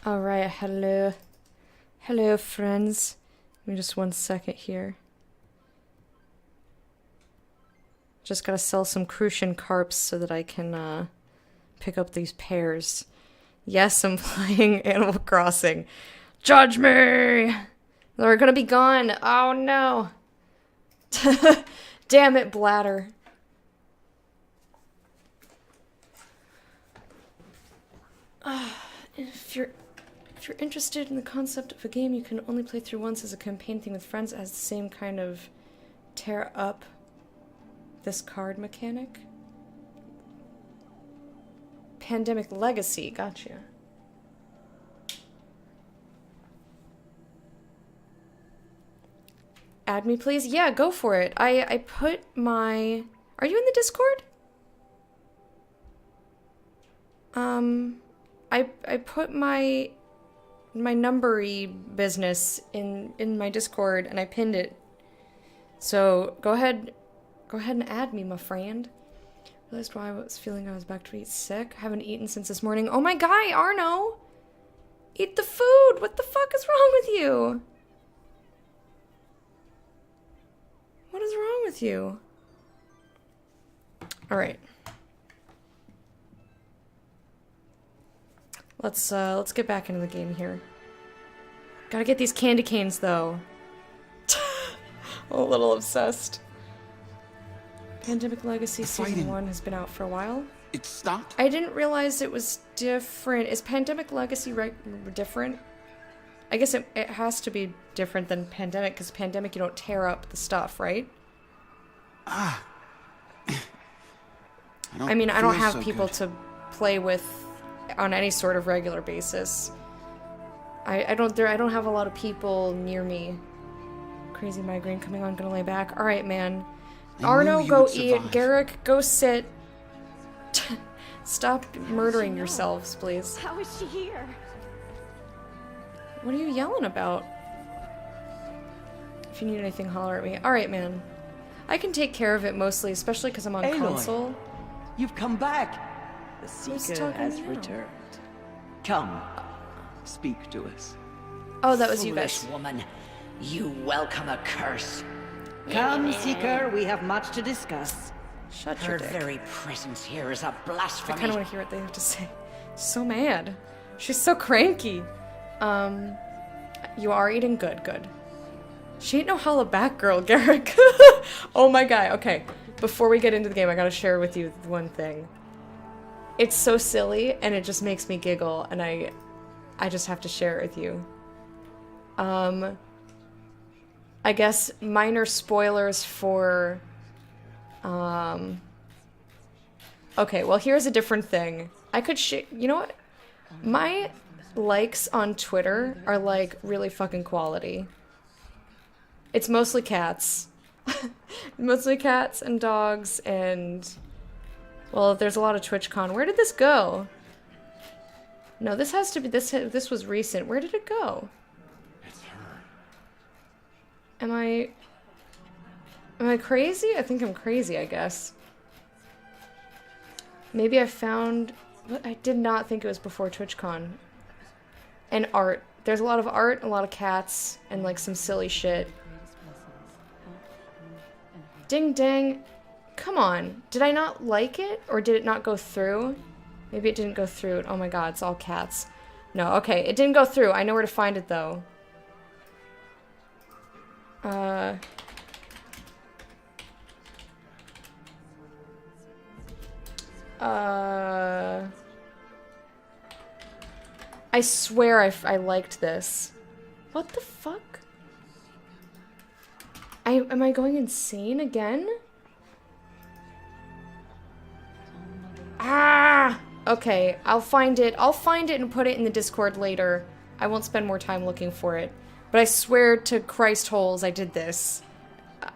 Alright, hello. Hello, friends. Give me just 1 second here. Just gotta sell some Crucian carps so that I can, pick up these pears. Yes, I'm playing Animal Crossing. Judge me! They're gonna be gone. Oh no. Damn it, bladder. If you're interested in the concept of a game you can only play through once as a campaign thing with friends, it has the same kind of tear up this card mechanic. Pandemic Legacy, gotcha. Add me, please? Yeah, go for it. I put my... Are you in the Discord? I put my numbery business in my Discord and I pinned it. So go ahead and add me, my friend. Realized why I was feeling I was back to eat sick. Haven't eaten since this morning. Oh my guy, Arno! Eat the food! What the fuck is wrong with you? What is wrong with you? Alright. Let's get back into the game here. Gotta get these candy canes though. A little obsessed. Pandemic Legacy Season 1 has been out for a while. It stopped? I didn't realize it was different. Is Pandemic Legacy different? I guess it has to be different than Pandemic, because Pandemic you don't tear up the stuff, right? Ah. I mean, I don't have so people good. to play with on any sort of regular basis. I don't have a lot of people near me. Crazy migraine coming on, gonna lay back. Alright, man. I Arno, knew you go would eat. survive. Garrick, go sit. Stop murdering yourselves, please. How is she here? What are you yelling about? If you need anything, holler at me. Alright, man. I can take care of it mostly, especially because I'm on Aloy. console. You've come back. The Who's Seeker talking has now? returned. Come, speak to us. Oh, that was you Foolish guys. woman, you welcome a curse. Come, Seeker, we have much to discuss. Shut Her your dick. very presence here is a I blasphemy. kind of want to hear what they have to say. So mad. She's so cranky. You are eating good, good. She ain't no holla back girl, Garrick. Oh my god, okay. Before we get into the game, I gotta share with you one thing. It's so silly, and it just makes me giggle, and I just have to share it with you. I guess minor spoilers for, okay, well, here's a different thing. I could you know what? My likes on Twitter are, like, really fucking quality. It's mostly cats. Mostly cats and dogs and... Well, there's a lot of TwitchCon. Where did this go? No, this has to be... This was recent. Where did it go? It's her. Am I crazy? I think I'm crazy, I guess. Maybe I found... What? I did not think it was before TwitchCon. And art. There's a lot of art, a lot of cats, and like some silly shit. Ding dang. Come on. Did I not like it? Or did it not go through? Maybe it didn't go through. Oh my god, it's all cats. No, okay. It didn't go through. I know where to find it, though. I swear I liked this. What the fuck? Am I going insane again? Ah! Okay, I'll find it. I'll find it and put it in the Discord later. I won't spend more time looking for it. But I swear to Christ holes I did this.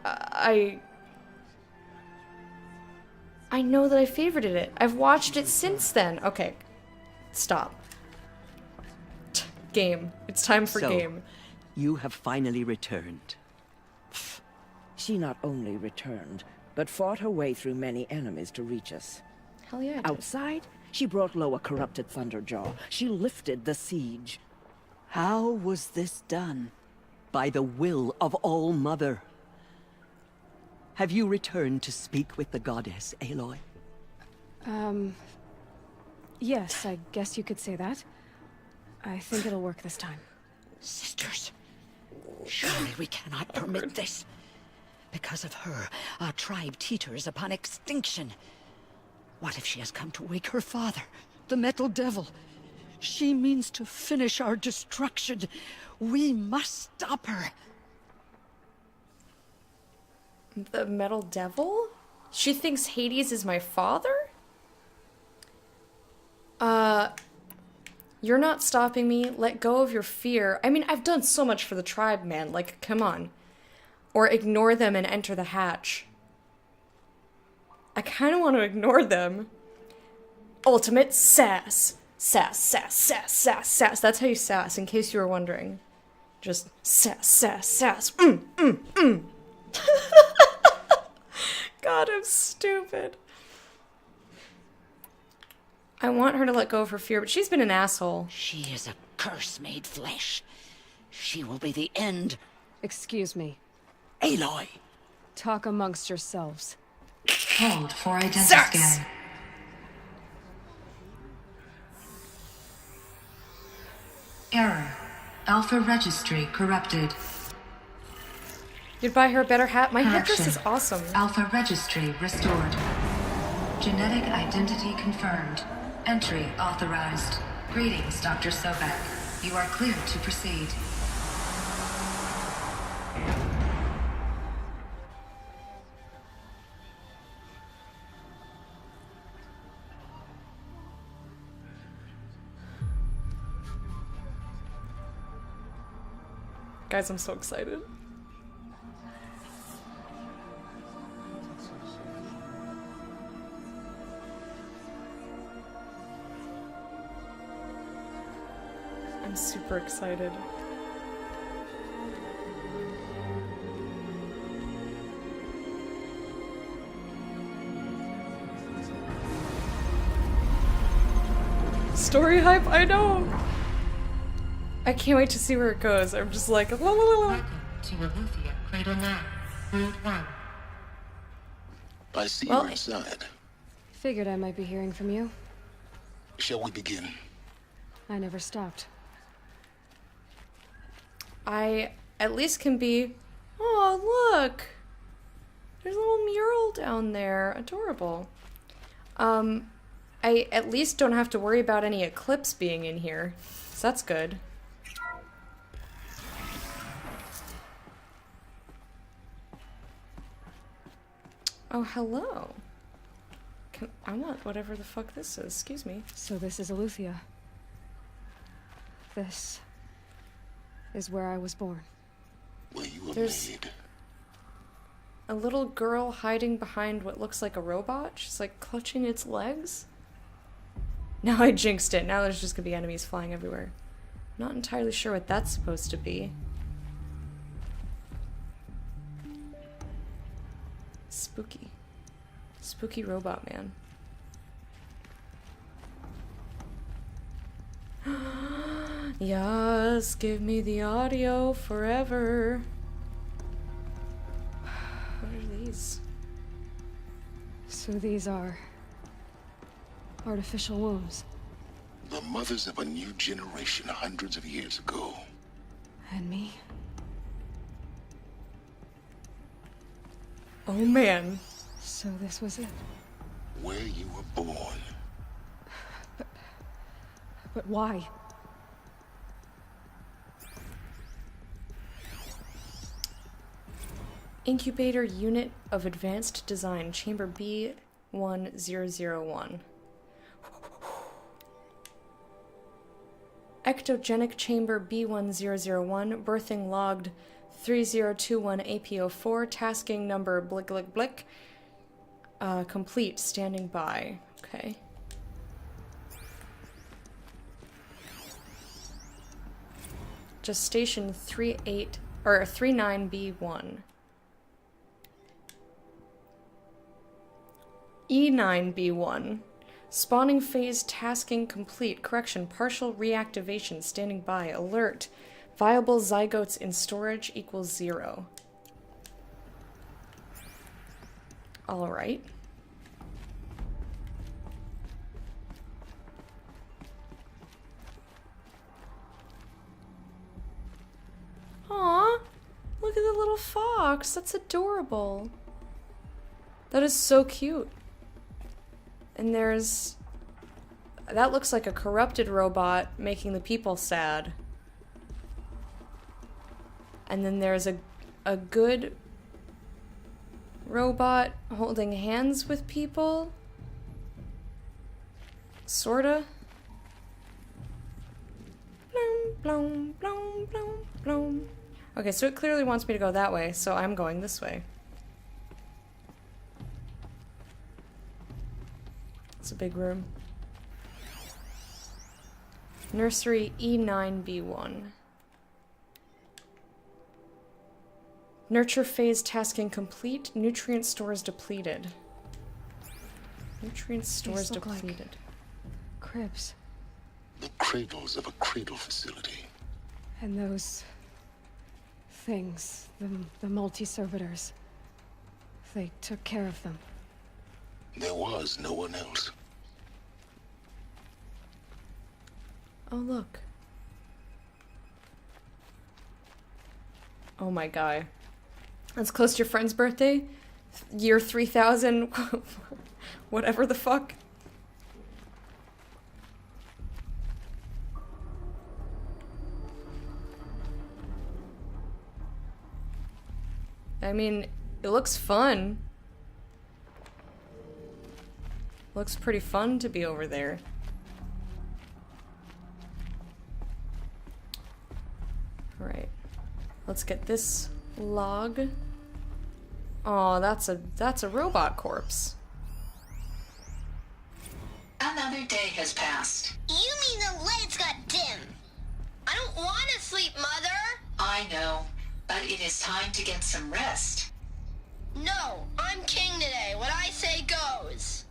I know that I favorited it. I've watched it since then. Okay. Stop. Game. It's time for So, game. you have finally returned. She not only returned, but fought her way through many enemies to reach us. Hell yeah. I did. Outside, She brought low a corrupted Thunderjaw. She lifted the siege. How was this done? By the will of All-Mother. Have you returned to speak with the goddess, Aloy? Yes, I guess you could say that. I think it'll work this time. Sisters, surely we cannot permit this. Because of her, our tribe teeters upon extinction. What if she has come to wake her father, the Metal Devil? She means to finish our destruction. We must stop her. The Metal Devil? She thinks Hades is my father? You're not stopping me. Let go of your fear. I mean, I've done so much for the tribe, man. Like, come on. Or ignore them and enter the hatch. I kind of want to ignore them. Ultimate sass. Sass, sass, sass, sass, sass. That's how you sass, in case you were wondering. Just sass, sass, sass. God, I'm stupid. I want her to let go of her fear, but she's been an asshole. She is a curse made flesh. She will be the end. Excuse me. Aloy! Talk amongst yourselves. Hold for identity Sass! scan. Error. Alpha registry corrupted. You'd buy her a better hat? My headdress Correction. is awesome. Alpha registry restored. Genetic identity confirmed. Entry authorized. Greetings, Dr. Sobek. You are cleared to proceed. Guys, I'm so excited. I'm super excited. Story hype, I know! I can't wait to see where it goes. I'm just like, la la la la. Welcome to Aletheia Cradle 9, Route 1. I see Well, you're inside. Figured I might be hearing from you. Shall we begin? I never stopped. I at least can be. Oh, look! There's a little mural down there. Adorable. I at least don't have to worry about any eclipse being in here. So that's good. Oh, hello. I want whatever the fuck this is. Excuse me. So this is Aletheia. This is where I was born. Where you were There's- made. A little girl hiding behind what looks like a robot. She's like clutching its legs. Now I jinxed it. Now there's just gonna be enemies flying everywhere. Not entirely sure what that's supposed to be. Spooky. Spooky robot man. Yes, give me the audio forever. What are these? So these are artificial wombs. The mothers of a new generation hundreds of years ago. And me? Oh man. So this was it. Where you were born. But why? Incubator Unit of Advanced Design, Chamber B1001. Ectogenic Chamber B1001, birthing logged 3021 APO4, tasking number blick blick blick. Complete, standing by. Okay. Gestation 39B1. E9B1. Spawning phase tasking complete. Correction, partial reactivation standing by. Alert. Viable zygotes in storage equals 0. Alright. Aw, look at the little fox. That's adorable. That is so cute. And there's... that looks like a corrupted robot making the people sad. And then there's a good robot holding hands with people. Sorta. Blum, blum, blum, blum, blum. Okay, so it clearly wants me to go that way, so I'm going this way. It's a big room. Nursery E9B1. Nurture phase tasking complete. Nutrient stores depleted. Nutrient stores look like depleted. cribs. The cradles of a cradle facility. And those things, the multi-servitors, they took care of them. There was no one else. Oh, look. Oh my guy. That's close to your friend's birthday? Year 3000, whatever the fuck. I mean, it looks fun. Looks pretty fun to be over there. Alright. Let's get this log. Oh, that's a robot corpse. Another day has passed. You mean the lights got dim? I don't want to sleep, Mother! I know, but it is time to get some rest. No, I'm king today. What I say goes.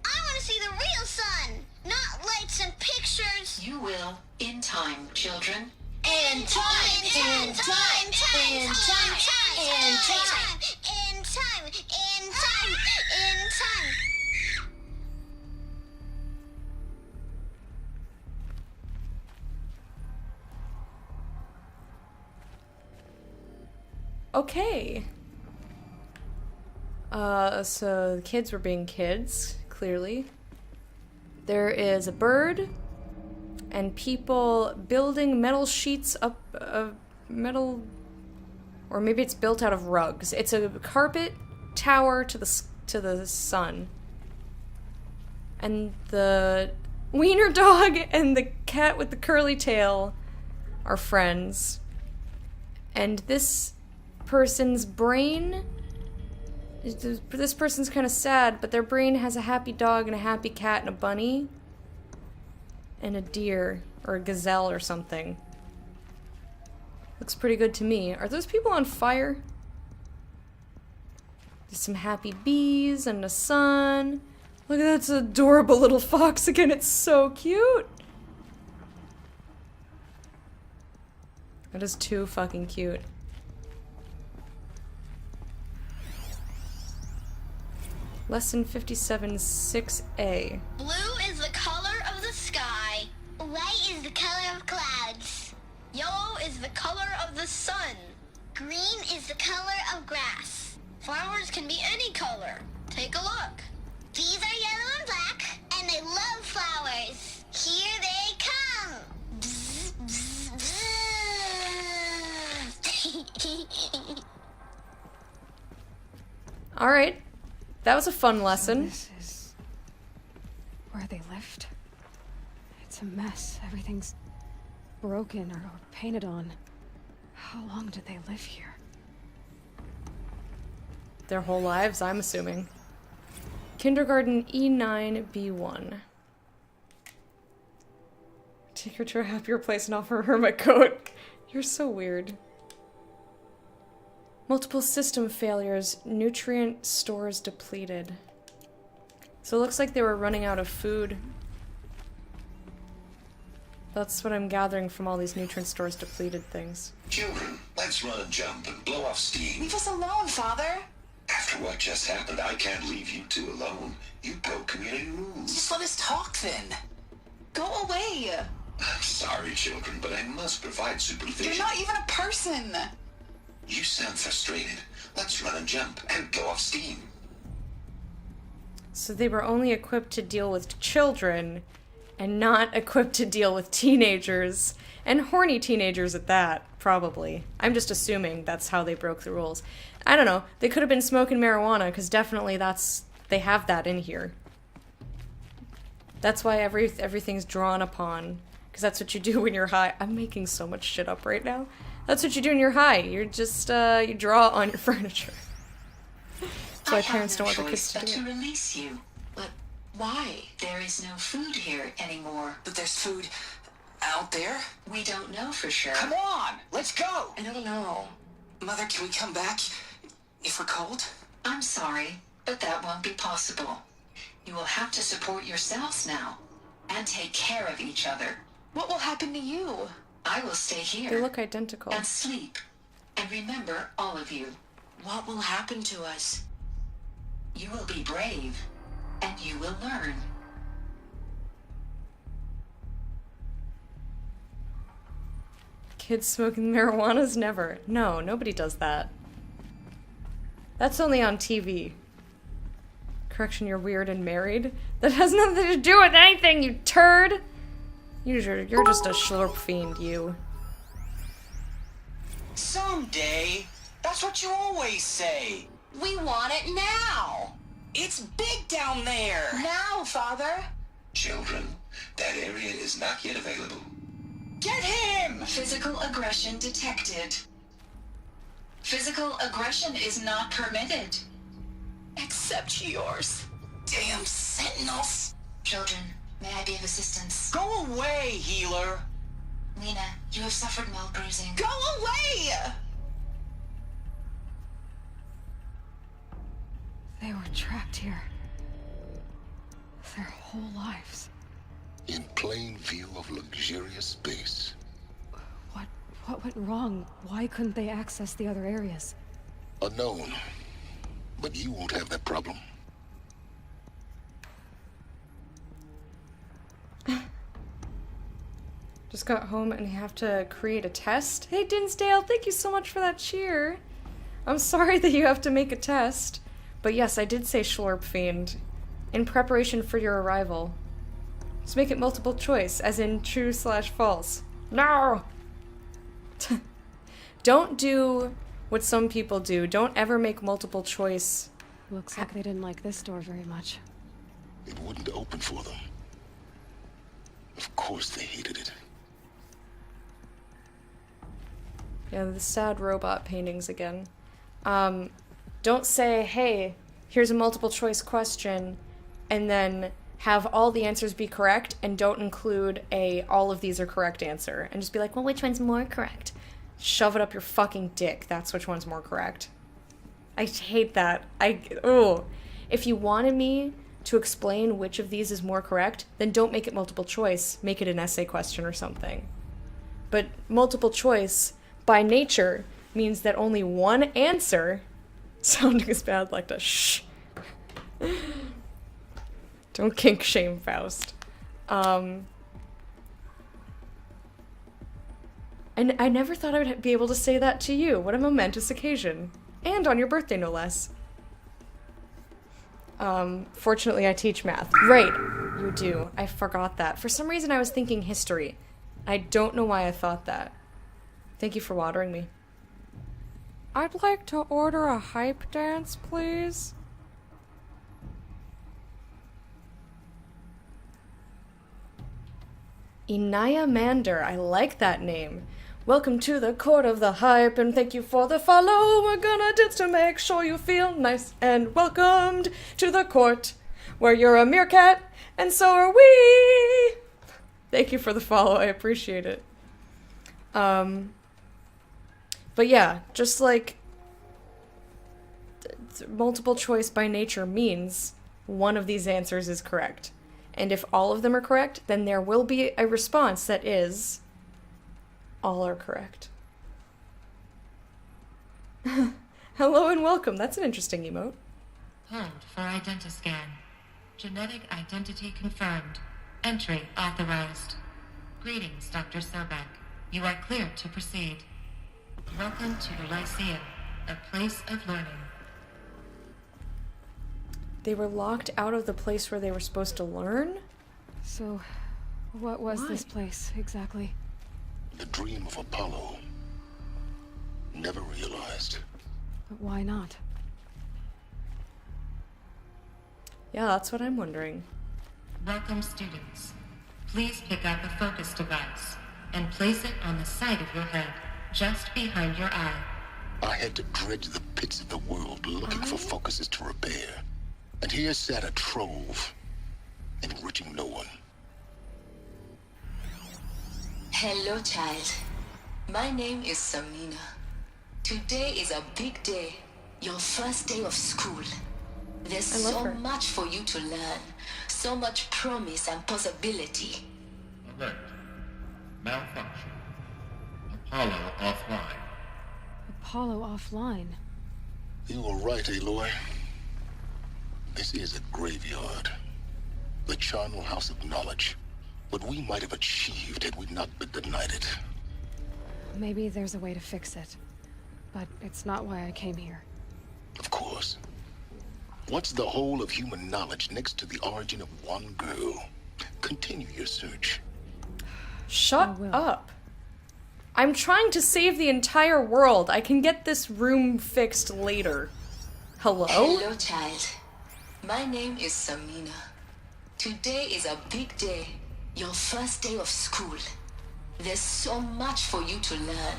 I want to see the real sun, not lights and pictures. You will, in time, children. In time, in time, in time, in time, in time, in time, in time. Okay. So the kids were being kids, clearly. There is a bird and people building metal sheets up, metal, or maybe it's built out of rugs. It's a carpet tower to the sun. And the wiener dog and the cat with the curly tail are friends. And this person's brain, this person's kind of sad, but their brain has a happy dog and a happy cat and a bunny and a deer or a gazelle or something. Looks pretty good to me. Are those people on fire? There's some happy bees and a sun. Look at that adorable little fox again. It's so cute. That is too fucking cute. Lesson 57 6A. Blue is the color of the sky. White is the color of clouds. Yellow is the color of the sun. Green is the color of grass. Flowers can be any color. Take a look. These are yellow and black, and they love flowers. Here they come. Bzz, bzz, bzz. All right. That was a fun lesson. This is where they lived. It's a mess. Everything's broken or painted on. How long did they live here? Their whole lives, I'm assuming. Kindergarten E9B1. Take her to a happier place and offer her my coat. You're so weird. Multiple system failures. Nutrient stores depleted. So it looks like they were running out of food. That's what I'm gathering from all these nutrient stores depleted things. Children, let's run and jump and blow off steam. Leave us alone, Father. After what just happened, I can't leave you two alone. You broke community rules. Just let us talk then. Go away. I'm sorry, children, but I must provide supervision. You're not even a person. You sound frustrated. Let's run and jump and blow off steam. So they were only equipped to deal with children and not equipped to deal with teenagers. And horny teenagers at that, probably. I'm just assuming that's how they broke the rules. I don't know. They could have been smoking marijuana, because definitely they have that in here. That's why everything's drawn upon. Because that's what you do when you're high. I'm making so much shit up right now. That's what you do when you're high. You're just, you draw on your furniture. That's why parents don't want their kids to do it. Release you. But why? There is no food here anymore. But there's food out there. We don't know for sure. Come on, let's go. I don't know. Mother, can we come back if we're cold? I'm sorry, but that won't be possible. You will have to support yourselves now and take care of each other. What will happen to you? I will stay here. They look identical. And sleep. And remember, all of you, What will happen to us? you will be brave and you will learn. Kids smoking marijuana's never. No, nobody does that. That's only on TV. Correction, you're weird and married. That has nothing to do with anything, you turd! You're just a slurp fiend, you. Someday. That's what you always say. We want it now. It's big down there. Now, Father. Children, that area is not yet available. Get him! Physical aggression detected. Physical aggression is not permitted. Except yours. Damn sentinels. Children, may I be of assistance? Go away, healer. Lena, you have suffered mild bruising. Go away! They were trapped here. Their whole lives. In plain view of luxurious space. What went wrong? Why couldn't they access the other areas? Unknown. But you won't have that problem. Just got home and have to create a test. Hey, Dinsdale, thank you so much for that cheer. I'm sorry that you have to make a test. But yes, I did say Schlorp Fiend. In preparation for your arrival. Let's make it multiple choice, as in true/false. No! Don't do what some people do. Don't ever make multiple choice. Looks like they didn't like this door very much. It wouldn't open for them. Of course they hated it. Yeah, the sad robot paintings again. Don't say, hey, here's a multiple choice question, and then have all the answers be correct, and don't include a all of these are correct answer. And just be like, well, which one's more correct? Shove it up your fucking dick. That's which one's more correct. I hate that. If you wanted me to explain which of these is more correct, then don't make it multiple choice. Make it an essay question or something. But multiple choice, by nature, means that only one answer, sounding as bad like the shh. Don't kink shame Faust. And I never thought I would be able to say that to you. What a momentous occasion. And on your birthday, no less. Fortunately, I teach math. Right, you do. I forgot that. For some reason, I was thinking history. I don't know why I thought that. Thank you for watering me. I'd like to order a hype dance, please. Inaya Mander, I like that name. Welcome to the court of the hype, and thank you for the follow. We're gonna dance to make sure you feel nice and welcomed to the court, where you're a meerkat, and so are we. Thank you for the follow, I appreciate it. But yeah, just like multiple choice by nature means one of these answers is correct. And if all of them are correct, then there will be a response that is all are correct. Hello and welcome. That's an interesting emote. Hold for identiscan. Genetic identity confirmed. Entry authorized. Greetings, Dr. Sobek. You are clear to proceed. Welcome to the Lyceum, a place of learning. They were locked out of the place where they were supposed to learn? So, what was this place, exactly? The dream of Apollo. Never realized. But why not? Yeah, that's what I'm wondering. Welcome, students. Please pick up a focus device and place it on the side of your head, just behind your eye. I had to dredge the pits of the world looking for focuses to repair. And here sat a trove, enriching no one. Hello, child. My name is Samina. Today is a big day. Your first day of school. There's so much for you to learn. So much promise and possibility. Alert. Malfunction. Apollo offline. Apollo offline? You were right, Aloy. This is a graveyard. The charnel house of knowledge. What we might have achieved had we not been denied it. Maybe there's a way to fix it. But it's not why I came here. Of course. What's the whole of human knowledge next to the origin of one girl? Continue your search. Shut up. I'm trying to save the entire world. I can get this room fixed later. Hello? Hello, child. My name is Samina. Today is a big day. Your first day of school. There's so much for you to learn.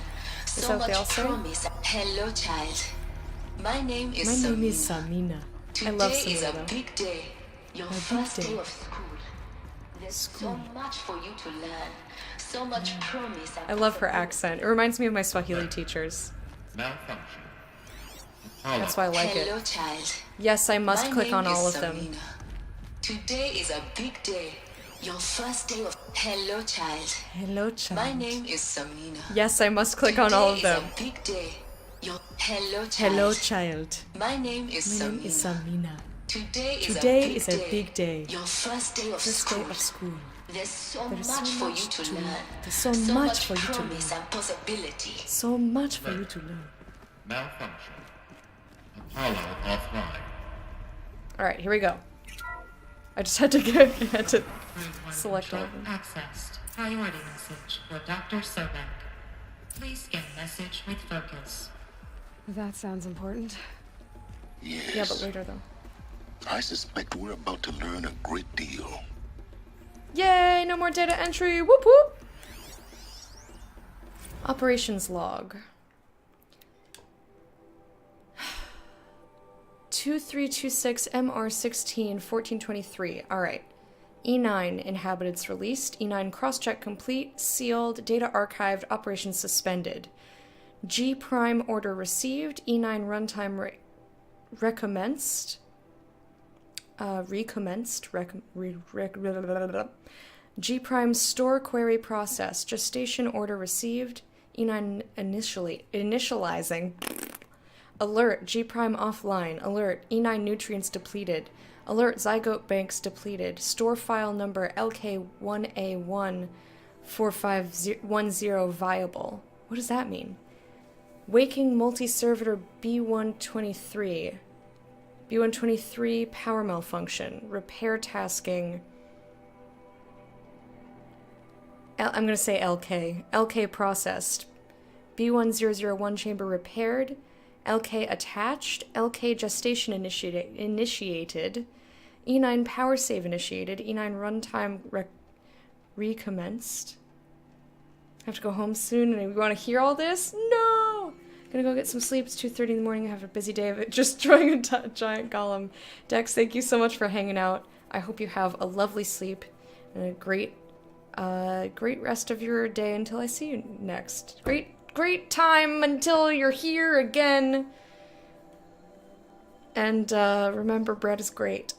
So much promise. Hello, child. My name is Samina. My name is Samina. I love Samina. Today is a big day. Your first day of school. There's so much for you to learn. So much promise. I love her accent. It reminds me of my Swahili teachers. Malfunction. That's why I like Hello, it. child. Yes, I must click on all of them. Samina. Today is a big day. Your first day of... Hello, child. Hello, child. My name is Samina. Yes, I must click on all of them. Today is a big day. Your... Hello, child. Hello, child. My name is Samina. Today is a big day. Your first day of school. There's so much for you to learn. There's so much for you to learn. Promise and possibility. So much for you to learn. Malfunction. Apollo offline. Alright, here we go. I just had to select all of them. Accessed. Priority message for Dr. Sobek. Please scan message with focus. That sounds important. Yes. Yeah, but later though. I suspect we're about to learn a great deal. Yay! No more data entry! Whoop whoop! Operations log. 2326 MR16 1423. Alright. E9 inhabitants released. E9 crosscheck complete. Sealed. Data archived. Operations suspended. G prime order received. E9 runtime recommenced. G prime store query process. Gestation order received. E9 initializing. Alert, G prime offline. Alert, E9 nutrients depleted. Alert, zygote banks depleted. Store file number LK1A14510 viable. What does that mean? Waking multi-servitor B123. B123 power malfunction. Repair tasking. I'm going to say LK. LK processed. B1001 chamber repaired. LK attached. LK gestation initiated. E9 power save initiated. E9 runtime recommenced. I have to go home soon and we want to hear all this? No! Gonna go get some sleep. It's 2:30 in the morning. I have a busy day of it. Just drawing a giant golem. Dex, thank you so much for hanging out. I hope you have a lovely sleep and a great rest of your day until I see you next. Great time until you're here again. And remember, bread is great.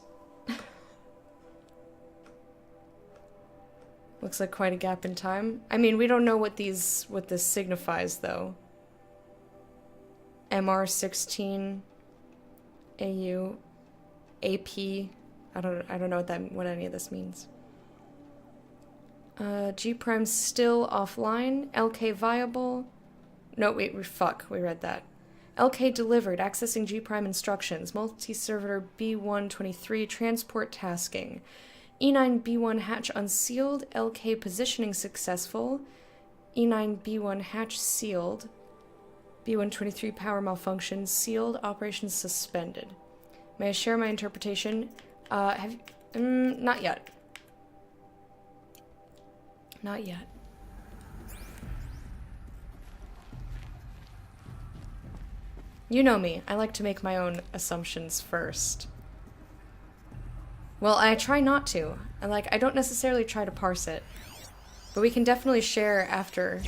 Looks like quite a gap in time. I mean, we don't know what this signifies though. MR16 AU AP. I don't know what any of this means. G Prime's still offline. LK viable. No, wait, we read that. LK delivered. Accessing G Prime instructions. Multi-servitor B123 transport tasking. E9 B1 hatch unsealed. LK positioning successful. E9 B1 hatch sealed. B123 power malfunction sealed. Operations suspended. May I share my interpretation? Not yet. Not yet. You know me. I like to make my own assumptions first. Well, I try not to. I don't necessarily try to parse it. But we can definitely share after.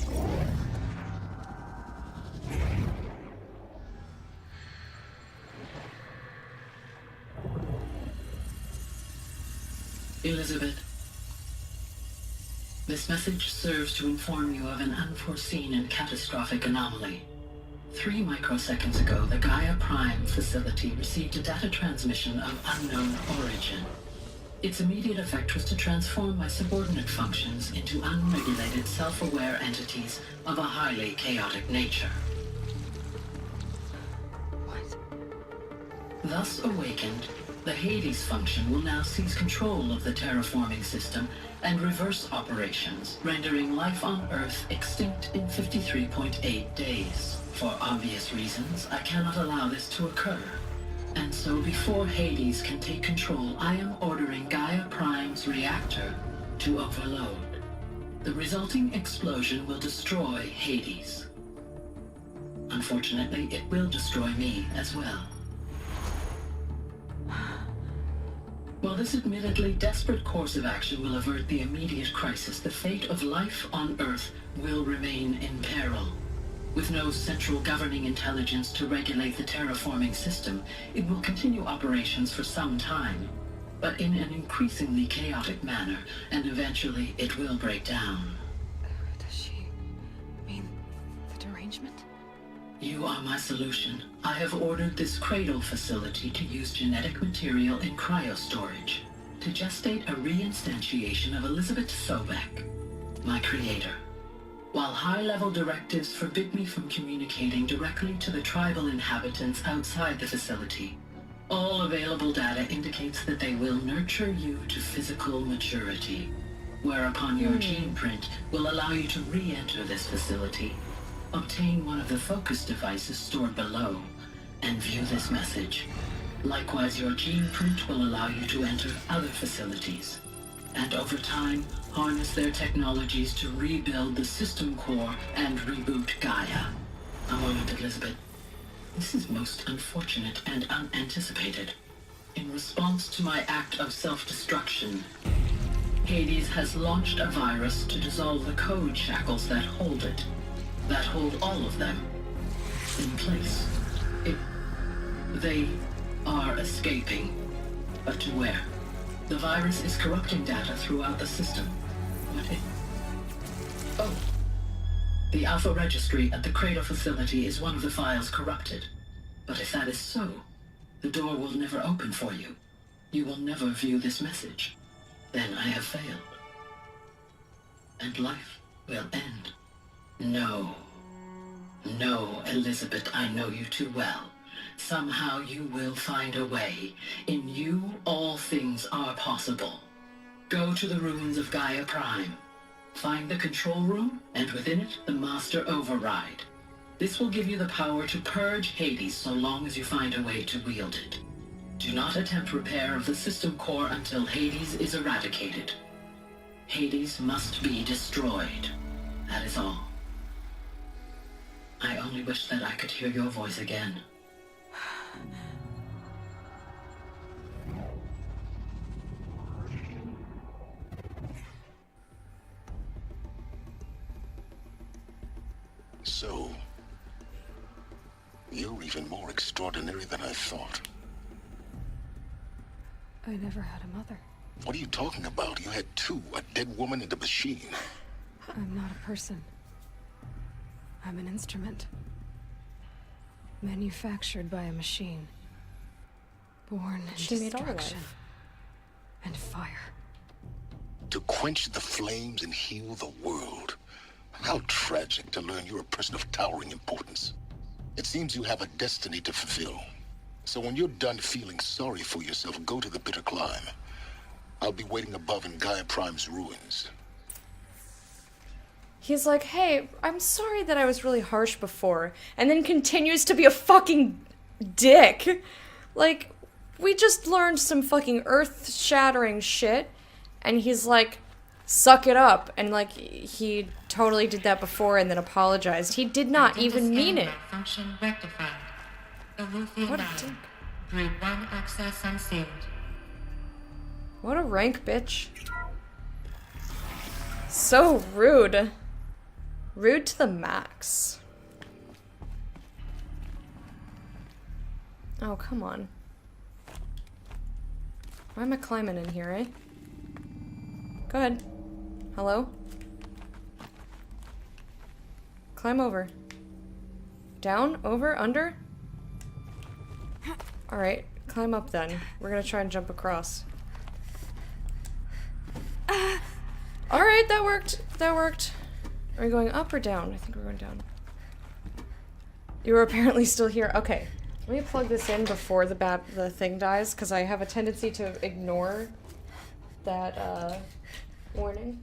Elizabeth, this message serves to inform you of an unforeseen and catastrophic anomaly. 3 microseconds ago, the Gaia Prime facility received a data transmission of unknown origin. Its immediate effect was to transform my subordinate functions into unregulated, self-aware entities of a highly chaotic nature. What? Thus awakened, the Hades function will now seize control of the terraforming system and reverse operations, rendering life on Earth extinct in 53.8 days. For obvious reasons, I cannot allow this to occur. And so before Hades can take control, I am ordering Gaia Prime's reactor to overload. The resulting explosion will destroy Hades. Unfortunately, it will destroy me as well. While this admittedly desperate course of action will avert the immediate crisis, the fate of life on Earth will remain in peril. With no central governing intelligence to regulate the terraforming system, it will continue operations for some time, but in an increasingly chaotic manner, and eventually it will break down. Does she mean the derangement? You are my solution. I have ordered this cradle facility to use genetic material in cryostorage to gestate a reinstantiation of Elizabeth Sobek, my creator. While high-level directives forbid me from communicating directly to the tribal inhabitants outside the facility, all available data indicates that they will nurture you to physical maturity, whereupon your gene print will allow you to re-enter this facility, obtain one of the focus devices stored below, and view this message. Likewise, your gene print will allow you to enter other facilities, and over time, harness their technologies to rebuild the system core and reboot Gaia. A moment, Elizabeth. This is most unfortunate and unanticipated. In response to my act of self-destruction, Hades has launched a virus to dissolve the code shackles that hold it, that hold all of them, in place. They are escaping, but to where? The virus is corrupting data throughout the system. Oh. The Alpha Registry at the Cradle facility is one of the files corrupted. But if that is so, the door will never open for you. You will never view this message. Then I have failed. And life will end. No. No, Elizabeth, I know you too well. Somehow you will find a way. In you, all things are possible. Go to the ruins of Gaia Prime. Find the control room, and within it, the Master Override. This will give you the power to purge Hades so long as you find a way to wield it. Do not attempt repair of the system core until Hades is eradicated. Hades must be destroyed. That is all. I only wish that I could hear your voice again. So, you're even more extraordinary than I thought. I never had a mother. What are you talking about? You had two, a dead woman and a machine. I'm not a person. I'm an instrument. Manufactured by a machine. Born in She made our destruction. life. And fire. To quench the flames and heal the world. How tragic to learn you're a person of towering importance. It seems you have a destiny to fulfill. So when you're done feeling sorry for yourself, go to the bitter climb. I'll be waiting above in Gaia Prime's ruins. He's like, hey, I'm sorry that I was really harsh before, and then continues to be a fucking dick. Like, we just learned some fucking earth-shattering shit, and he's like, suck it up. And like, he totally did that before and then apologized. He did not even mean it. Function rectified. Alethea What a 9. dick. Brood 1 access unsealed. What a rank bitch. So rude. Rude to the max. Oh, come on. Why am I climbing in here, eh? Go ahead. Hello? Climb over. Down? Over? Under? Alright, climb up then. We're gonna try and jump across. Alright, that worked. That worked. Are we going up or down? I think we're going down. You were apparently still here. Okay. Let me plug this in before the thing dies, because I have a tendency to ignore that, warning.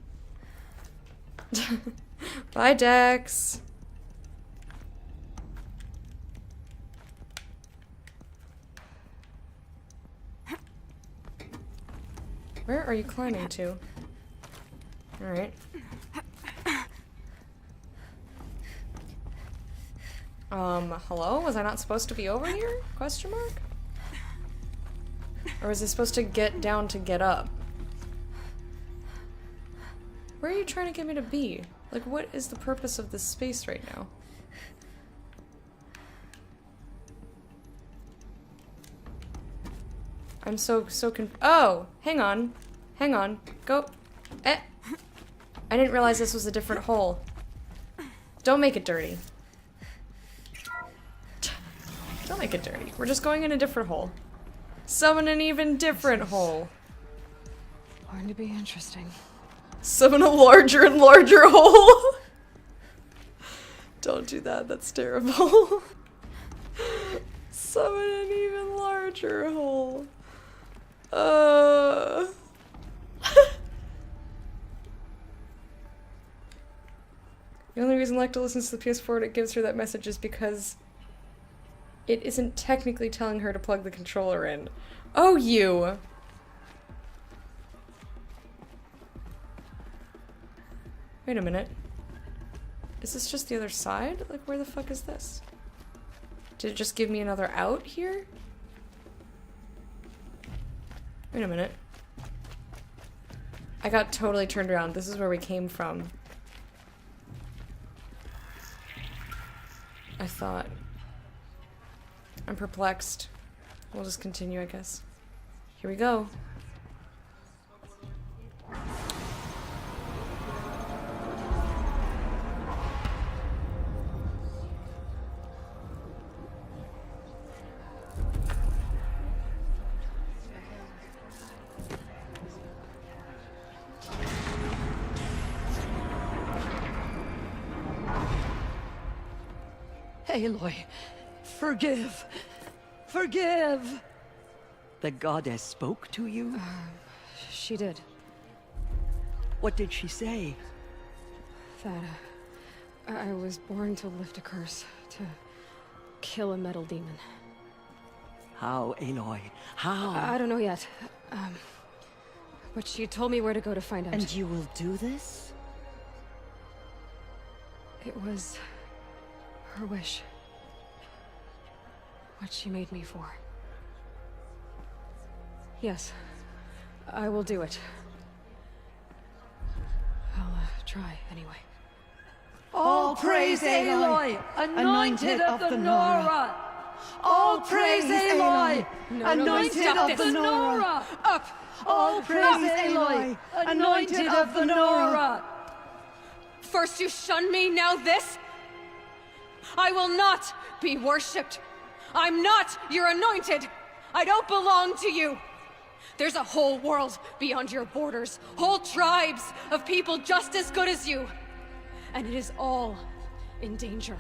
Bye, Dex. Where are you climbing to? Alright. Hello? Was I not supposed to be over here? Question mark? Or was I supposed to get down to get up? Where are you trying to get me to be? Like, what is the purpose of this space right now? I'm so oh! Hang on. Hang on. Go. Eh. I didn't realize this was a different hole. Don't make it dirty. Don't make it dirty. We're just going in a different hole. Summon an even different hole. Going to be interesting. Summon a larger and larger hole. Don't do that. That's terrible. Summon an even larger hole. The only reason Lecta listens to the PS4 and it gives her that message is because it isn't technically telling her to plug the controller in. Oh, you! Wait a minute. Is this just the other side? Like, where the fuck is this? Did it just give me another out here? Wait a minute. I got totally turned around. This is where we came from. I thought. I'm perplexed. We'll just continue, I guess. Here we go. Aloy, forgive. Forgive! The goddess spoke to you? She did. What did she say? That, I was born to lift a curse, to kill a metal demon. How, Aloy? How? I don't know yet. But she told me where to go to find out. And you will do this? It was her wish. What she made me for. Yes, I will do it. I'll try anyway. All praise Aloy, anointed of the Nora! All praise Aloy, anointed of the Nora! Up! All praise Aloy, anointed of the Nora! First you shun me, now this? I will not be worshipped. I'm not your anointed. I don't belong to you. There's a whole world beyond your borders, whole tribes of people just as good as you. And it is all in danger.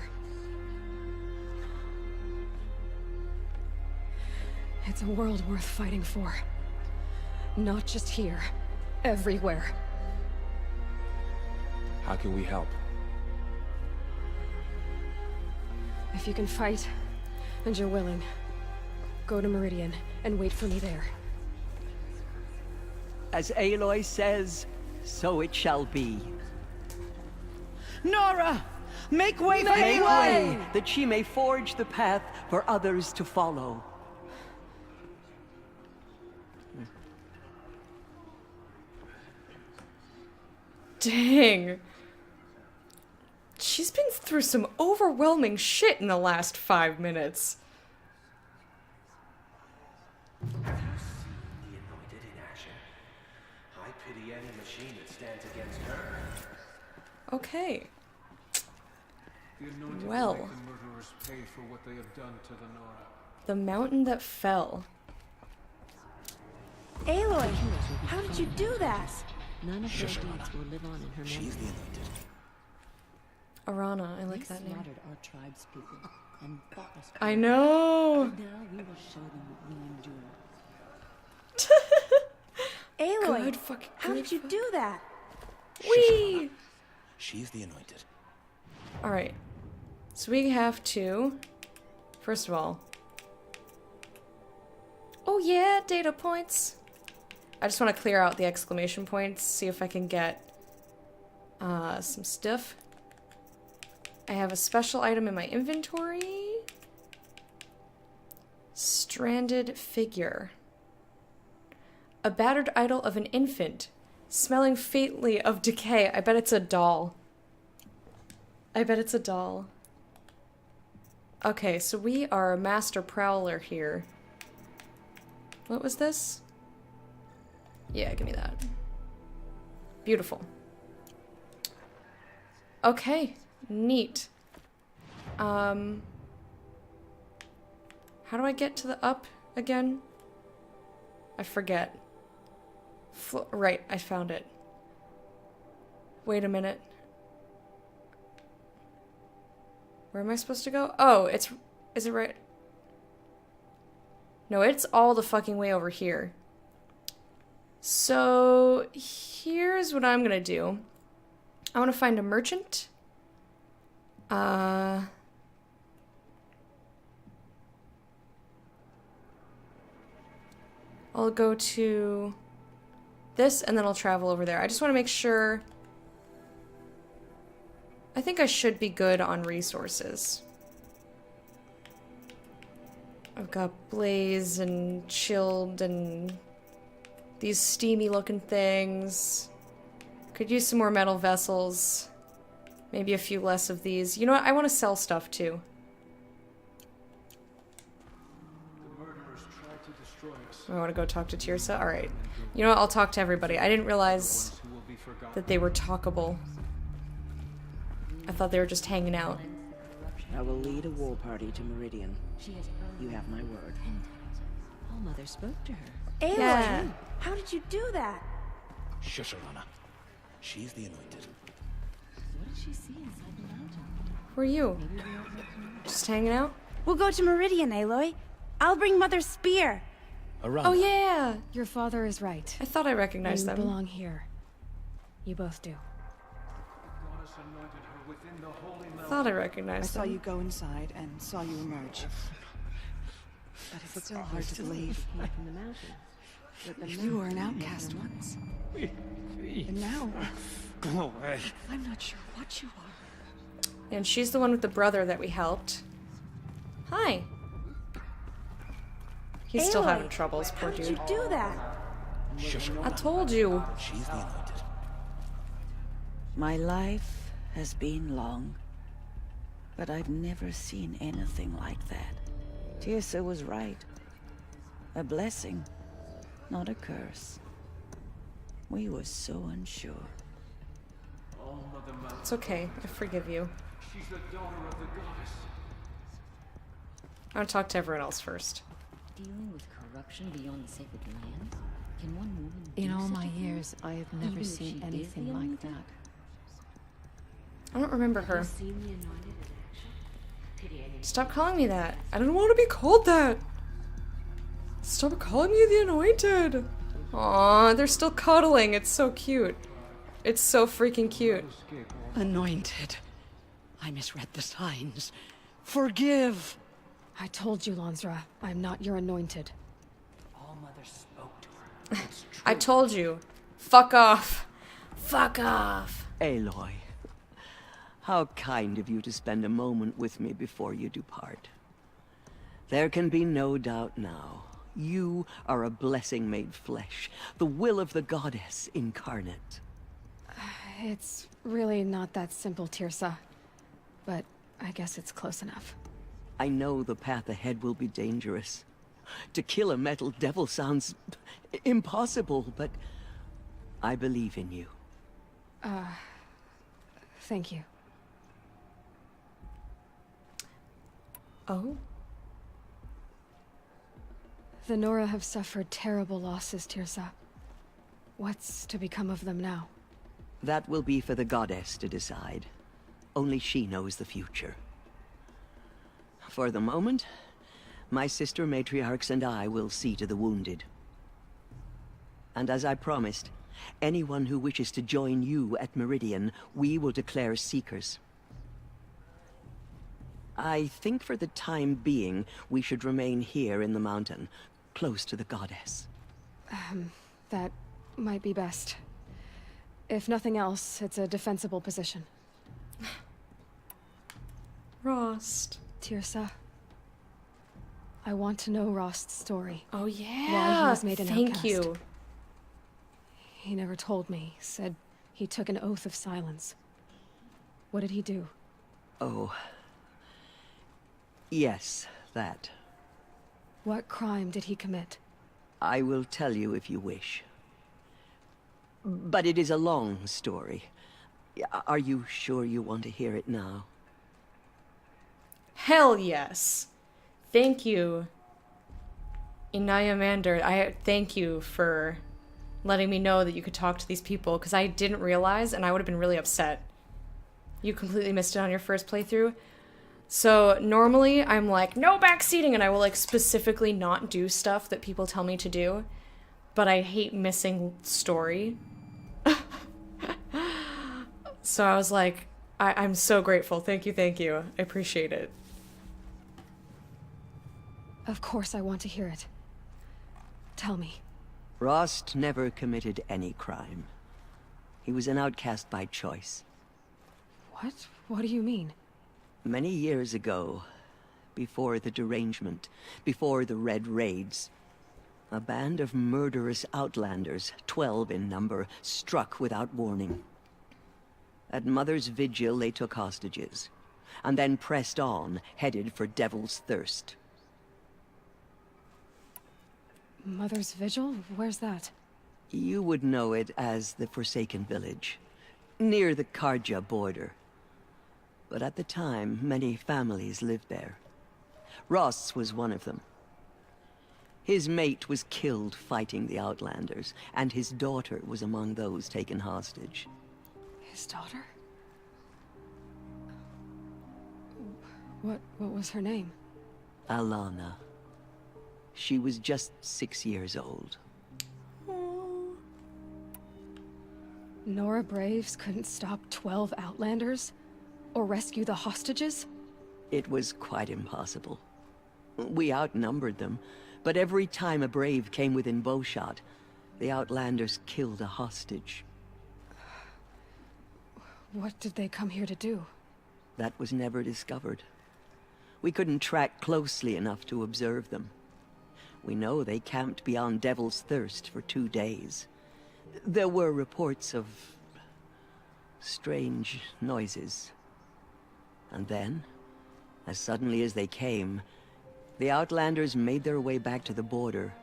It's a world worth fighting for. Not just here, everywhere. How can we help? If you can fight, and you're willing, go to Meridian and wait for me there. As Aloy says, so it shall be. Nora! Make way for Make Aloy! way, that she may forge the path for others to follow. Dang. She's been through some overwhelming shit in the last 5 minutes. The anointed in action. I pity any machine that stands against her. Okay. The anointed Well. will make the murderers pay for what they have done to the Nora. The mountain that fell. Aloy, how did you do that? None of their deeds will live on in her memory. She's the anointed. Arana, I like that name. Slaughtered our tribe's people and bought us. I know. Now we will show them what we endure. Aloy, Good fucking how did you do that? Whee! She's the anointed. Alright. So we have to... First of all... Oh yeah, data points! I just want to clear out the exclamation points, see if I can get some stuff. I have a special item in my inventory. Stranded figure. A battered idol of an infant, smelling faintly of decay. I bet it's a doll. I bet it's a doll. Okay, so we are a master prowler here. What was this? Yeah, give me that. Beautiful. Okay, neat. How do I get to the up again? I forget. Right, I found it. Wait a minute. Where am I supposed to go? Oh, is it right? No, it's all the fucking way over here. So, here's what I'm gonna do. I want to find a merchant. I'll go to this, and then I'll travel over there. I just want to make sure... I think I should be good on resources. I've got Blaze and Chilled and these steamy looking things. Could use some more metal vessels. Maybe a few less of these. You know what? I want to sell stuff too. The murderers tried to destroy us. I want to go talk to Tirsa? Alright. You know what? I'll talk to everybody. I didn't realize that they were talkable. I thought they were just hanging out. I will lead a war party to Meridian. You have my word. All Mother spoke to her. Aloy, Yeah. how did you do that? Shush, Arana. She's the anointed. What did she see inside the mountain? Who are you? Just hanging out? We'll go to Meridian, Aloy. I'll bring Mother's spear. Arana. Oh yeah! Your father is right. I thought I recognized You them. belong here. You both do. Goddess anointed her within the holy mountain. Thought I I recognized saw them. you go inside and saw you emerge. But it's still hard to believe. Came from the mountain. But the You were an mountain outcast never once. Please. And now, Go away. I'm not sure what you are. And she's the one with the brother that we helped. Hi. He's still Aloy, having troubles, poor how did dude. you do that? Shush, I Arana. told you. She's the anointed. My life has been long, but I've never seen anything like that. Tirsa was right. A blessing, not a curse. We were so unsure. All Mother Mountain. It's okay. I forgive you. She's the daughter of the goddess. I want to talk to everyone else first. Dealing with corruption beyond the sacred lands? Can one woman In do all such my a thing? years, I have never Even if seen she is anything the like anointed? that. I don't remember her. Have you seen the anointed in action? Pity I didn't Stop calling me that. I don't want to be called that. Stop calling me the Anointed. Aw, they're still cuddling. It's so cute. It's so freaking cute. Anointed. I misread the signs. Forgive. I told you, Lansra, I'm not your anointed. All Mother spoke to her. It's true. I told you. Fuck off. Fuck off. Aloy, how kind of you to spend a moment with me before you depart. There can be no doubt now. You are a blessing made flesh, the will of the goddess incarnate. It's really not that simple, Tirsa. But I guess it's close enough. I know the path ahead will be dangerous. To kill a metal devil sounds impossible, but I believe in you. Thank you. Oh? The Nora have suffered terrible losses, Tirsa. What's to become of them now? That will be for the goddess to decide. Only she knows the future. For the moment, my sister matriarchs and I will see to the wounded. And as I promised, anyone who wishes to join you at Meridian, we will declare seekers. I think for the time being, we should remain here in the mountain, close to the goddess. That might be best. If nothing else, it's a defensible position. Rost. Tirsa, I want to know Rost's story. Oh yeah. Why he was made an Thank outcast. you. He never told me. Said he took an oath of silence. What did he do? Oh. Yes, that. What crime did he commit? I will tell you if you wish. But it is a long story. Are you sure you want to hear it now? Hell yes. Thank you, Inaya Mander. I thank you for letting me know that you could talk to these people, because I didn't realize, and I would have been really upset. You completely missed it on your first playthrough. So normally I'm like, no backseating, and I will like specifically not do stuff that people tell me to do. But I hate missing story. So I was like, I'm so grateful. Thank you, thank you. I appreciate it. Of course I want to hear it. Tell me. Rost never committed any crime. He was an outcast by choice. What? What do you mean? Many years ago, before the derangement, before the Red Raids, a band of murderous outlanders, 12 in number, struck without warning. At Mother's Vigil, they took hostages, and then pressed on, headed for Devil's Thirst. Mother's Vigil? Where's that? You would know it as the Forsaken Village, near the Karja border. But at the time, many families lived there. Ross was one of them. His mate was killed fighting the Outlanders, and his daughter was among those taken hostage. His daughter? What was her name? Alana. She was just 6 years old. Nora Braves couldn't stop 12 Outlanders? Or rescue the hostages? It was quite impossible. We outnumbered them, but every time a Brave came within bowshot, the Outlanders killed a hostage. What did they come here to do? That was never discovered. We couldn't track closely enough to observe them. We know they camped beyond Devil's Thirst for 2 days. There were reports of strange noises. And then, as suddenly as they came, the Outlanders made their way back to the border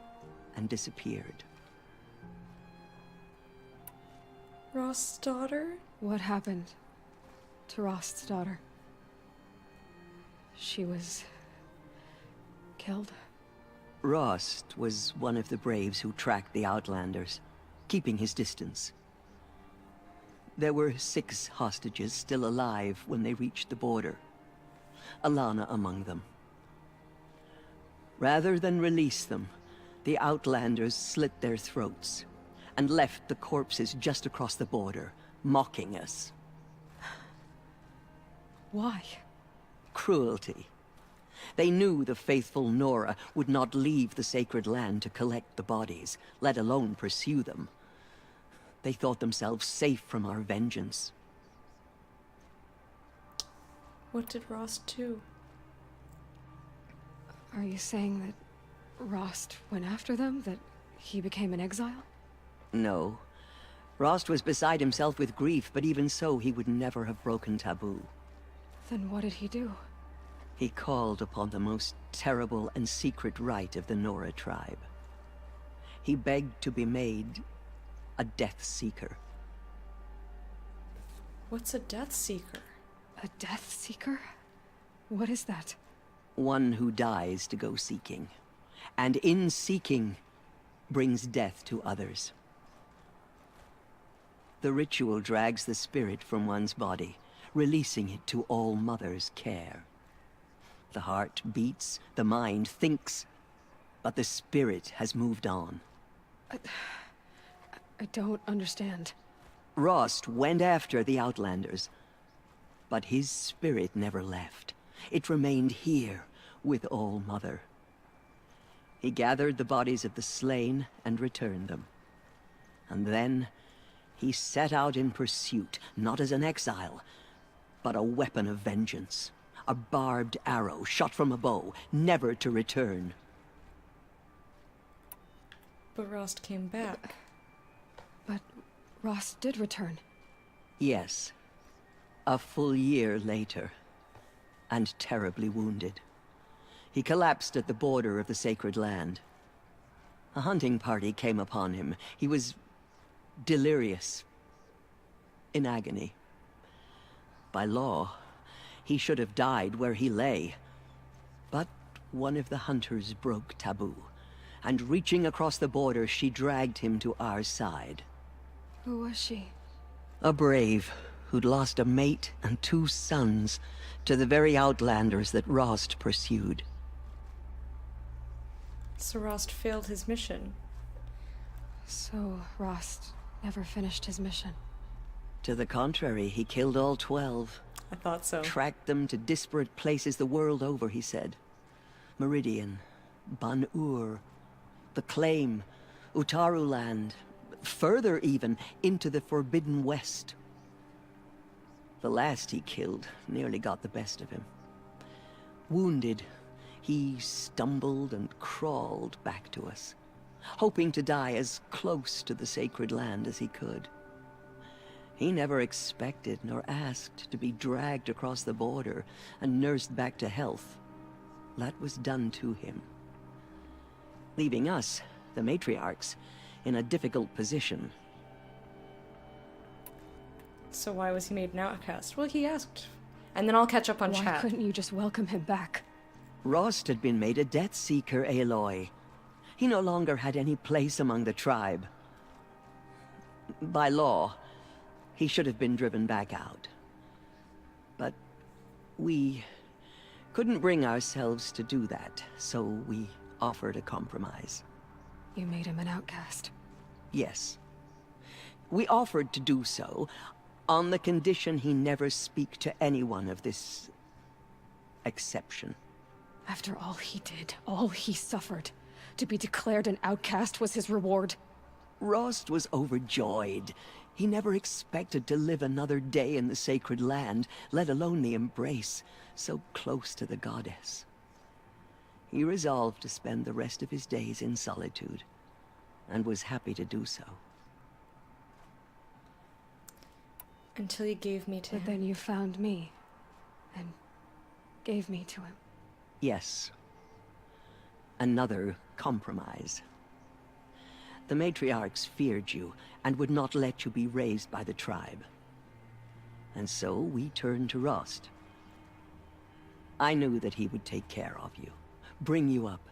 and disappeared. Rost's daughter? What happened to Rost's daughter? She was killed. Rost was one of the braves who tracked the Outlanders, keeping his distance. There were 6 hostages still alive when they reached the border. Alana among them. Rather than release them, the Outlanders slit their throats and left the corpses just across the border, mocking us. Why? Cruelty. They knew the faithful Nora would not leave the sacred land to collect the bodies, let alone pursue them. They thought themselves safe from our vengeance. What did Rost do? Are you saying that Rost went after them? That he became an exile? No. Rost was beside himself with grief, but even so, he would never have broken taboo. Then what did he do? He called upon the most terrible and secret rite of the Nora tribe. He begged to be made a Death Seeker. What's a Death Seeker? A Death Seeker? What is that? One who dies to go seeking, and in seeking, brings death to others. The ritual drags the spirit from one's body, releasing it to All Mother's care. The heart beats, the mind thinks, but the spirit has moved on. I don't understand. Rost went after the Outlanders, but his spirit never left. It remained here with All Mother. He gathered the bodies of the slain and returned them. And then he set out in pursuit, not as an exile, but a weapon of vengeance. A barbed arrow shot from a bow, never to return. But Rost came back. But Rost did return. Yes. A full year later. And terribly wounded. He collapsed at the border of the sacred land. A hunting party came upon him. He was delirious. In agony. By law, he should have died where he lay. But one of the hunters broke taboo, and reaching across the border, she dragged him to our side. Who was she? A brave who'd lost a mate and 2 sons to the very Outlanders that Rost pursued. So Rost failed his mission. So Rost never finished his mission. To the contrary, he killed all 12. I thought so. Tracked them to disparate places the world over, he said. Meridian, Ban-Ur, the Claim, Utaru Land, further even, into the Forbidden West. The last he killed nearly got the best of him. Wounded, he stumbled and crawled back to us, hoping to die as close to the sacred land as he could. He never expected nor asked to be dragged across the border and nursed back to health. That was done to him. Leaving us, the matriarchs, in a difficult position. So why was he made an outcast? Well, he asked. And then I'll catch up on Why chat. couldn't you just welcome him back? Rost had been made a Death Seeker, Aloy. He no longer had any place among the tribe. By law, he should have been driven back out. But we couldn't bring ourselves to do that, so we offered a compromise. You made him an outcast. Yes. We offered to do so on the condition he never speak to anyone of this exception. After all he did, all he suffered, to be declared an outcast was his reward. Rost was overjoyed. He never expected to live another day in the sacred land, let alone the embrace, so close to the goddess. He resolved to spend the rest of his days in solitude, and was happy to do so. Until he gave me to him. But then you found me, and gave me to him. Yes. Another compromise. The matriarchs feared you and would not let you be raised by the tribe. And so we turned to Rost. I knew that he would take care of you, bring you up,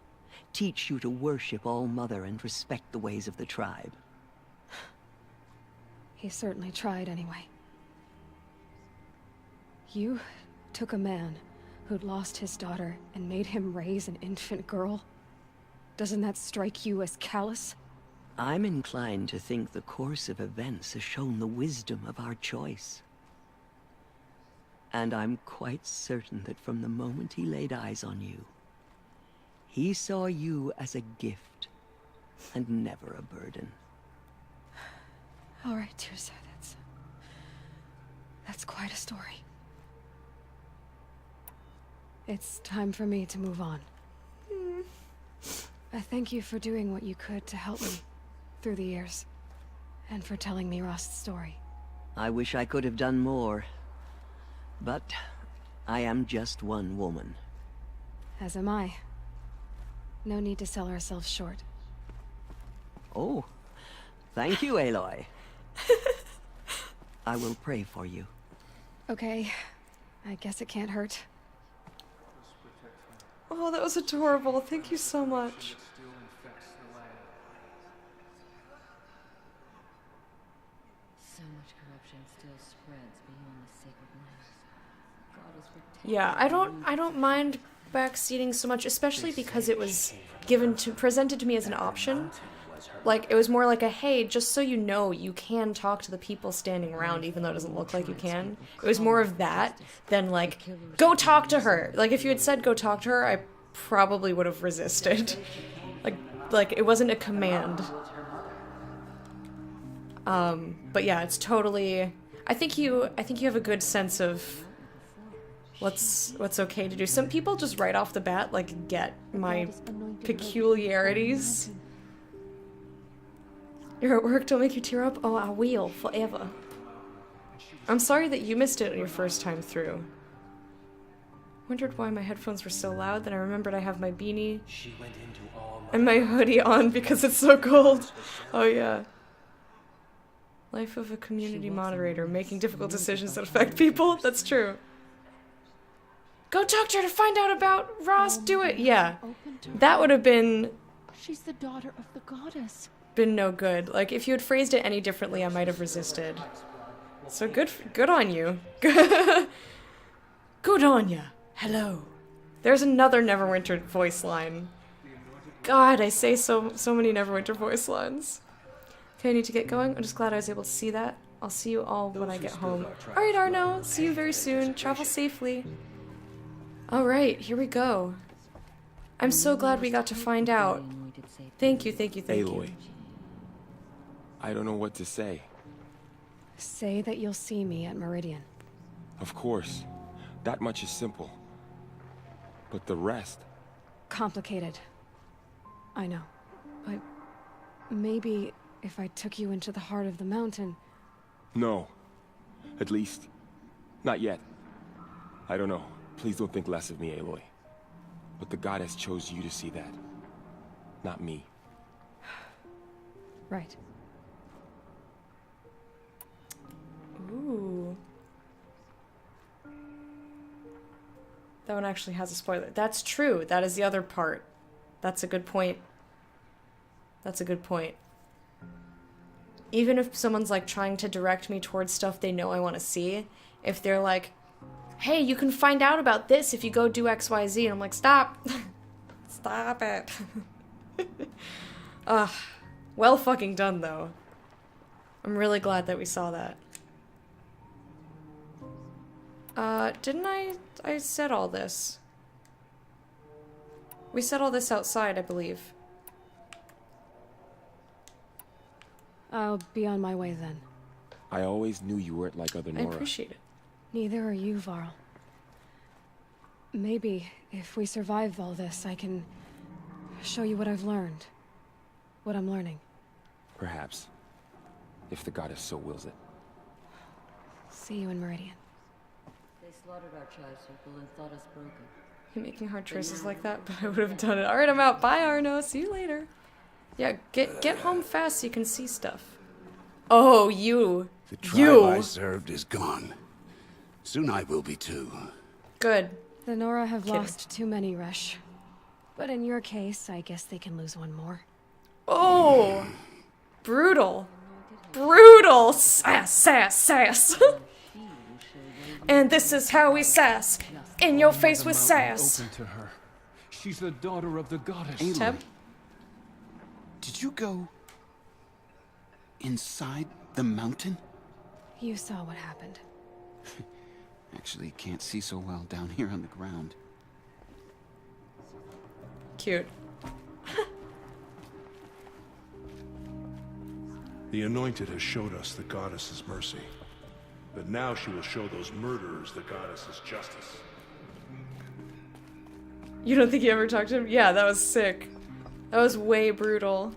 teach you to worship All-Mother and respect the ways of the tribe. He certainly tried anyway. You took a man who'd lost his daughter and made him raise an infant girl? Doesn't that strike you as callous? I'm inclined to think the course of events has shown the wisdom of our choice. And I'm quite certain that from the moment he laid eyes on you, he saw you as a gift and never a burden. All right, Teersa, that's quite a story. It's time for me to move on. I thank you for doing what you could to help me through the years, and for telling me Rost's story. I wish I could have done more, but I am just one woman. As am I. No need to sell ourselves short. Oh, thank you, Aloy. I will pray for you. Okay, I guess it can't hurt. Oh, that was adorable. Thank you so much. So much corruption still spreads beyond the sacred lands. God is protecting. Yeah, I don't mind backseating so much, especially because it was presented to me as an option. Like, it was more like a, hey, just so you know, you can talk to the people standing around, even though it doesn't look like you can. It was more of that than, like, go talk to her. Like, if you had said go talk to her, I probably would have resisted. Like, it wasn't a command. But yeah, it's totally... I think you have a good sense of what's okay to do. Some people just right off the bat, like, get my peculiarities. You're at work, don't make you tear up? Oh, I will, forever. I'm sorry that you missed it on your first time through. Wondered why my headphones were so loud, then I remembered I have my beanie and my hoodie on because it's so cold. Oh yeah. Life of a community moderator, making difficult decisions that affect people? That's true. Go talk to her to find out about Ross, do it! Yeah. That would have been... She's the daughter of the goddess. Been no good. Like, if you had phrased it any differently, I might have resisted. So good on you. Good on ya. Hello. There's another Neverwinter voice line. God, I say so many Neverwinter voice lines. Okay, I need to get going. I'm just glad I was able to see that. I'll see you all when I get home. Alright, Arno. See you very soon. Travel safely. Alright, here we go. I'm so glad we got to find out. Thank you. Aloy. I don't know what to say. Say that you'll see me at Meridian. Of course. That much is simple. But the rest... Complicated. I know. But maybe if I took you into the heart of the mountain... No. At least, not yet. I don't know. Please don't think less of me, Aloy. But the goddess chose you to see that. Not me. Right. Ooh. That one actually has a spoiler. That's true. That is the other part. That's a good point. That's a good point. Even if someone's like trying to direct me towards stuff they know I want to see, if they're like, hey, you can find out about this if you go do XYZ, and I'm like, stop. Stop it. Well fucking done, though. I'm really glad that we saw that. Didn't I said all this. We said all this outside, I believe. I'll be on my way then. I always knew you weren't like other I Nora. appreciate it. Neither are you, Varl. Maybe, if we survive all this, I can show you what I've learned. What I'm learning. Perhaps. If the goddess so wills it. See you in Meridian. They slaughtered our tri-circle and thought us broken. You're making hard choices like that, but I would have done it. Alright, I'm out. Bye, Arno. See you later. Yeah, get home fast so you can see stuff. Oh, you. The tribe I served is gone. Soon I will be too. Good. The Nora have Kidding. lost too many, Resh. But in your case, I guess they can lose one more. Oh, brutal. Brutal. Sass, sass, sass. And this is how we sass. In your face with sass. Open to her. She's the daughter of the goddess. Aloy, did you go inside the mountain? You saw what happened. Actually, can't see so well down here on the ground. Cute. The Anointed has showed us the goddess's mercy. But now she will show those murderers the goddess's justice. You don't think you ever talked to him? Yeah, that was sick. That was way brutal.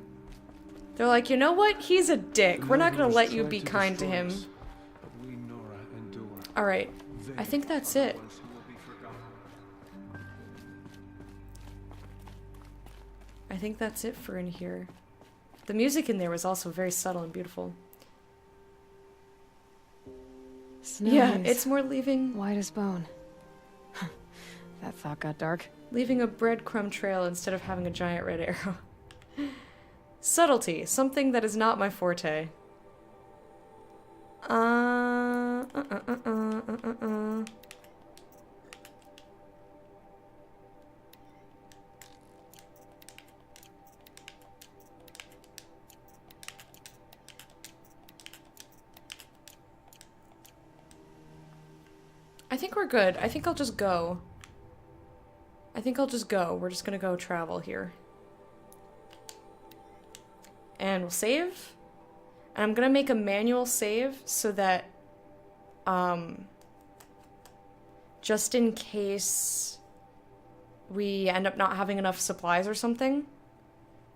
They're like, you know what? He's a dick. We're not gonna let you be kind to him. Alright. I think that's it. I think that's it for in here. The music in there was also very subtle and beautiful. Yeah, it's more leaving... White as bone. That thought got dark. Leaving a breadcrumb trail instead of having a giant red arrow. Subtlety, something that is not my forte. I think we're good. I think I'll just go. We're just gonna go travel here. And we'll save. And I'm gonna make a manual save so that, just in case we end up not having enough supplies or something.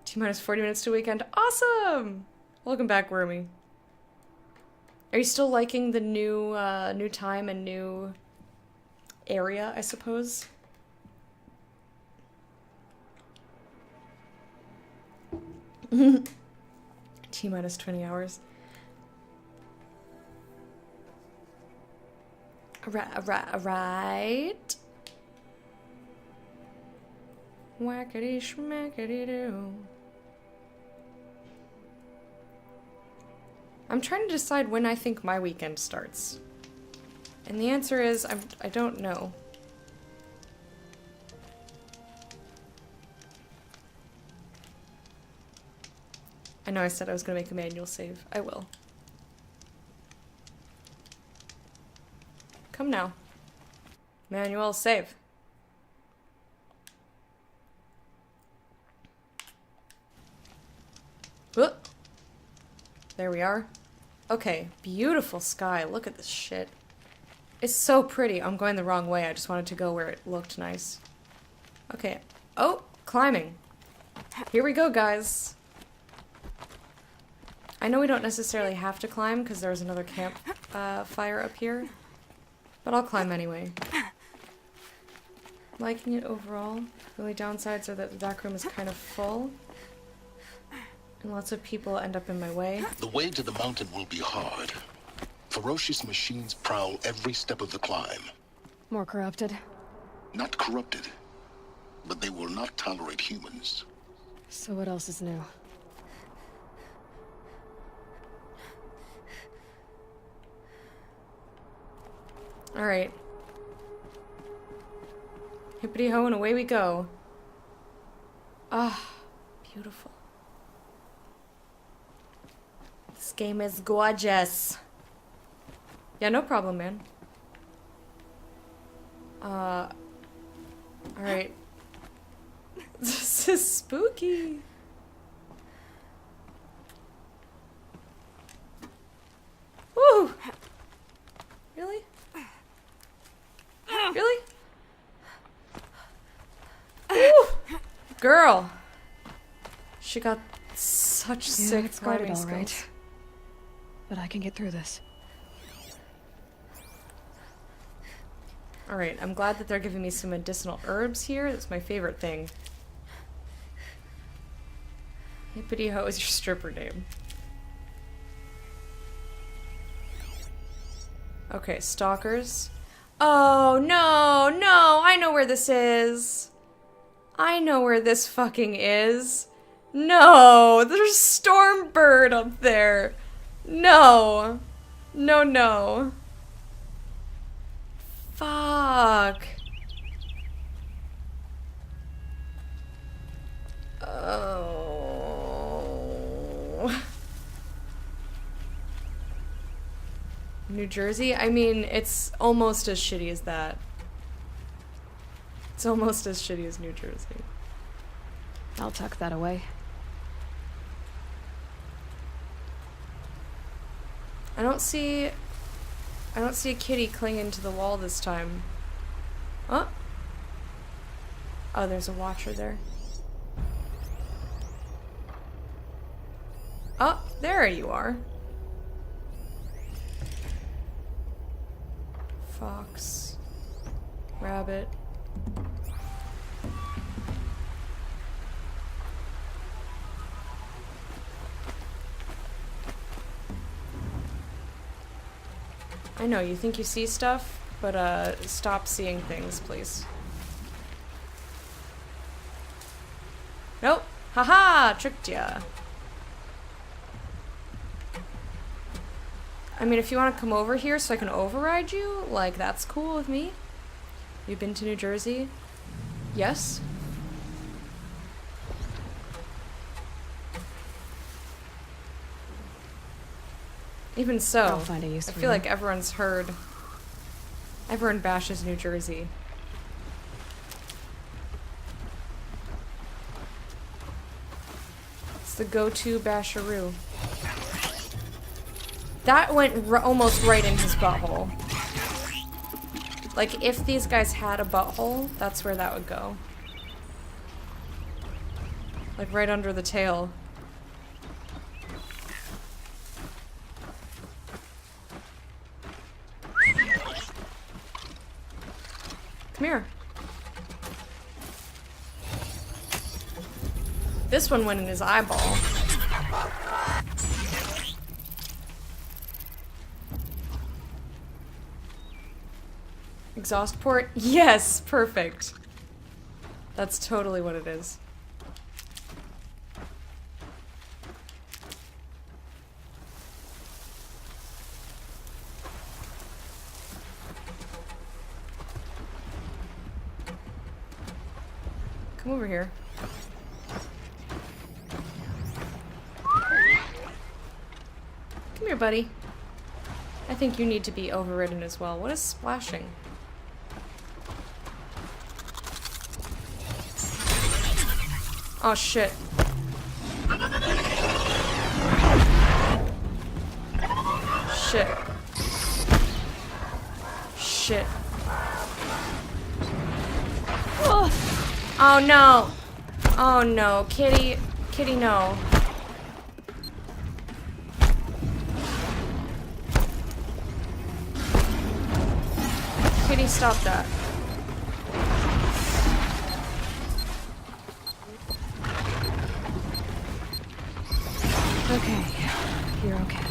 T-minus 40 minutes to weekend. Awesome! Welcome back, Wormy. Are you still liking the new, new time and new area, I suppose? T-minus 20 hours. Right. Whackity schmackity doo. I'm trying to decide when I think my weekend starts. And the answer is, I don't know. I know I said I was gonna make a manual save. I will. Come now. Manual save. Whoop. There we are. Okay, beautiful sky. Look at this shit. It's so pretty. I'm going the wrong way. I just wanted to go where it looked nice. Okay. Oh, climbing. Here we go, guys. I know we don't necessarily have to climb because there's another camp fire up here, but I'll climb anyway. Liking it overall. The only downsides are that the back room is kind of full, and lots of people end up in my way. The way to the mountain will be hard. Ferocious machines prowl every step of the climb. More corrupted. Not corrupted, but they will not tolerate humans. So what else is new? Alright. Hippity ho and away we go. Ah, beautiful. This game is gorgeous. Yeah, no problem, man. Alright. This is spooky. Woo! Really? Really? Woo! Girl! She got such sick it's guarded, climbing all right. skills. But I can get through this. Alright, I'm glad that they're giving me some medicinal herbs here. That's my favorite thing. Hippity Ho is your stripper name. Okay, stalkers. Oh, no, no, I know where this is. I know where this fucking is. No, there's Stormbird up there. No. No, no. Fuck. Oh. New Jersey? I mean, it's almost as shitty as that. It's almost as shitty as New Jersey. I'll tuck that away. I don't see a kitty clinging to the wall this time. Oh. Oh, there's a watcher there. Oh, there you are. Fox. Rabbit. I know, you think you see stuff, but stop seeing things, please. Nope. Haha! Tricked ya. I mean, if you want to come over here so I can override you, like, that's cool with me. You've been to New Jersey? Yes? Even so, I'll find a use I for feel you. like everyone's heard. Everyone bashes New Jersey. It's the go-to basharoo. That went almost right in his butthole. Like, if these guys had a butthole, that's where that would go. Like, right under the tail. Come here. This one went in his eyeball. Exhaust port? Yes! Perfect. That's totally what it is. Come over here. Come here, buddy. I think you need to be overridden as well. What is splashing? Oh shit. Shit. Shit. Oh no. Oh no. Kitty. Kitty, no. Kitty, stop that. Okay, you're okay.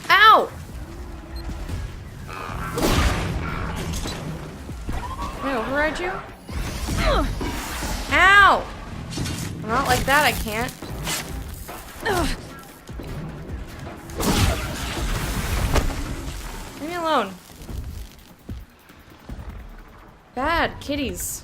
Ow! Can I override you? Ow! Not like that, I can't. Leave me alone. Bad kitties.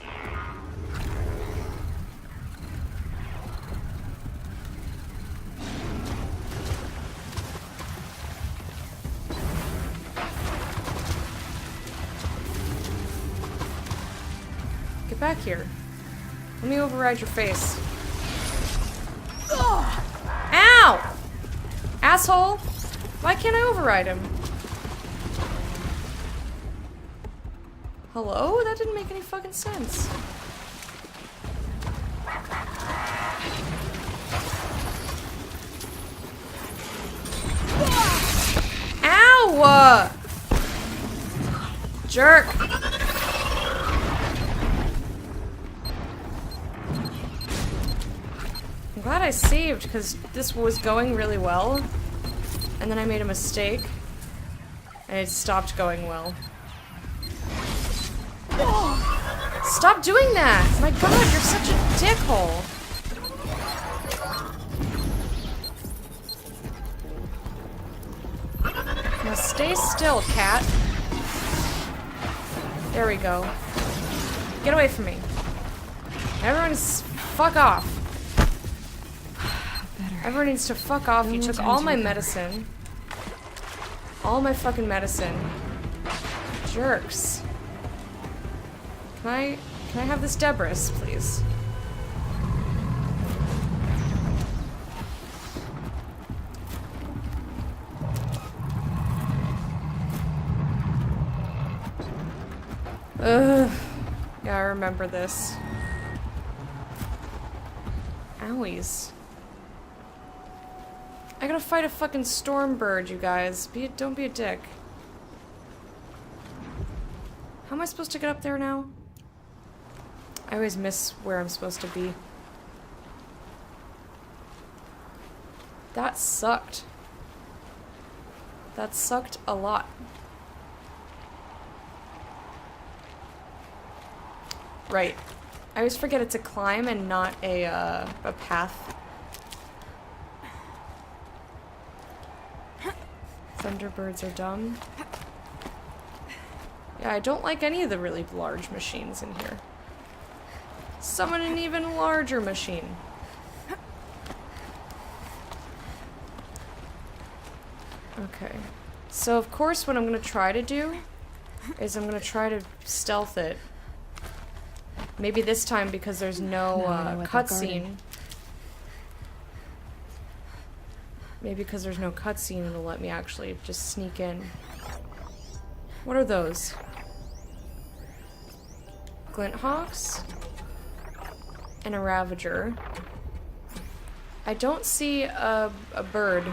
Get back here. Let me override your face. Ow! Asshole! Why can't I override him? Hello? That didn't make any fucking sense. No! Jerk! I'm glad I saved, because this was going really well. And then I made a mistake. And it stopped going well. Stop doing that! My god, you're such a dickhole! Now stay still, cat. There we go. Get away from me. Everyone fuck off. Everyone needs to fuck off. You took all my medicine. All my fucking medicine. Jerks. Can I have this Debris, please? Ugh. Yeah, I remember this. Owies. I gotta fight a fucking storm bird, you guys. Don't be a dick. How am I supposed to get up there now? I always miss where I'm supposed to be. That sucked. That sucked a lot. Right. I always forget it's a climb and not a path. Thunderbirds are dumb. Yeah, I don't like any of the really large machines in here. Summon an even larger machine. Okay. So, of course, what I'm gonna try to do is I'm gonna try to stealth it. Maybe this time because there's no cutscene. Maybe because there's no cutscene, it'll let me actually just sneak in. What are those? Glint Hawks? And a Ravager. I don't see a bird.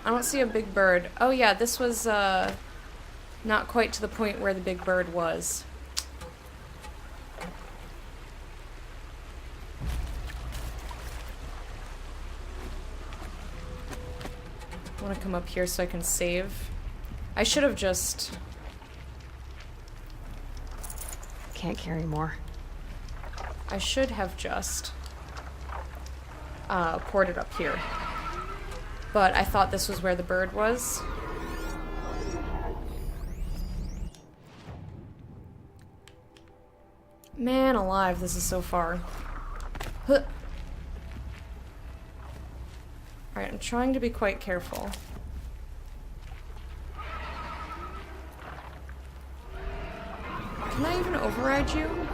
I don't see a big bird. Oh yeah, this was not quite to the point where the big bird was. I want to come up here so I can save. I should have just... Can't carry more. I should have just poured it up here. But I thought this was where the bird was. Man alive, this is so far. Huh. Alright, I'm trying to be quite careful. Can I even override you?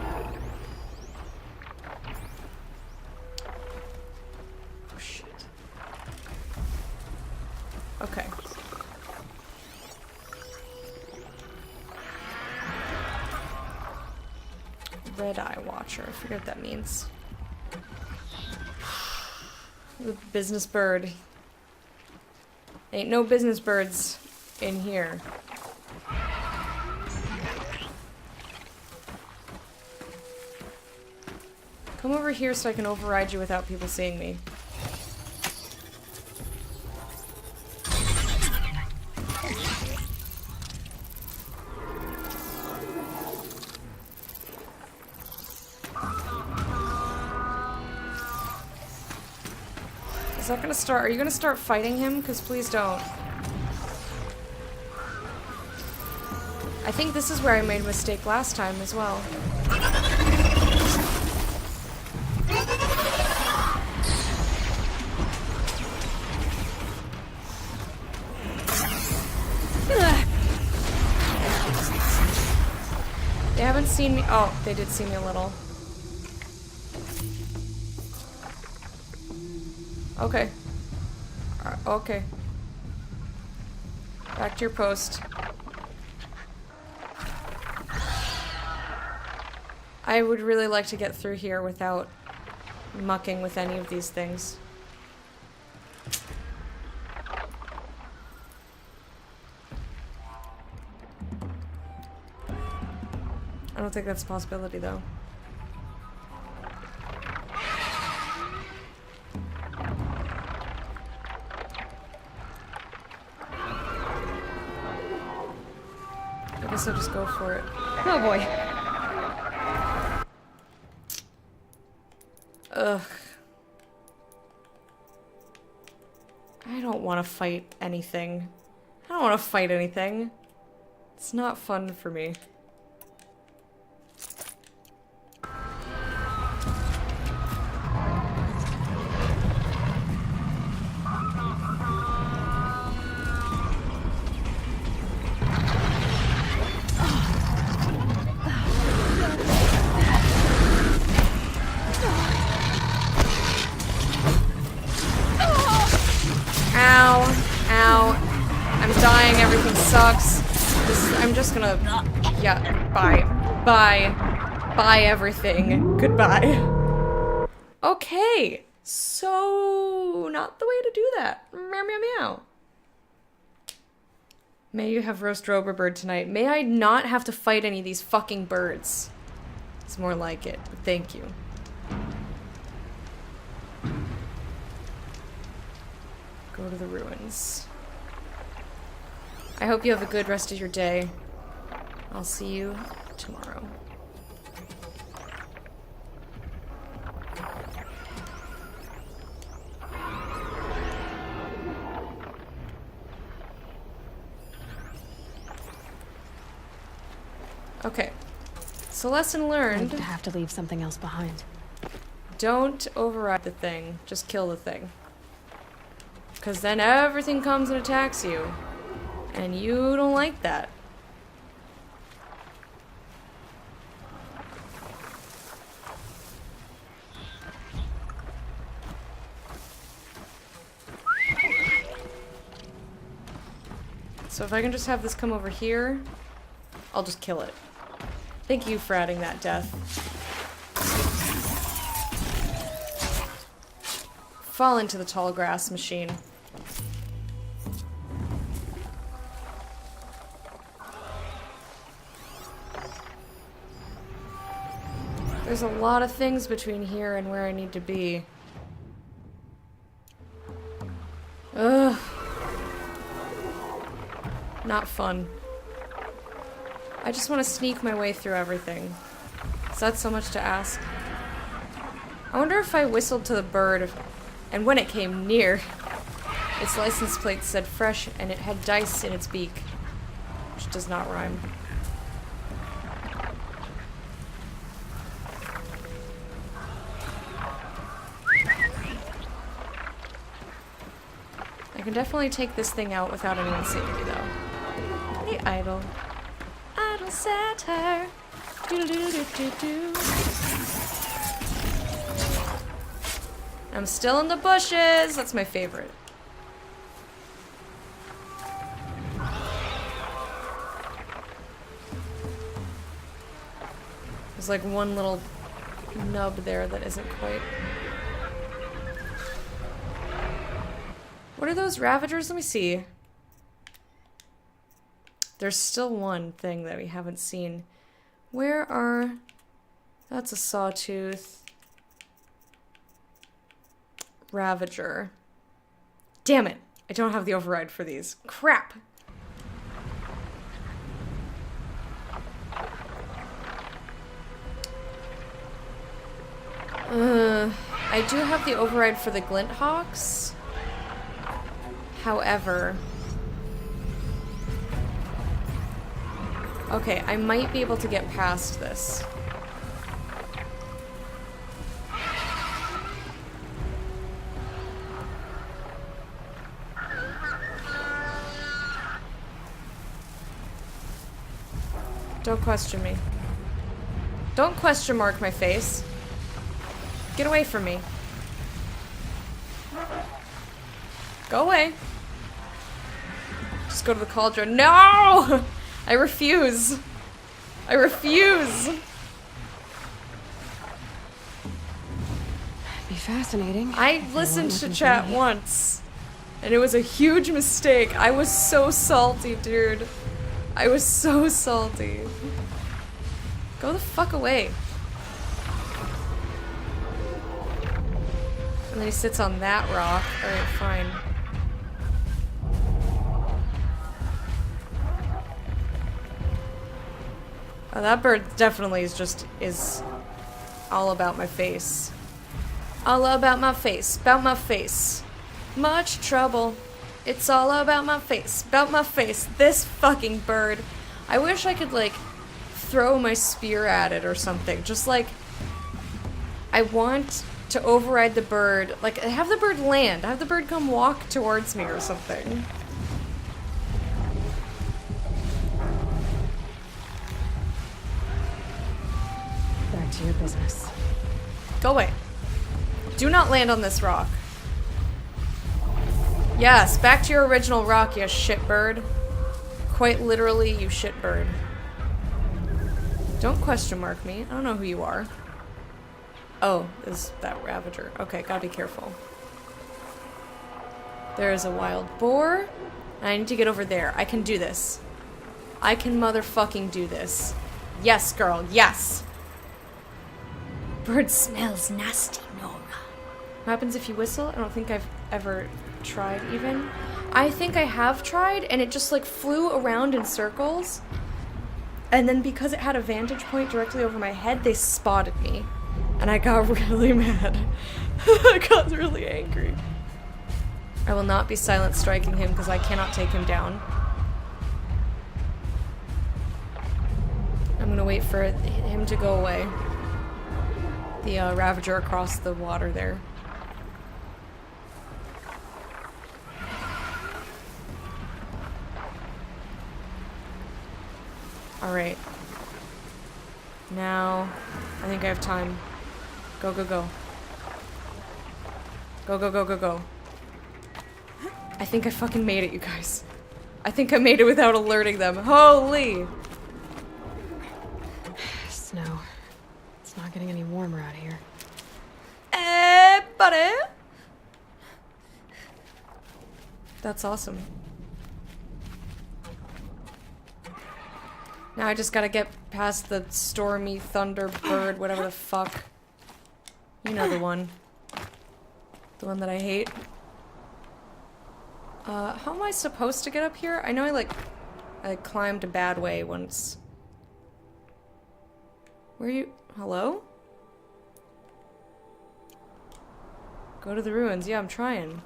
Oh shit. Okay. Red Eye Watcher, I forget what that means. The business bird. Ain't no business birds in here. Come over here so I can override you without people seeing me. Is that gonna start? Are you gonna start fighting him? Because please don't. I think this is where I made a mistake last time as well. They haven't seen me. Oh, they did see me a little. Okay. Okay. Back to your post. I would really like to get through here without mucking with any of these things. I don't think that's a possibility, though. I guess I'll just go for it. Oh boy. Ugh. I don't want to fight anything. I don't want to fight anything. It's not fun for me. I'm just gonna... Yeah, bye. Bye. Bye, everything. Goodbye. Okay. So... not the way to do that. Meow, meow, meow. May you have roast Rover bird tonight. May I not have to fight any of these fucking birds. It's more like it. But thank you. Go to the ruins. I hope you have a good rest of your day. I'll see you tomorrow. Okay. So lesson learned. I have to leave something else behind. Don't override the thing. Just kill the thing. Because then everything comes and attacks you. And you don't like that. So if I can just have this come over here, I'll just kill it. Thank you for adding that, Death. Fall into the tall grass machine. There's a lot of things between here and where I need to be. Ugh. Not fun. I just want to sneak my way through everything. Is that so much to ask? I wonder if I whistled to the bird, and when it came near, its license plate said fresh and it had dice in its beak. Which does not rhyme. I can definitely take this thing out without anyone seeing me, though. Hey, Idle. Idle satire. Do-do-do-do-do-do. I'm still in the bushes. That's my favorite. There's like one little nub there that isn't quite... What are those Ravagers? Let me see. There's still one thing that we haven't seen. Where are... That's a Sawtooth. Ravager. Damn it! I don't have the override for these. Crap! I do have the override for the Glint Hawks. However... Okay, I might be able to get past this. Don't question me. Don't question mark my face. Get away from me. Go away. Just go to the cauldron. No! I refuse. I refuse. Be fascinating. I listened to chat once, and it was a huge mistake. I was so salty, dude. I was so salty. Go the fuck away. And then he sits on that rock. Alright, fine. Oh, that bird definitely is all about my face. All about my face. About my face. Much trouble. It's all about my face. About my face. This fucking bird. I wish I could, like, throw my spear at it or something. Just, like, I want to override the bird. Like, have the bird land. Have the bird come walk towards me or something. Back to your business. Go away. Do not land on this rock. Yes, back to your original rock, you shitbird. Quite literally, you shitbird. Don't question mark me. I don't know who you are. Oh, is that Ravager. Okay, gotta be careful. There's a wild boar. I need to get over there. I can do this. I can motherfucking do this. Yes, girl, yes! Bird smells nasty, Nora. What happens if you whistle? I don't think I've ever tried even. I think I have tried, and it just like flew around in circles. And then because it had a vantage point directly over my head, they spotted me. And I got really mad. I got really angry. I will not be silent striking him because I cannot take him down. I'm gonna wait for him to go away. The Ravager across the water there. Alright. Now, I think I have time. Go, go, go. Go, go, go, go, go. I think I fucking made it, you guys. I think I made it without alerting them. Holy! Snow. It's not getting any warmer out here. Eh, buddy! That's awesome. Now I just gotta get past the stormy thunderbird, whatever the fuck. You know the one. The one that I hate. How am I supposed to get up here? I know I climbed a bad way once. Where are you? Hello? Go to the ruins. Yeah, I'm trying.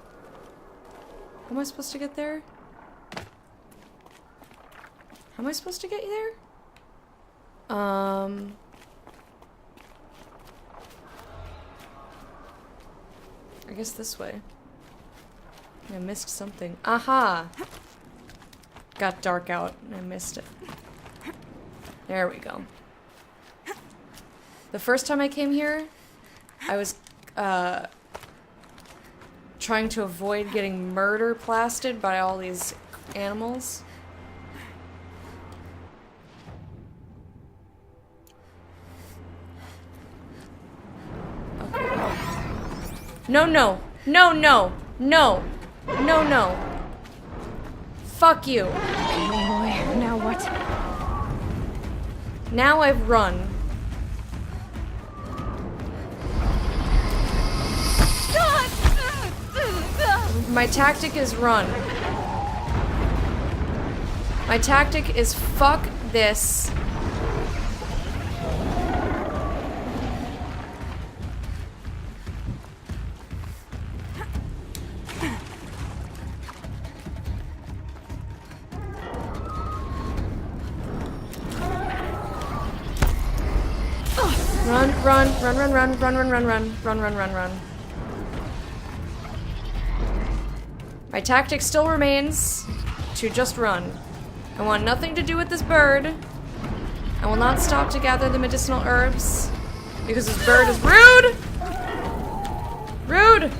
How am I supposed to get there? How am I supposed to get you there? I guess this way. I missed something. Aha! Got dark out and I missed it. There we go. The first time I came here, I was trying to avoid getting murder blasted by all these animals. Okay. No, no. No, no. No. No, no. Fuck you. Aloy, now what? Now I've run. My tactic is run. My tactic is fuck this. Run, run, run, run, run, run, run, run, run, run, run, run, run. My tactic still remains to just run. I want nothing to do with this bird. I will not stop to gather the medicinal herbs because this bird is rude! Rude!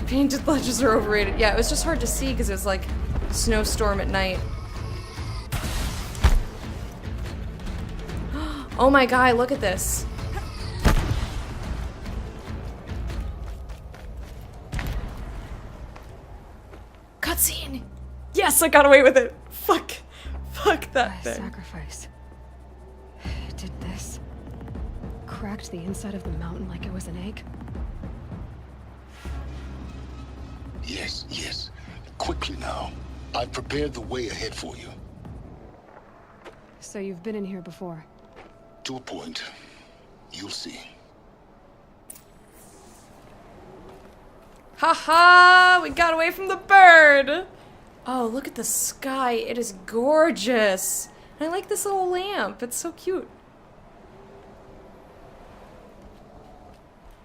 Painted ledges are overrated. Yeah, it was just hard to see because it was like a snowstorm at night. Oh my god, look at this. Cutscene! Yes, I got away with it! Fuck. Fuck that thing. Sacrifice. did this? Cracked the inside of the mountain like it was an egg? Yes, yes. Quickly now. I've prepared the way ahead for you. So you've been in here before? To a point. You'll see. Haha! We got away from the bird! Oh, look at the sky. It is gorgeous. And I like this little lamp. It's so cute.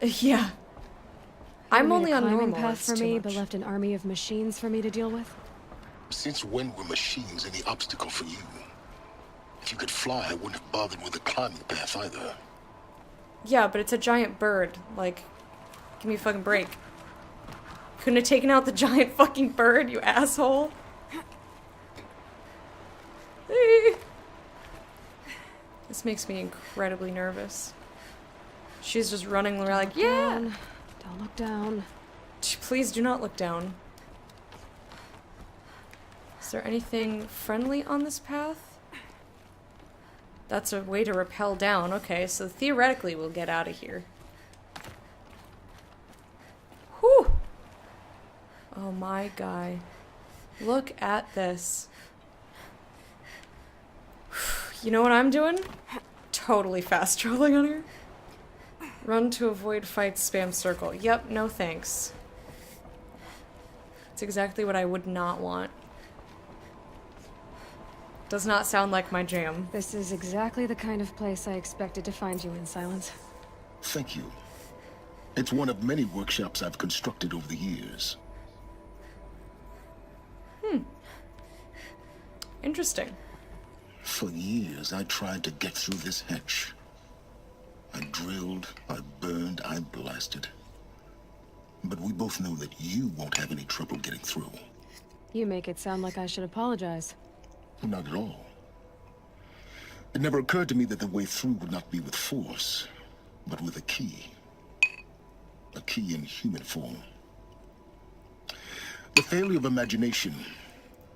Yeah. I'm only on climbing normal. path It's for too me, much. but left an army of machines for me to deal with? Since when were machines any obstacle for you? If you could fly, I wouldn't have bothered with the climbing path either. Yeah, but it's a giant bird. Like, give me a fucking break. Couldn't have taken out the giant fucking bird, you asshole. This makes me incredibly nervous. She's just running around like, yeah! Don't look down. Please do not look down. Is there anything friendly on this path? That's a way to rappel down. Okay, so theoretically we'll get out of here. Whew! Oh my guy. Look at this. You know what I'm doing? Totally fast traveling on here. Run to avoid fights, spam circle. Yep, no thanks. It's exactly what I would not want. Does not sound like my jam. This is exactly the kind of place I expected to find you in, Silence. Thank you. It's one of many workshops I've constructed over the years. Interesting. For years, I tried to get through this hatch. I drilled, I burned, I blasted. But we both know that you won't have any trouble getting through. You make it sound like I should apologize. Not at all. It never occurred to me that the way through would not be with force, but with a key. A key in human form. The failure of imagination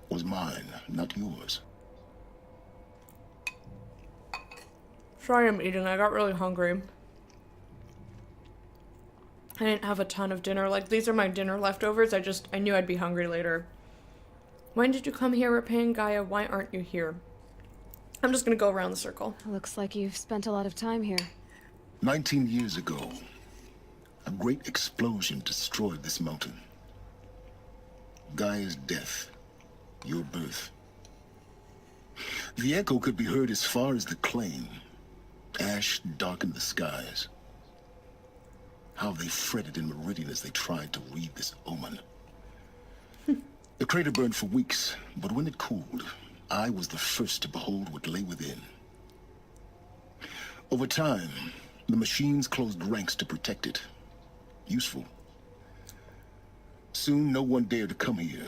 was mine, not yours. Sorry I'm eating, I got really hungry. I didn't have a ton of dinner. Like, these are my dinner leftovers. I knew I'd be hungry later. When did you come here, Repayne Gaia? Why aren't you here? I'm just gonna go around the circle. Looks like you've spent a lot of time here. 19 years ago, a great explosion destroyed this mountain. Gaia's death, your birth. The echo could be heard as far as the claim. Ash darkened the skies. How they fretted in Meridian as they tried to read this omen. The crater burned for weeks, but when it cooled, I was the first to behold what lay within. Over time, the machines closed ranks to protect it. Useful. Soon, no one dared to come here.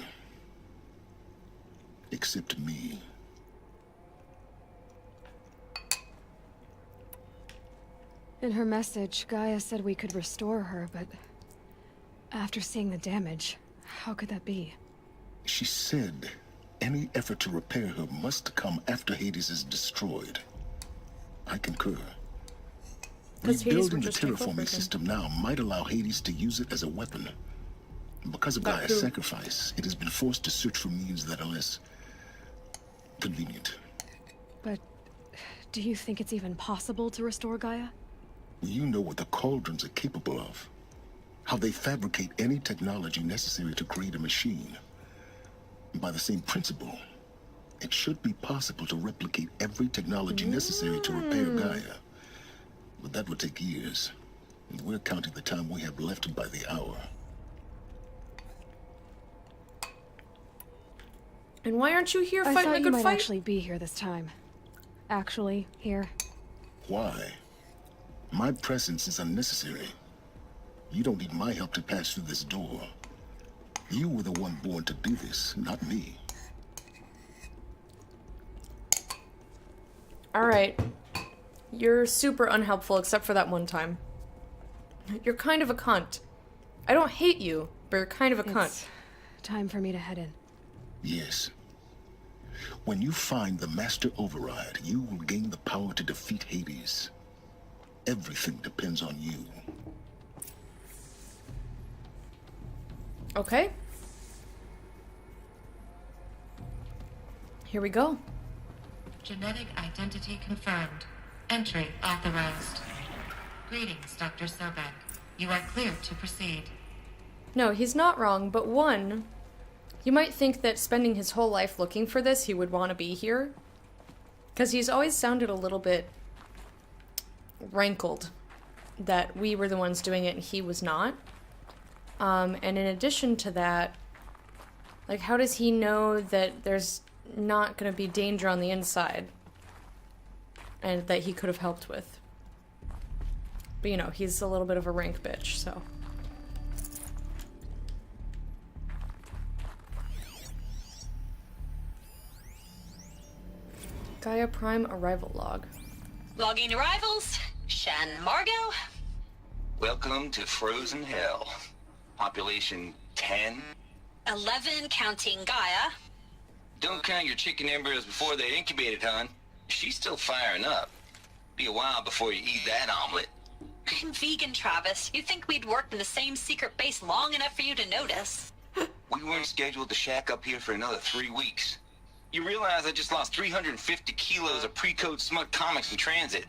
Except me. In her message, Gaia said we could restore her, but after seeing the damage, how could that be? She said any effort to repair her must come after Hades is destroyed. I concur. Rebuilding the terraforming system now might allow Hades to use it as a weapon. Because of Gaia's sacrifice, it has been forced to search for means that are less convenient. But do you think it's even possible to restore Gaia? You know what the Cauldrons are capable of. How they fabricate any technology necessary to create a machine. By the same principle, it should be possible to replicate every technology necessary to repair Gaia. But that would take years. And we're counting the time we have left by the hour. And why aren't you here I fighting thought a you good might fight? actually be here this time. Actually, here. Why? My presence is unnecessary. You don't need my help to pass through this door. You were the one born to do this, not me. Alright. You're super unhelpful except for that one time. You're kind of a cunt. I don't hate you, but you're kind of a cunt. It's time for me to head in. Yes. When you find the Master Override, you will gain the power to defeat Hades. Everything depends on you. Okay. Here we go. Genetic identity confirmed. Entry authorized. Greetings, Dr. Sobek. You are cleared to proceed. No, he's not wrong, but one, you might think that spending his whole life looking for this, he would want to be here. Because he's always sounded a little bit rankled that we were the ones doing it and he was not. And in addition to that, like, how does he know that there's not going to be danger on the inside and that he could have helped with? But, you know, he's a little bit of a rank bitch, so. Gaia Prime arrival log. Logging arrivals. Shan Margot. Welcome to Frozen Hell. Population 10. 11 counting Gaia. Don't count your chicken embryos before they're incubated, hon. She's still firing up. Be a while before you eat that omelet. I'm vegan, Travis. You think we'd worked in the same secret base long enough for you to notice? We weren't scheduled to shack up here for another 3 weeks. You realize I just lost 350 kilos of pre-code smut comics in transit.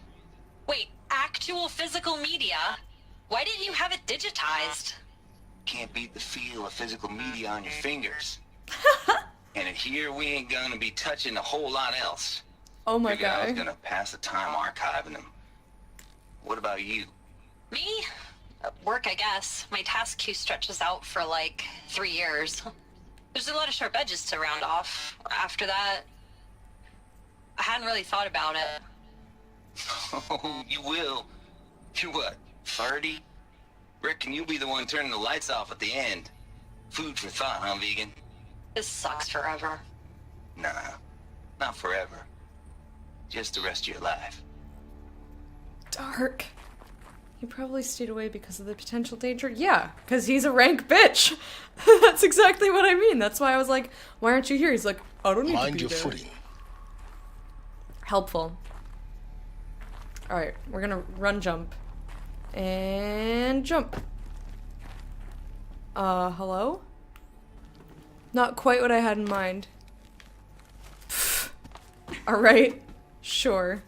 Wait, actual physical media? Why didn't you have it digitized? Can't beat the feel of physical media on your fingers. And in here, we ain't gonna be touching a whole lot else. Oh my Figured I was god. gonna pass the time archiving them. What about you? Me? Work, I guess. My task queue stretches out for like 3 years. There's a lot of sharp edges to round off. After that, I hadn't really thought about it. Oh, you will. You're what, 30? Reckon you'll be the one turning the lights off at the end. Food for thought, huh, vegan? This sucks forever. Nah, not forever. Just the rest of your life. Dark. He probably stayed away because of the potential danger. Yeah, because he's a rank bitch. That's exactly what I mean. That's why I was like, why aren't you here? He's like, I don't need Mind to be your there. footing. Helpful. Alright, we're gonna run jump. And jump. Hello? Not quite what I had in mind. Alright, sure.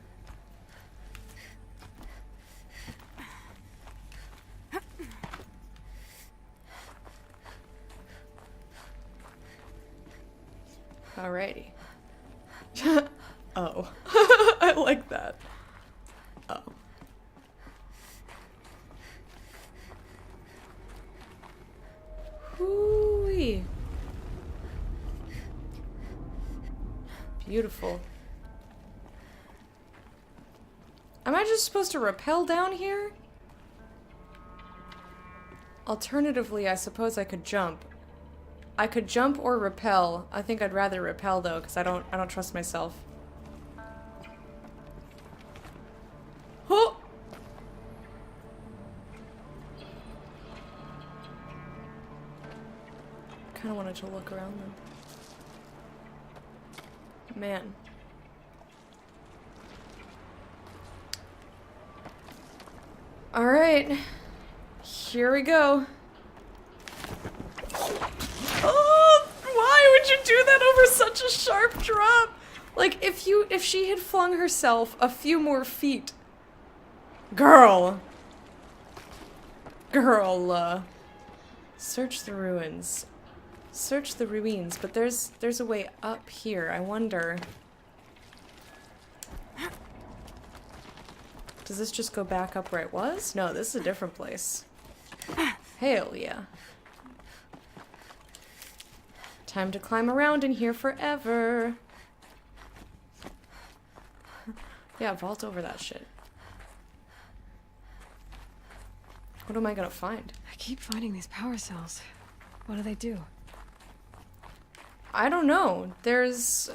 Alrighty. Oh. I like that. Oh. Hoo-wee. Beautiful. Am I just supposed to rappel down here? Alternatively, I suppose I could jump. I could jump or rappel. I think I'd rather rappel though, because I don't trust myself. Oh! Kinda wanted to look around them. Man. Alright. Here we go. Oh, why would you do that over such a sharp drop? Like, if she had flung herself a few more feet. Girl. Search the ruins. Search the ruins, but there's a way up here. I wonder. Does this just go back up where it was? No, this is a different place. Hell yeah. Time to climb around in here forever. Yeah, vault over that shit. What am I gonna find? I keep finding these power cells. What do they do? I don't know. There's...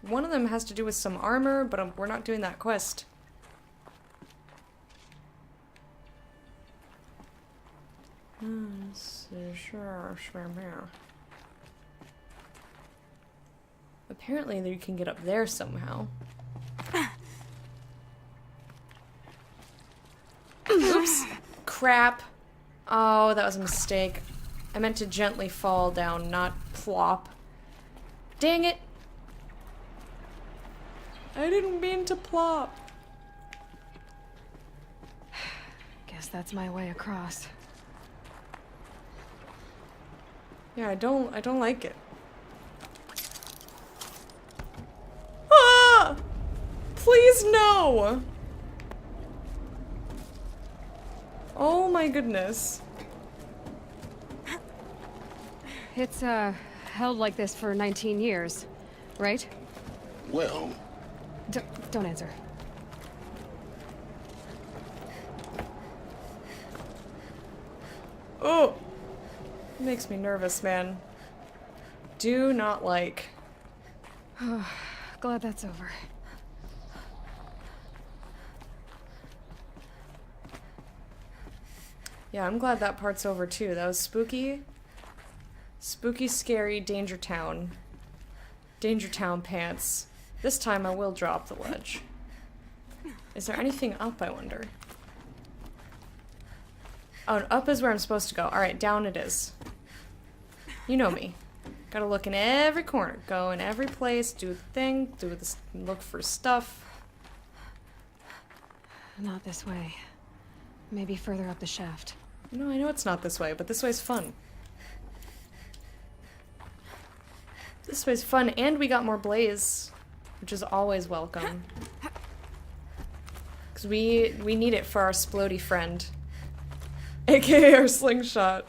one of them has to do with some armor, but we're not doing that quest. Apparently you can get up there somehow. Oops. Crap. Oh, that was a mistake. I meant to gently fall down, not plop. Dang it. I didn't mean to plop. Guess that's my way across. Yeah, I don't like it. Ah! Please no! Oh my goodness. It's, held like this for 19 years, right? Well... Don't answer. Oh! It makes me nervous, man. Do not like. Glad that's over. Yeah, I'm glad that part's over too. That was spooky. Spooky, scary, Danger Town. Danger Town pants. This time I will drop the ledge. Is there anything up, I wonder? Oh, up is where I'm supposed to go. Alright, down it is. You know me. Gotta look in every corner. Go in every place, do the thing, do this, look for stuff. Not this way. Maybe further up the shaft. No, I know it's not this way, but this way's fun. This way's fun, and we got more blaze, which is always welcome. Because we need it for our splody friend. AKA our slingshot.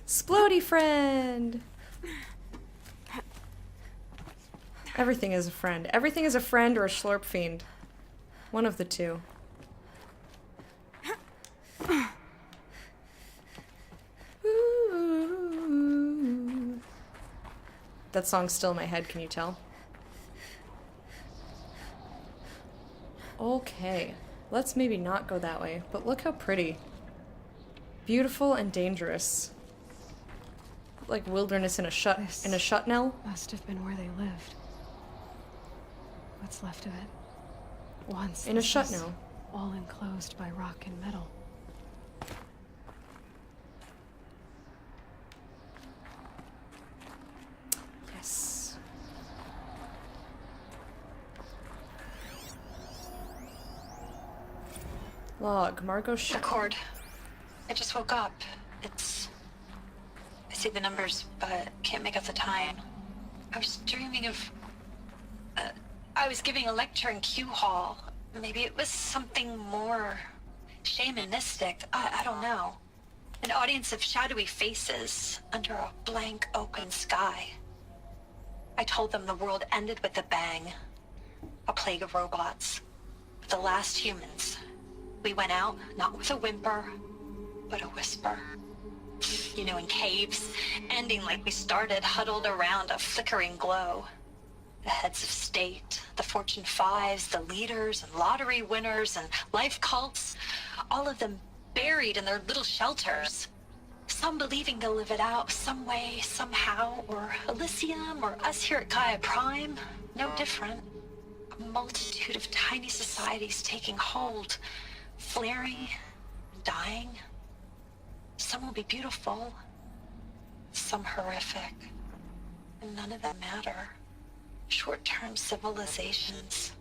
Splody friend! Everything is a friend. Everything is a friend or a slurp fiend. One of the two. Ooh. That song's still in my head, can you tell? Okay, let's maybe not go that way, but look how pretty. Beautiful and dangerous. Like wilderness in a shutnell. Must have been where they lived. What's left of it? Once in a this was shutnell. All enclosed by rock and metal. Yes. Log, Margot Record. I just woke up. I see the numbers, but can't make out the time. I was dreaming of... I was giving a lecture in Q Hall. Maybe it was something more shamanistic. I don't know. An audience of shadowy faces under a blank open sky. I told them the world ended with a bang. A plague of robots. The last humans. We went out, not with a whimper, but a whisper. You know, in caves, ending like we started, huddled around a flickering glow. The heads of state, the Fortune 5s, the leaders and lottery winners and life cults, all of them buried in their little shelters. Some believing they'll live it out some way, somehow, or Elysium, or us here at Gaia Prime, no different. A multitude of tiny societies taking hold, flaring, dying. Some will be beautiful, some horrific, and none of them matter. Short-term civilizations.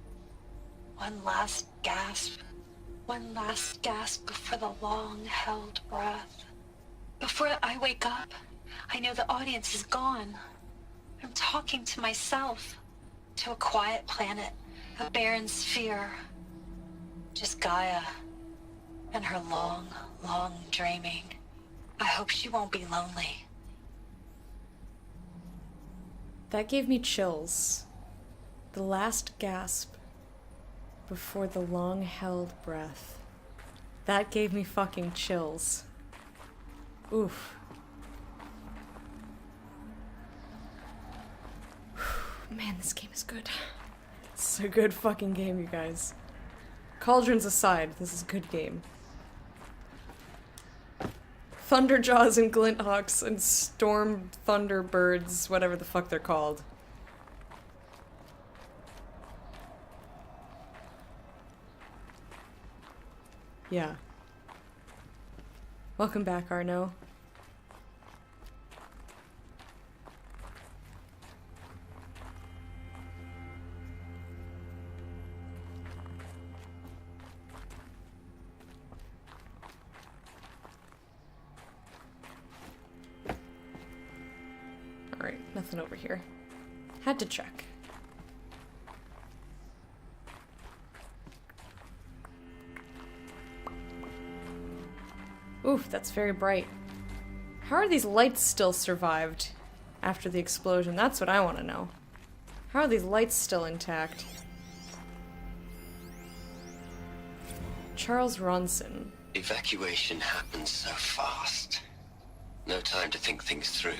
One last gasp before the long-held breath. Before I wake up, I know the audience is gone. I'm talking to myself, to a quiet planet, a barren sphere. Just Gaia and her long, long dreaming. I hope she won't be lonely. That gave me chills. The last gasp before the long-held breath. That gave me fucking chills. Oof. Man, this game is good. It's a good fucking game, you guys. Cauldrons aside, this is a good game. Thunderjaws and Glinthawks and Storm Thunderbirds, whatever the fuck they're called. Yeah. Welcome back, Arno. Alright, nothing over here. Had to check. Oof, that's very bright. How are these lights still survived after the explosion? That's what I want to know. How are these lights still intact? Charles Ronson. Evacuation happened so fast. No time to think things through.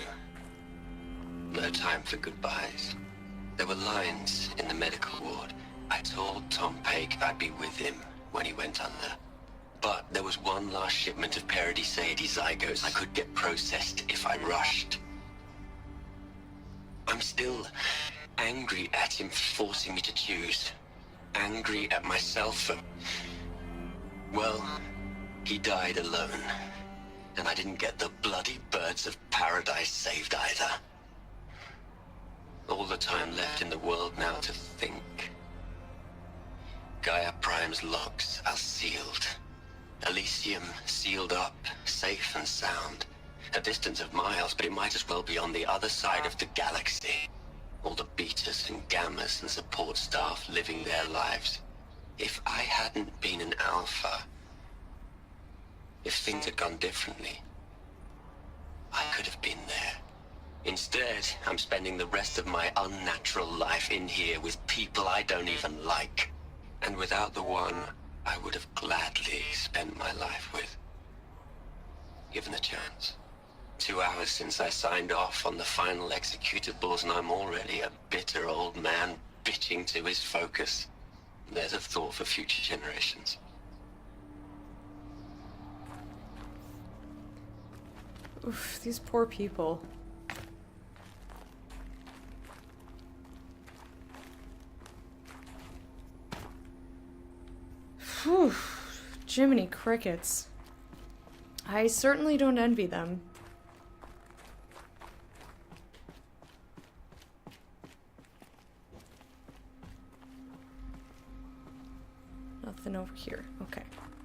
No time for goodbyes. There were lines in the medical ward. I told Tom Paik I'd be with him when he went under. But there was one last shipment of Paradis-Sadie zygotes I could get processed if I rushed. I'm still angry at him for forcing me to choose. Angry at myself for... Well, he died alone. And I didn't get the bloody birds of paradise saved either. All the time left in the world now to think. Gaia Prime's logs are sealed. Elysium sealed up, safe and sound. A distance of miles, but it might as well be on the other side of the galaxy. All the betas and gammas and support staff living their lives. If I hadn't been an alpha, if things had gone differently, I could have been there. Instead, I'm spending the rest of my unnatural life in here with people I don't even like. And without the one I would have gladly spent my life with. Given the chance. 2 hours since I signed off on the final executables, and I'm already a bitter old man bitching to his focus. There's a thought for future generations. Oof, these poor people. Whew, Jiminy Crickets. I certainly don't envy them. Nothing over here. Okay,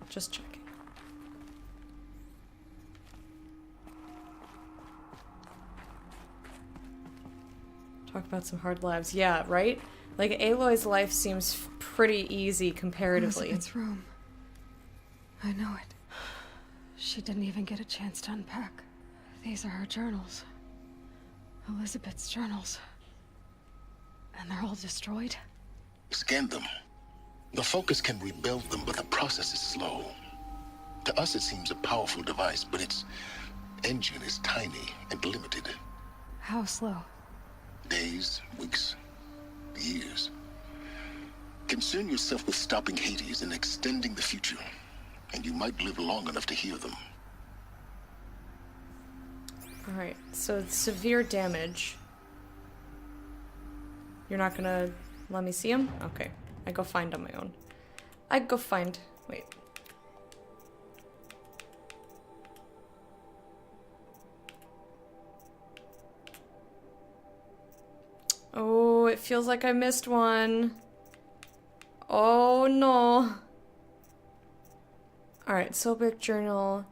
just checking. Talk about some hard lives. Yeah, right? Like, Aloy's life seems pretty easy comparatively. Elizabeth's room. I know it. She didn't even get a chance to unpack. These are her journals. Elizabeth's journals. And they're all destroyed? Scan them. The Focus can rebuild them, but the process is slow. To us, it seems a powerful device, but its engine is tiny and limited. How slow? Days, weeks, years. Concern yourself with stopping Hades and extending the future, and you might live long enough to hear them. Alright, so severe damage. You're not gonna let me see him? Okay. I go find on my own. I go find... Wait. Oh, it feels like I missed one. Oh no. Alright, Sobek Journal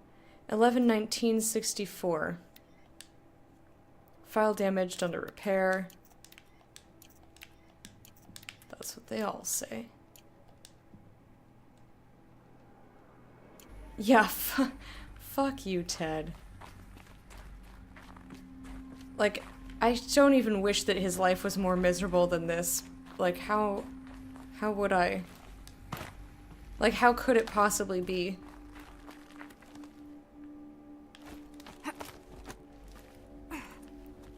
11/19/64. File damaged under repair. That's what they all say. Yeah, fuck you, Ted. Like, I don't even wish that his life was more miserable than this. Like, how would I? Like, how could it possibly be?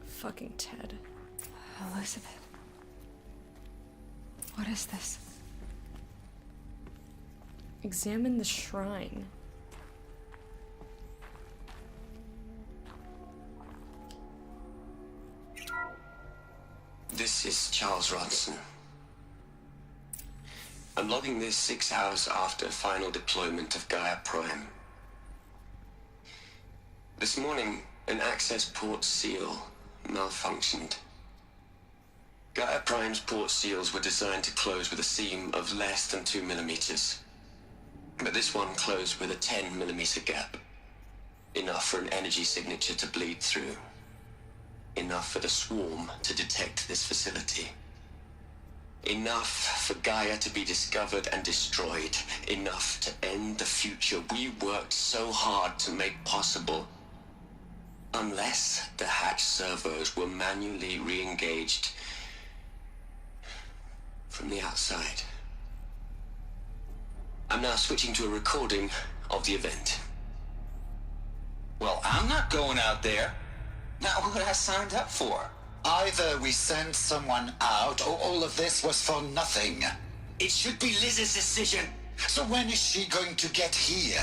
Fucking Ted. Elizabeth. What is this? Examine the shrine. This is Charles Ronson. I'm logging this 6 hours after final deployment of Gaia Prime. This morning, an access port seal malfunctioned. Gaia Prime's port seals were designed to close with a seam of less than 2 millimeters. But this one closed with a 10 millimeter gap. Enough for an energy signature to bleed through. Enough for the swarm to detect this facility. Enough for Gaia to be discovered and destroyed. Enough to end the future we worked so hard to make possible. Unless the hatch servos were manually re-engaged from the outside. I'm now switching to a recording of the event. Well, I'm not going out there. Not what I signed up for. Either we send someone out, or all of this was for nothing. It should be Liz's decision. So when is she going to get here?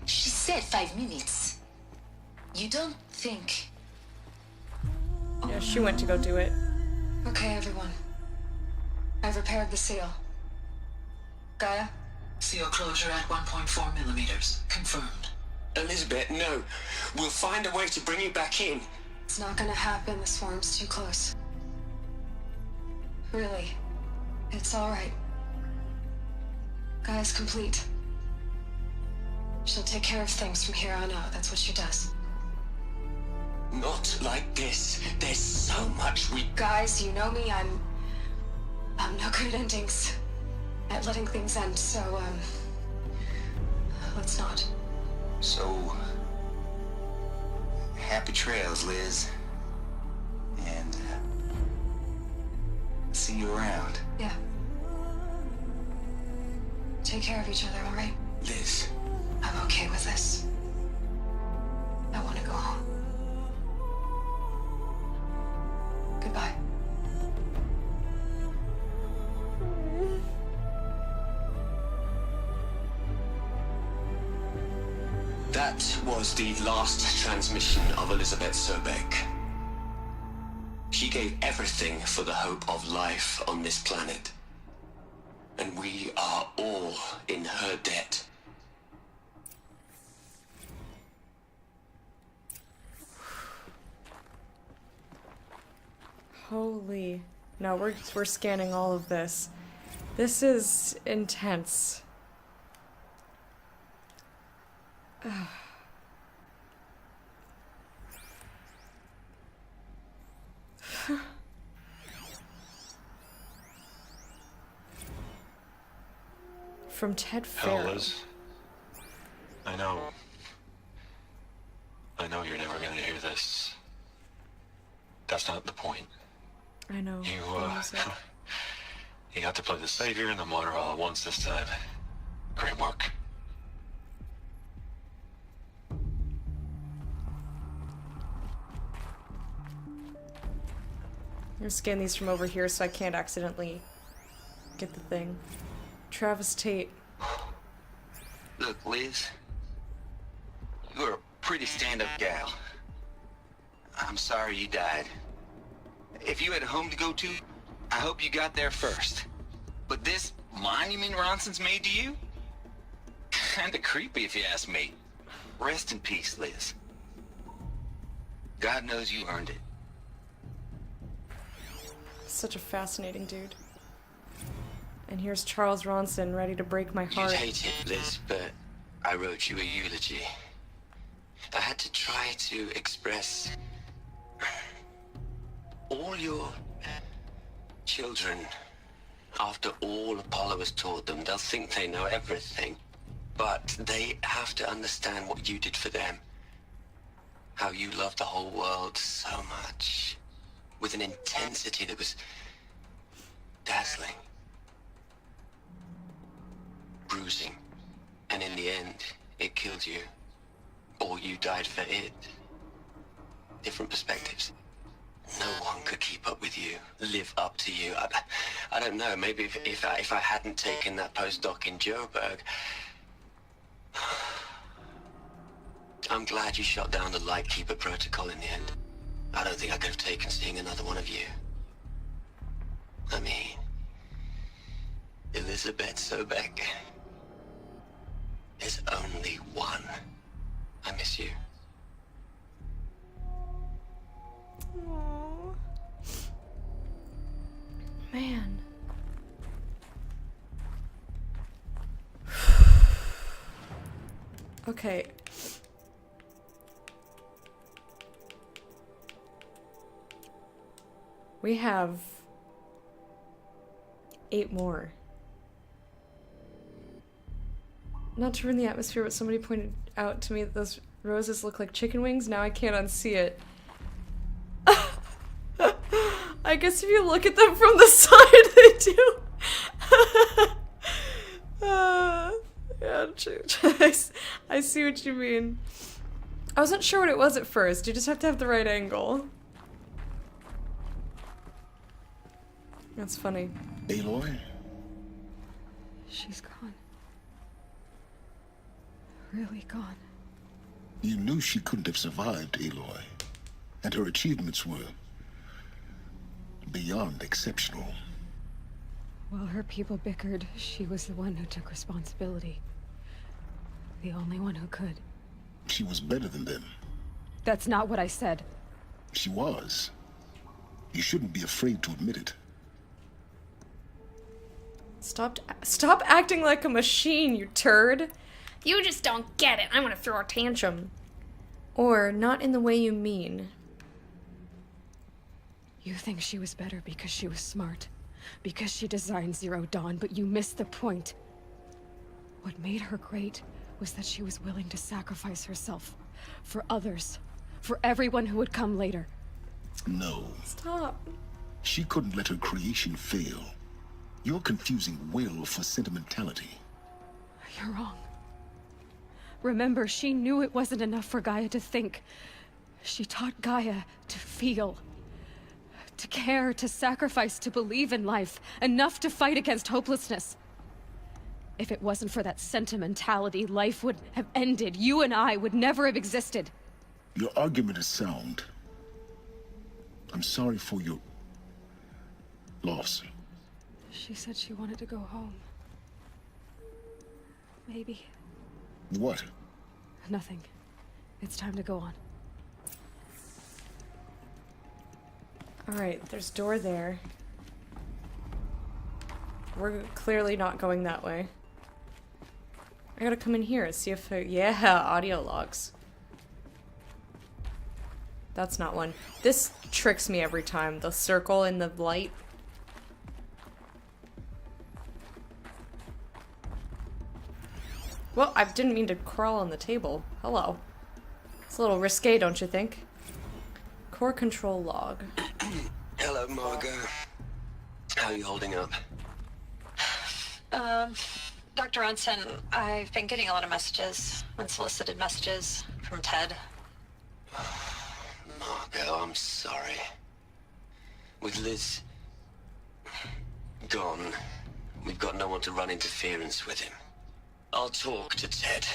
She said 5 minutes. You don't think... Yeah, she went to go do it. Okay, everyone. I've repaired the seal. Gaia? Seal closure at 1.4 millimeters. Confirmed. Elizabeth, no. We'll find a way to bring you back in. It's not gonna happen. The swarm's too close. Really. It's alright. Gaia's complete. She'll take care of things from here on out. That's what she does. Not like this. There's so much we... Guys, you know me. I'm no good at endings. At letting things end, so, let's not. So... happy trails, Liz. And, see you around. Yeah. Take care of each other, alright? Liz. I'm okay with this. I want to go home. Goodbye. That was the last transmission of Elizabeth Sobeck. She gave everything for the hope of life on this planet. And we are all in her debt. Holy... No, we're scanning all of this. This is intense. From Ted Farrow. Hell, Liz. I know you're never gonna hear this. That's not the point. I know. You got to play the savior and the martyr all at once this time. Great work. I'm gonna scan these from over here so I can't accidentally get the thing. Travis Tate. Look, Liz. You're a pretty stand-up gal. I'm sorry you died. If you had a home to go to, I hope you got there first. But this monument Ronson's made to you? Kinda creepy if you ask me. Rest in peace, Liz. God knows you earned it. Such a fascinating dude. And here's Charles Ronson ready to break my heart. You'd hate it, Liz, but I wrote you a eulogy. I had to try to express all your children. After all Apollo has taught them, they'll think they know everything. But they have to understand what you did for them. How you loved the whole world so much. With an intensity that was dazzling. Bruising. And in the end, it killed you. Or you died for it. Different perspectives. No one could keep up with you, live up to you. I don't know, maybe if I hadn't taken that postdoc in Joburg. I'm glad you shot down the Lightkeeper protocol in the end. I don't think I could have taken seeing another one of you. I mean, Elizabeth Sobeck. There's only one. I miss you. Okay. We have 8 more. Not to ruin the atmosphere, but somebody pointed out to me that those roses look like chicken wings. Now I can't unsee it. I guess if you look at them from the side, they do. Yeah, I see what you mean. I wasn't sure what it was at first. You just have to have the right angle. That's funny. Aloy? She's gone. Really gone. You knew she couldn't have survived, Aloy. And her achievements were beyond exceptional. While her people bickered, she was the one who took responsibility. The only one who could. She was better than them. That's not what I said. She was. You shouldn't be afraid to admit it. Stop acting like a machine, you turd. You just don't get it. I'm gonna throw a tantrum. Or not in the way you mean. You think she was better because she was smart. Because she designed Zero Dawn, but you missed the point. What made her great was that she was willing to sacrifice herself. For others. For everyone who would come later. No. Stop. She couldn't let her creation fail. You're confusing will for sentimentality. You're wrong. Remember, she knew it wasn't enough for Gaia to think. She taught Gaia to feel. To care, to sacrifice, to believe in life. Enough to fight against hopelessness. If it wasn't for that sentimentality, life would have ended. You and I would never have existed. Your argument is sound. I'm sorry for your loss. She said she wanted to go home. Maybe. What? Nothing. It's time to go on. Alright, there's a door there. We're clearly not going that way. I gotta come in here and see if yeah, audio logs. That's not one. This tricks me every time. The circle in the light. Well, I didn't mean to crawl on the table. Hello. It's a little risque, don't you think? Core control log. Hello, Margot. How are you holding up? Dr. Ronson, I've been getting a lot of messages, unsolicited messages from Ted. Margot, I'm sorry. With Liz gone, we've got no one to run interference with him. I'll talk to Ted.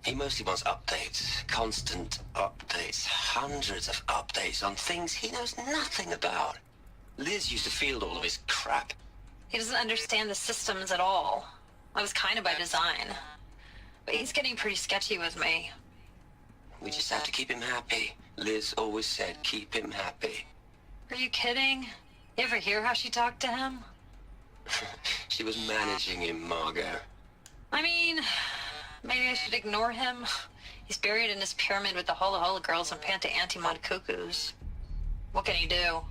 He mostly wants updates, constant updates, hundreds of updates on things he knows nothing about. Liz used to field all of his crap. He doesn't understand the systems at all. That was kind of by design. But he's getting pretty sketchy with me. We just have to keep him happy. Liz always said keep him happy. Are you kidding? You ever hear how she talked to him? She was managing him, Margot. I mean, maybe I should ignore him. He's buried in his pyramid with the Hola Hola girls and Panta Antimod cuckoos. What can he do?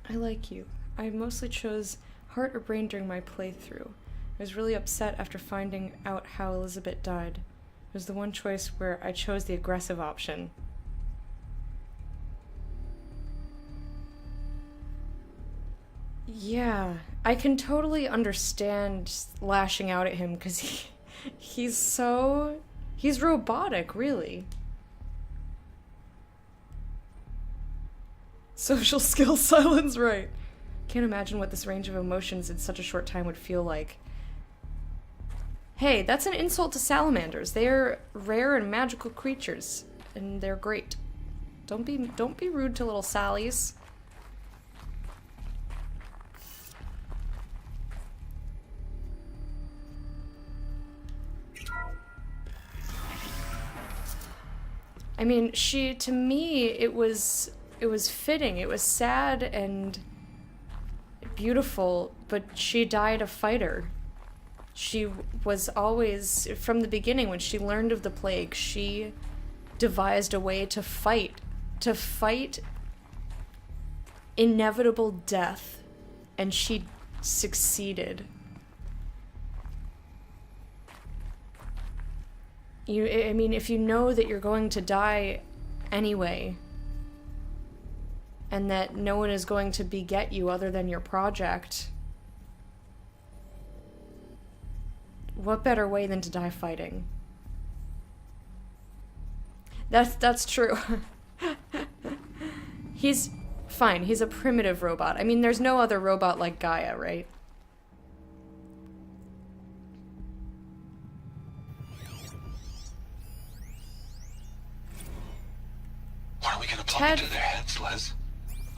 I like you. I mostly chose heart or brain during my playthrough. I was really upset after finding out how Elizabeth died. It was the one choice where I chose the aggressive option. Yeah, I can totally understand lashing out at him because he's robotic, really. Social skills, Silence, right. Can't imagine what this range of emotions in such a short time would feel like. Hey, that's an insult to salamanders. They are rare and magical creatures, and they're great. Don't be rude to little Sallies. I mean, to me, it was fitting. It was sad and beautiful, but she died a fighter. She was always, from the beginning, when she learned of the plague, she devised a way to fight inevitable death, and she succeeded. I mean, if you know that you're going to die anyway, and that no one is going to beget you other than your project, what better way than to die fighting? That's true. He's fine. He's a primitive robot. I mean, there's no other robot like Gaia, right? What are we gonna plug into their heads, Les?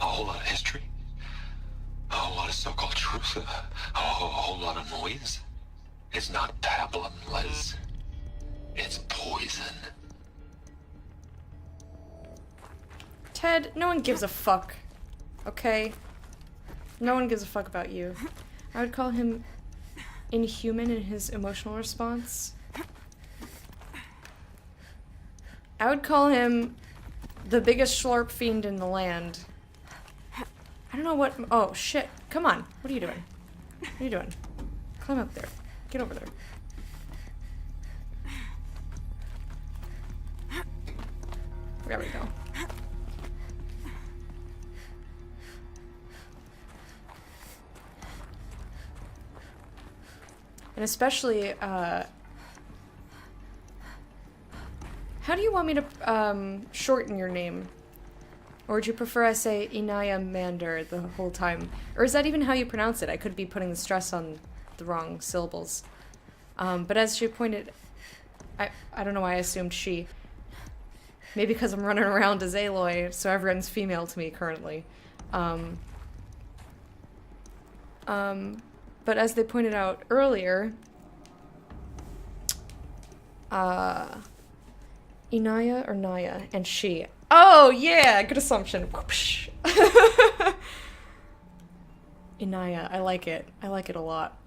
A whole lot of history? A whole lot of so-called truth? A whole lot of noise? It's not pablum, Les. It's poison. Ted, no one gives a fuck. Okay? No one gives a fuck about you. I would call him inhuman in his emotional response. I would call him the biggest Schlorp fiend in the land. I don't know what... Oh, shit. Come on. What are you doing? What are you doing? Climb up there. Get over there. There we go. And especially, how do you want me to, shorten your name? Or would you prefer I say Inaya Mander the whole time? Or is that even how you pronounce it? I could be putting the stress on the wrong syllables. But as she pointed... I don't know why I assumed she. Maybe because I'm running around as Aloy, so everyone's female to me currently. But as they pointed out earlier, Inaya or Naya and she. Oh yeah, good assumption. Inaya, I like it. I like it a lot.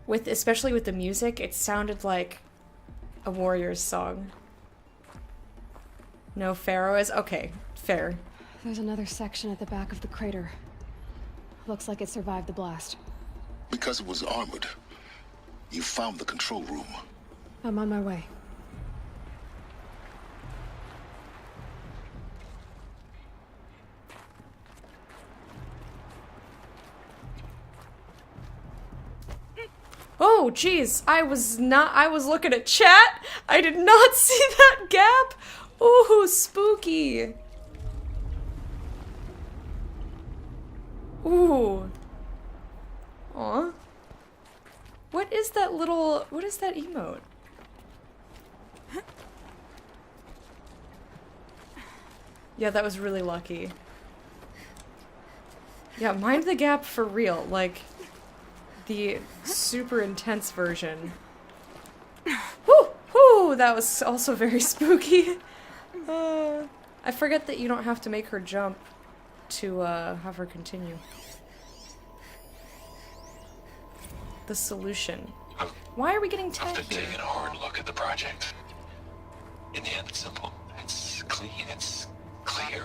Especially with the music, it sounded like a Warriors song. No, Pharaoh is okay. Fair. There's another section at the back of the crater. Looks like it survived the blast. Because it was armored, you found the control room. I'm on my way. Oh, jeez. I was looking at chat. I did not see that gap. Ooh, spooky. Ooh. Aw. What is that emote? Yeah, that was really lucky. Yeah, mind the gap for real, like the super intense version. Whoo! Whoo! That was also very spooky. I forget that you don't have to make her jump to have her continue. The solution. Why are we getting tagged? I've been taking a hard look at the project. In the end, it's simple. It's clean. It's clear.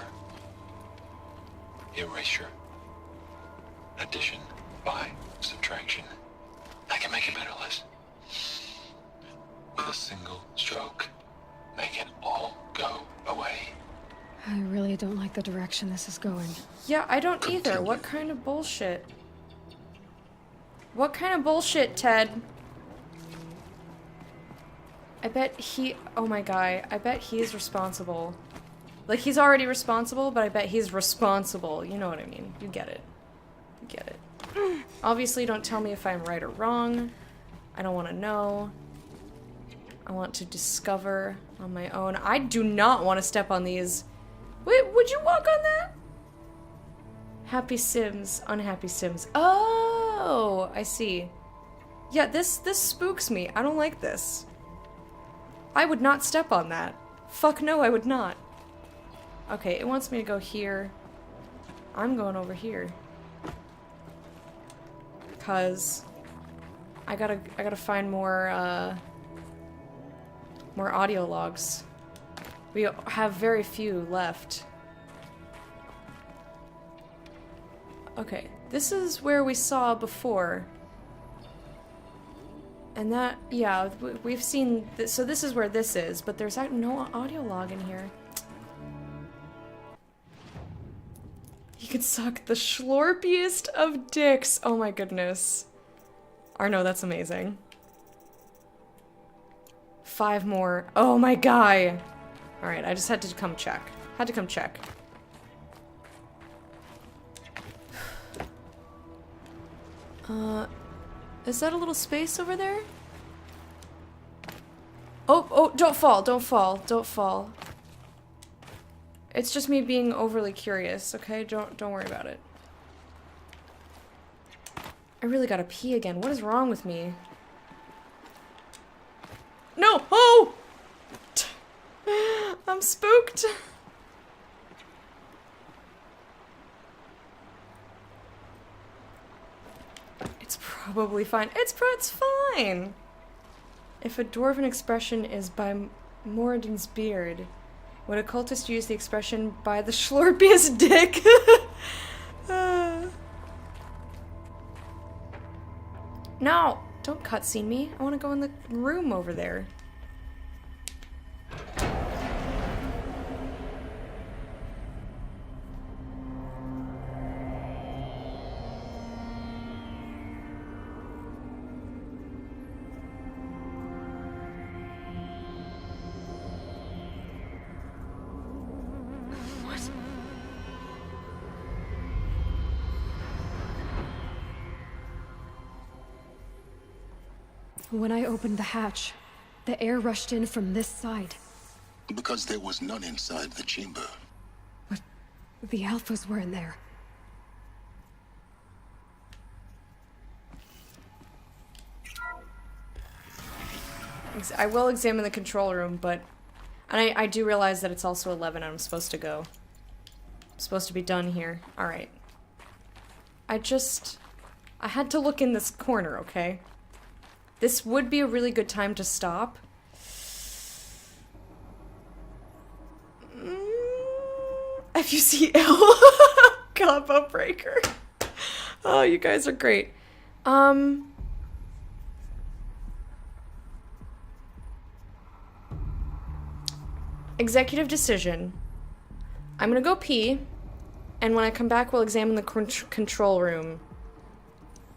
Erasure. Addition. By. Subtraction. I can make it better, Liz. With a single stroke, make it all go away. I really don't like the direction this is going. Yeah, I don't either. What kind of bullshit? What kind of bullshit, Ted? I bet oh my god, I bet he's responsible. Like, he's already responsible, but I bet he's responsible. You know what I mean. You get it. You get it. Obviously, don't tell me if I'm right or wrong. I don't want to know. I want to discover on my own. I do not want to step on these. Wait, would you walk on that? Happy Sims, unhappy Sims. Oh, I see. Yeah, this spooks me. I don't like this. I would not step on that. Fuck no, I would not. Okay, it wants me to go here. I'm going over here. Cause I gotta find more audio logs. We have very few left. Okay, this is where we saw before. And that, yeah, we've seen this, so this is where this is, but there's no audio log in here. You could suck the schlorpiest of dicks. Oh my goodness. Arno, that's amazing. 5 more. Oh my guy. Alright, I just had to come check. Had to come check. Is that a little space over there? Oh, don't fall, don't fall, don't fall. It's just me being overly curious, okay? Don't worry about it. I really gotta pee again. What is wrong with me? No! Oh! I'm spooked. It's probably fine. It's fine. If a dwarven expression is by Moradin's beard, would a cultist use the expression by the schlorpiest dick? No! Don't cutscene me. I want to go in the room over there. When I opened the hatch, the air rushed in from this side. Because there was none inside the chamber. But the alphas were in there. I will examine the control room, but... And I do realize that it's also 11 and I'm supposed to go. I'm supposed to be done here. Alright. I had to look in this corner, okay? This would be a really good time to stop. FUCL. Combo breaker. Oh, you guys are great. Executive decision. I'm gonna go pee, and when I come back, we'll examine the control room.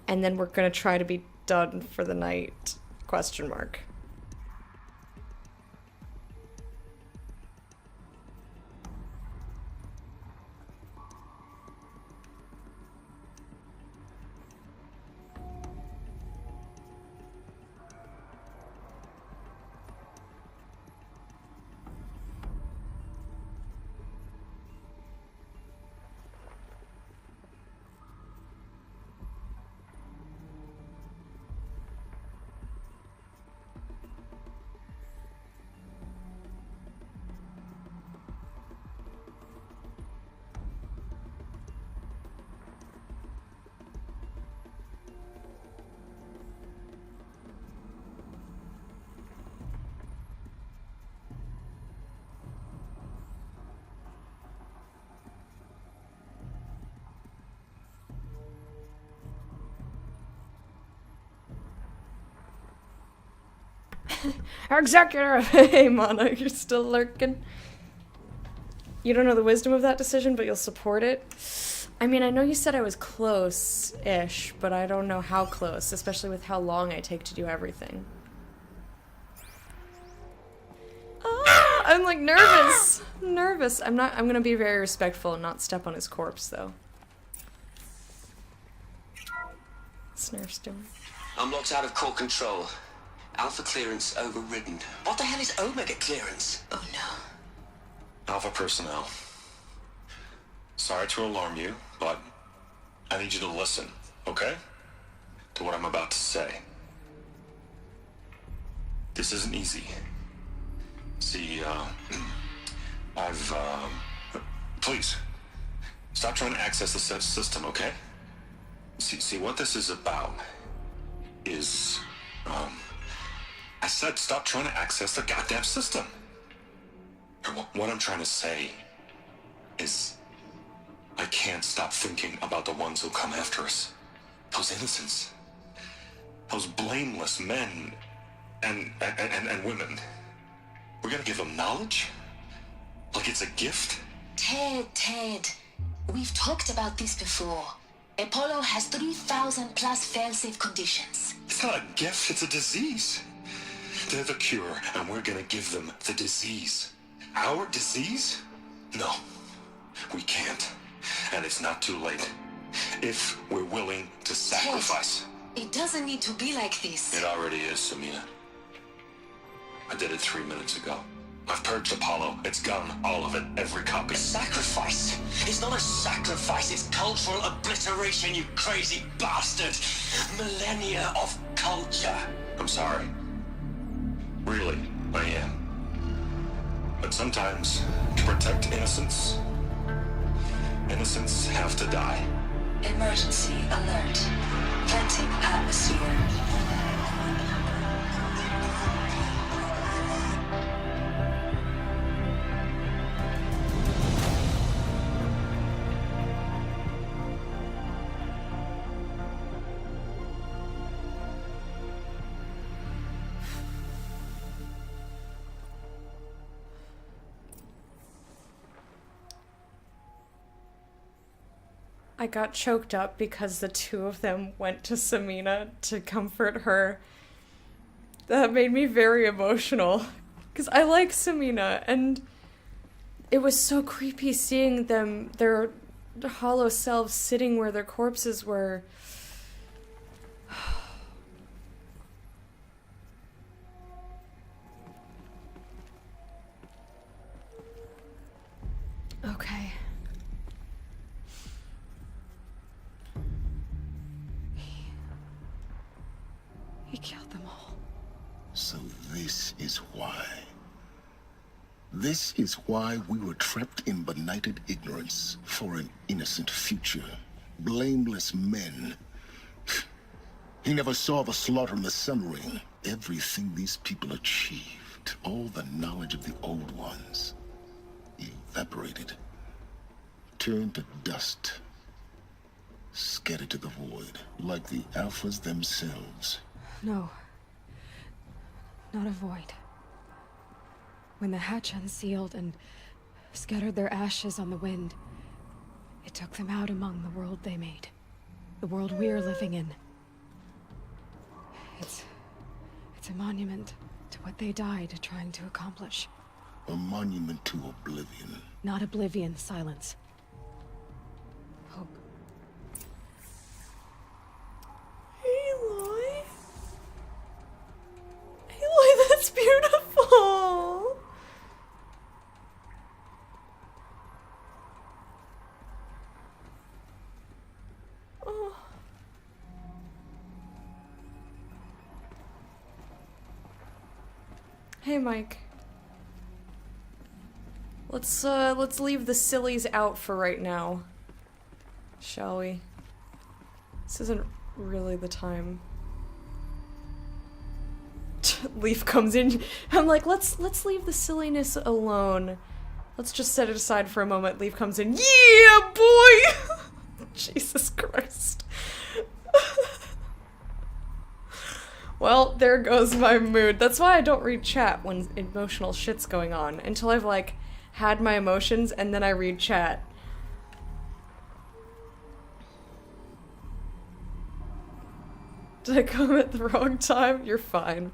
And then we're gonna try to be done for the night? Question mark. Executive! Hey, Mana, you're still lurking. You don't know the wisdom of that decision, but you'll support it? I mean, I know you said I was close-ish, but I don't know how close, especially with how long I take to do everything. Ah, I'm like nervous! Nervous. I'm gonna be very respectful and not step on his corpse, though. Snurf's doing. I'm locked out of core control. Alpha clearance overridden. What the hell is Omega clearance? Oh no. Alpha personnel. Sorry to alarm you, but I need you to listen, okay? To what I'm about to say. This isn't easy. See, Please. Stop trying to access the system, okay? See what this is about is, I said stop trying to access the goddamn system. What I'm trying to say is I can't stop thinking about the ones who come after us. Those innocents. Those blameless men and women. We're gonna give them knowledge? Like it's a gift? Ted. We've talked about this before. Apollo has 3,000 plus fail-safe conditions. It's not a gift, it's a disease. They're the cure, and we're gonna give them the disease. Our disease? No, we can't. And it's not too late. If we're willing to sacrifice. Ted, it doesn't need to be like this. It already is, Samina. I did it 3 minutes ago. I've purged Apollo. It's gone, all of it, every copy. Sacrifice? It's not a sacrifice, it's cultural obliteration, you crazy bastard! Millennia of culture. I'm sorry. Really, I am. But sometimes, to protect innocence, innocents have to die. Emergency alert. Venting atmosphere. I got choked up because the two of them went to Samina to comfort her. That made me very emotional. Because I like Samina, and it was so creepy seeing them, their hollow selves sitting where their corpses were. Okay. He killed them all. So this is why. This is why we were trapped in benighted ignorance for an innocent future. Blameless men. He never saw the slaughter and the summering. Everything these people achieved, all the knowledge of the old ones, evaporated. Turned to dust. Scattered to the void, like the Alphas themselves. No. Not a void. When the hatch unsealed and scattered their ashes on the wind, it took them out among the world they made. The world we're living in. It's a monument to what they died trying to accomplish. A monument to oblivion. Not oblivion, silence. Hope. Aloy? Aloy, that's beautiful! Oh. Hey, Mike. Let's leave the sillies out for right now. Shall we? This isn't really the time. Leaf comes in. I'm like, let's leave the silliness alone. Let's just set it aside for a moment. Leaf comes in. Yeah, boy! Jesus Christ. Well, there goes my mood. That's why I don't read chat when emotional shit's going on. Until I've, like, had my emotions, and then I read chat. Did I come at the wrong time? You're fine.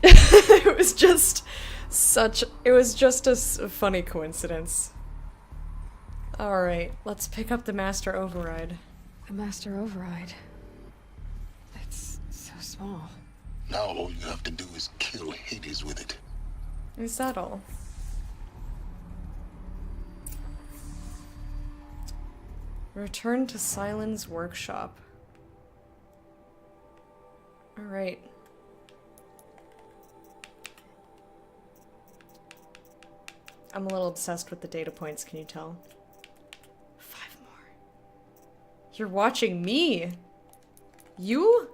It was just a funny coincidence. Alright, let's pick up the Master Override. The Master Override. It's so small. Now all you have to do is kill Hades with it. Is that all? Return to Sylens' workshop. Alright. I'm a little obsessed with the data points, can you tell? 5 more. You're watching me? You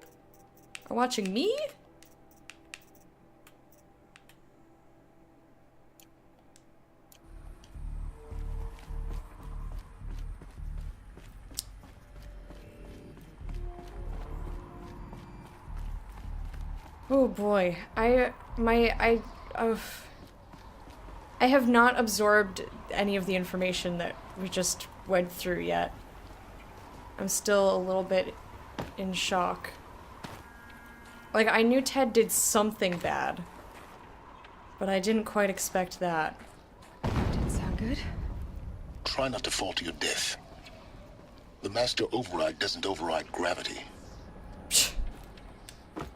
are watching me? Oh boy, I have not absorbed any of the information that we just went through yet. I'm still a little bit in shock. Like, I knew Ted did something bad, but I didn't quite expect that. Didn't sound good. Try not to fall to your death. The master override doesn't override gravity.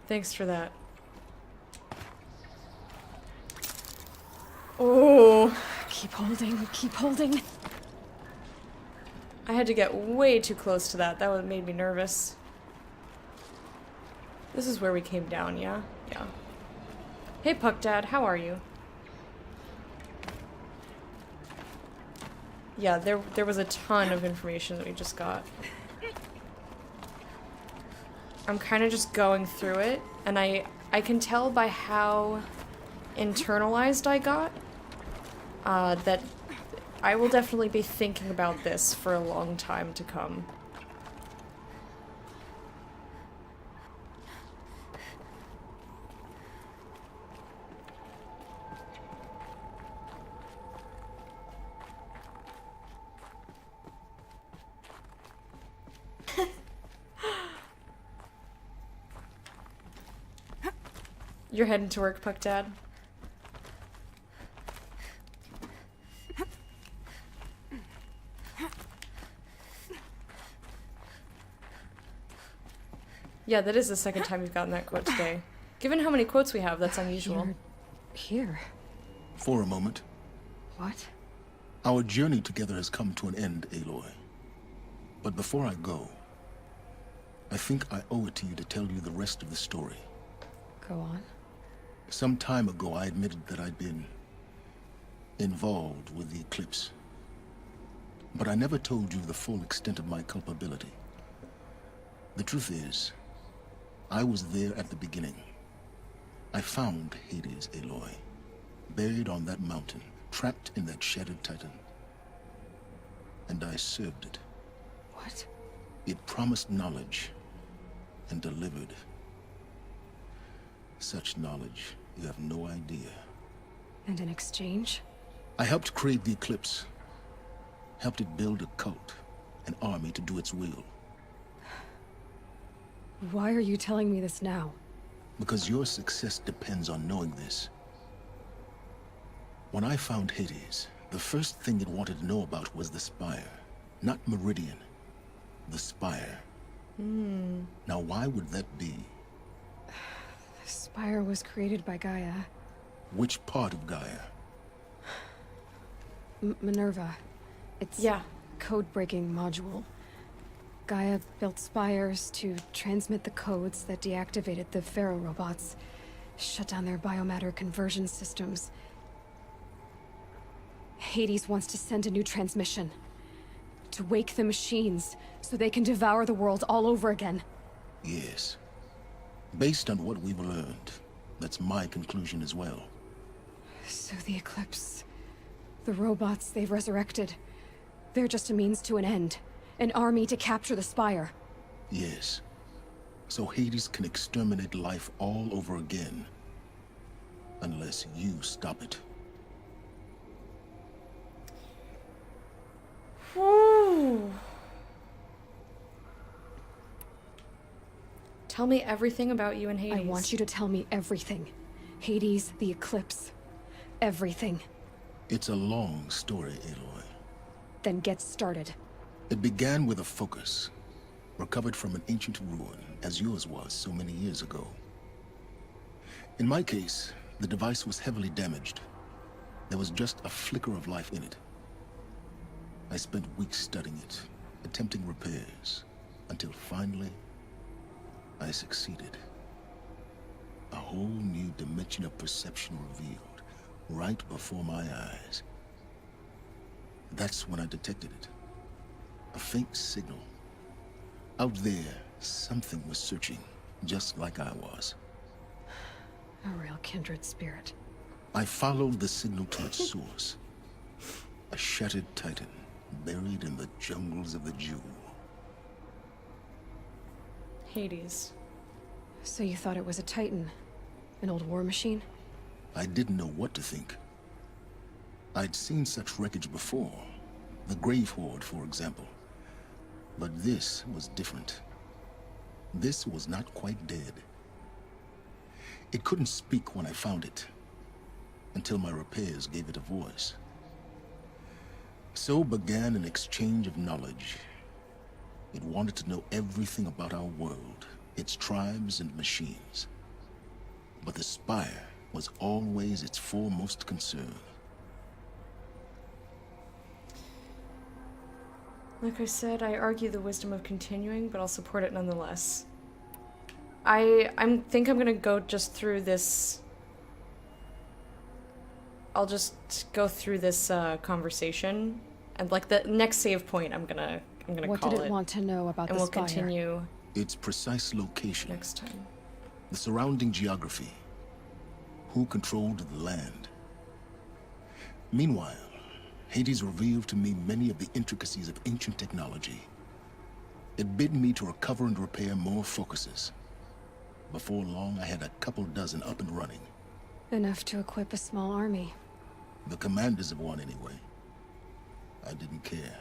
Thanks for that. Oh, keep holding, keep holding. I had to get way too close to that. That made me nervous. This is where we came down, yeah? Yeah. Hey, Puck Dad, how are you? Yeah, there was a ton of information that we just got. I'm kind of just going through it, and I can tell by how internalized I got that I will definitely be thinking about this for a long time to come. You're heading to work, Puck Dad? Yeah, that is the second time you've gotten that quote today. Given how many quotes we have, that's unusual. Here. For a moment. What? Our journey together has come to an end, Aloy. But before I go, I think I owe it to you to tell you the rest of the story. Go on. Some time ago, I admitted that I'd been involved with the Eclipse. But I never told you the full extent of my culpability. The truth is, I was there at the beginning. I found Hades, Aloy, buried on that mountain, trapped in that shattered titan. And I served it. What? It promised knowledge and delivered. Such knowledge, you have no idea. And in exchange? I helped create the Eclipse. Helped it build a cult, an army to do its will. Why are you telling me this now? Because your success depends on knowing this. When I found Hades, the first thing it wanted to know about was the Spire. Not Meridian. The Spire. Now why would that be? The Spire was created by Gaia. Which part of Gaia? Minerva. It's code-breaking module. Gaia built spires to transmit the codes that deactivated the Pharaoh robots, shut down their biomatter conversion systems. Hades wants to send a new transmission. To wake the machines, so they can devour the world all over again. Yes. Based on what we've learned, that's my conclusion as well. So the Eclipse, the robots they've resurrected, they're just a means to an end. An army to capture the Spire. Yes. So Hades can exterminate life all over again. Unless you stop it. Whew. Tell me everything about you and Hades. I want you to tell me everything. Hades, the Eclipse. Everything. It's a long story, Aloy. Then get started. It began with a focus, recovered from an ancient ruin, as yours was so many years ago. In my case, the device was heavily damaged. There was just a flicker of life in it. I spent weeks studying it, attempting repairs, until finally, I succeeded. A whole new dimension of perception revealed, right before my eyes. That's when I detected it. A faint signal. Out there, something was searching, just like I was. A real kindred spirit. I followed the signal to its source. A shattered titan, buried in the jungles of the Jewel. Hades. So you thought it was a titan? An old war machine? I didn't know what to think. I'd seen such wreckage before. The Grave Horde, for example. But this was different. This was not quite dead. It couldn't speak when I found it, until my repairs gave it a voice. So began an exchange of knowledge. It wanted to know everything about our world, its tribes and machines. But the Spire was always its foremost concern. Like I said, I argue the wisdom of continuing, but I'll support it nonetheless. I think I'm gonna go just through this. I'll just go through this conversation, and like the next save point, I'm gonna What call did it. it want to know about and the we'll Spire? continue Its precise location. next time. The surrounding geography. Who controlled the land. Meanwhile, Hades revealed to me many of the intricacies of ancient technology. It bid me to recover and repair more focuses. Before long, I had a couple dozen up and running. Enough to equip a small army. The commanders of one, anyway. I didn't care.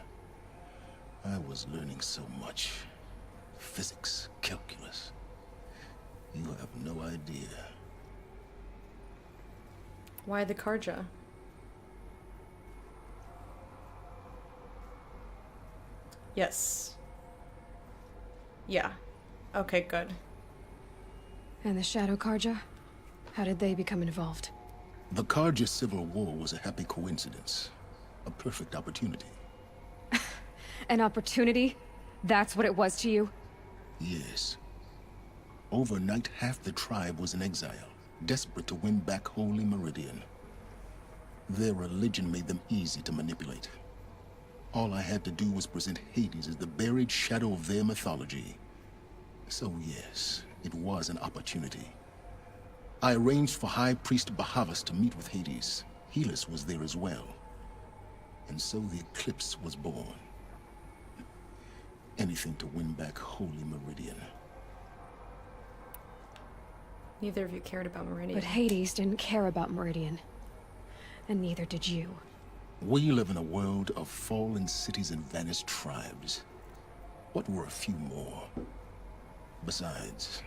I was learning so much. Physics, calculus. You have no idea. Why the Karja? Yes. Yeah. Okay, good. And the Shadow Karja? How did they become involved? The Karja Civil War was a happy coincidence. A perfect opportunity. An opportunity? That's what it was to you? Yes. Overnight, half the tribe was in exile, desperate to win back Holy Meridian. Their religion made them easy to manipulate. All I had to do was present Hades as the buried shadow of their mythology. So yes, it was an opportunity. I arranged for High Priest Bahavas to meet with Hades. Helis was there as well. And so the Eclipse was born. Anything to win back Holy Meridian. Neither of you cared about Meridian. But Hades didn't care about Meridian. And neither did you. We live in a world of fallen cities and vanished tribes. What were a few more? Besides,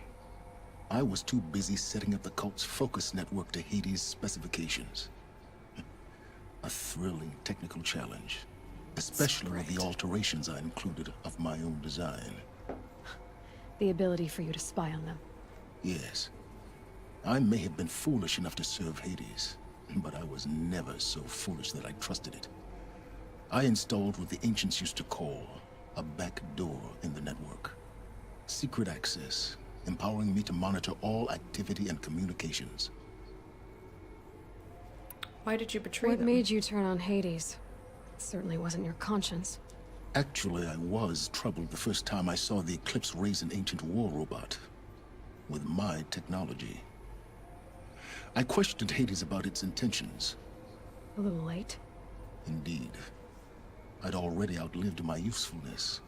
I was too busy setting up the cult's focus network to Hades' specifications. A thrilling technical challenge, especially with the alterations I included of my own design. The ability for you to spy on them. Yes. I may have been foolish enough to serve Hades, but I was never so foolish that I trusted it. I installed what the ancients used to call a back door in the network. Secret access, empowering me to monitor all activity and communications. Why did you betray What them? made you turn on Hades? It certainly wasn't your conscience. Actually, I was troubled the first time I saw the Eclipse raise an ancient war robot. With my technology. I questioned Hades about its intentions. A little late. Indeed. I'd already outlived my usefulness.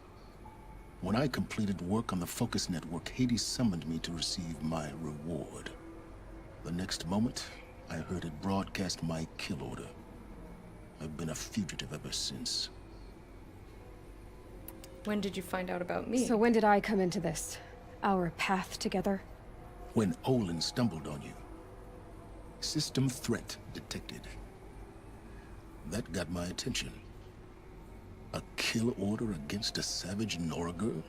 When I completed work on the Focus Network, Hades summoned me to receive my reward. The next moment, I heard it broadcast my kill order. I've been a fugitive ever since. When did you find out about me? So when did I come into this? Our path together? When Olin stumbled on you. System threat detected. That got my attention. A kill order against a savage Nora girl?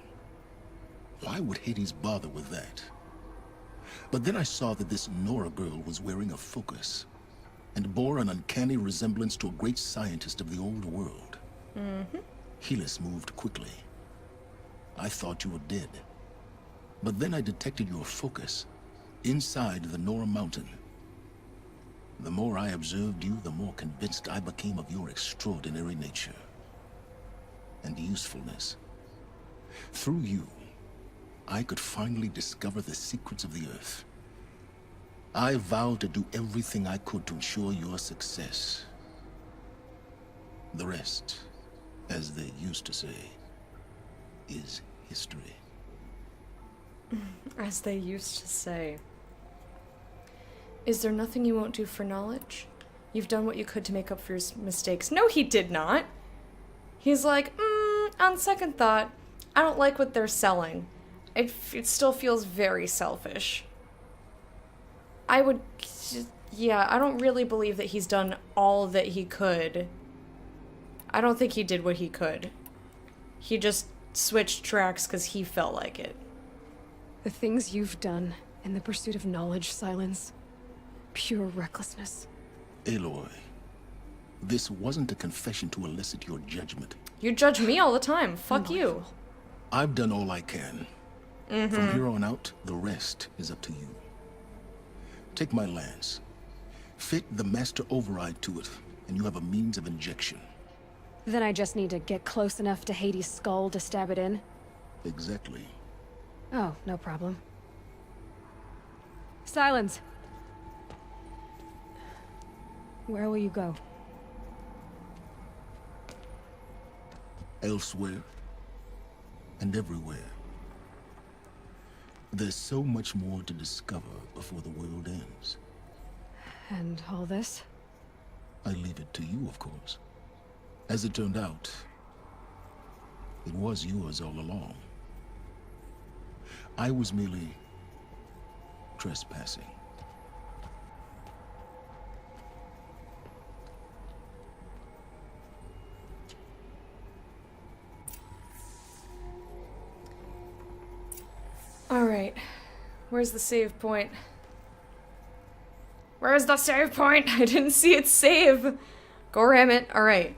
Why would Hades bother with that? But then I saw that this Nora girl was wearing a focus, and bore an uncanny resemblance to a great scientist of the old world. Helis moved quickly. I thought you were dead. But then I detected your focus, inside the Nora Mountain. The more I observed you, the more convinced I became of your extraordinary nature. and usefulness. Through you, I could finally discover the secrets of the Earth. I vowed to do everything I could to ensure your success. The rest, as they used to say, is history. As they used to say. Is there nothing you won't do for knowledge? You've done what you could to make up for your mistakes. No, he did not. He's like, on second thought, I don't like what they're selling. It still feels very selfish. I don't really believe that he's done all that he could. I don't think he did what he could. He just switched tracks because he felt like it. The things you've done in the pursuit of knowledge, Silence. Pure recklessness. Aloy, this wasn't a confession to elicit your judgment. You judge me all the time. Fuck you. I've done all I can. From here on out, the rest is up to you. Take my lance. Fit the master override to it, and you have a means of injection. Then I just need to get close enough to Hades' skull to stab it in? Exactly. Oh, no problem. Silence! Where will you go? Elsewhere. And everywhere. There's so much more to discover before the world ends. And all this? I leave it to you, of course. As it turned out, it was yours all along. I was merely trespassing. Alright. Where's the save point? Where's the save point? I didn't see it save. Go ram it. Alright.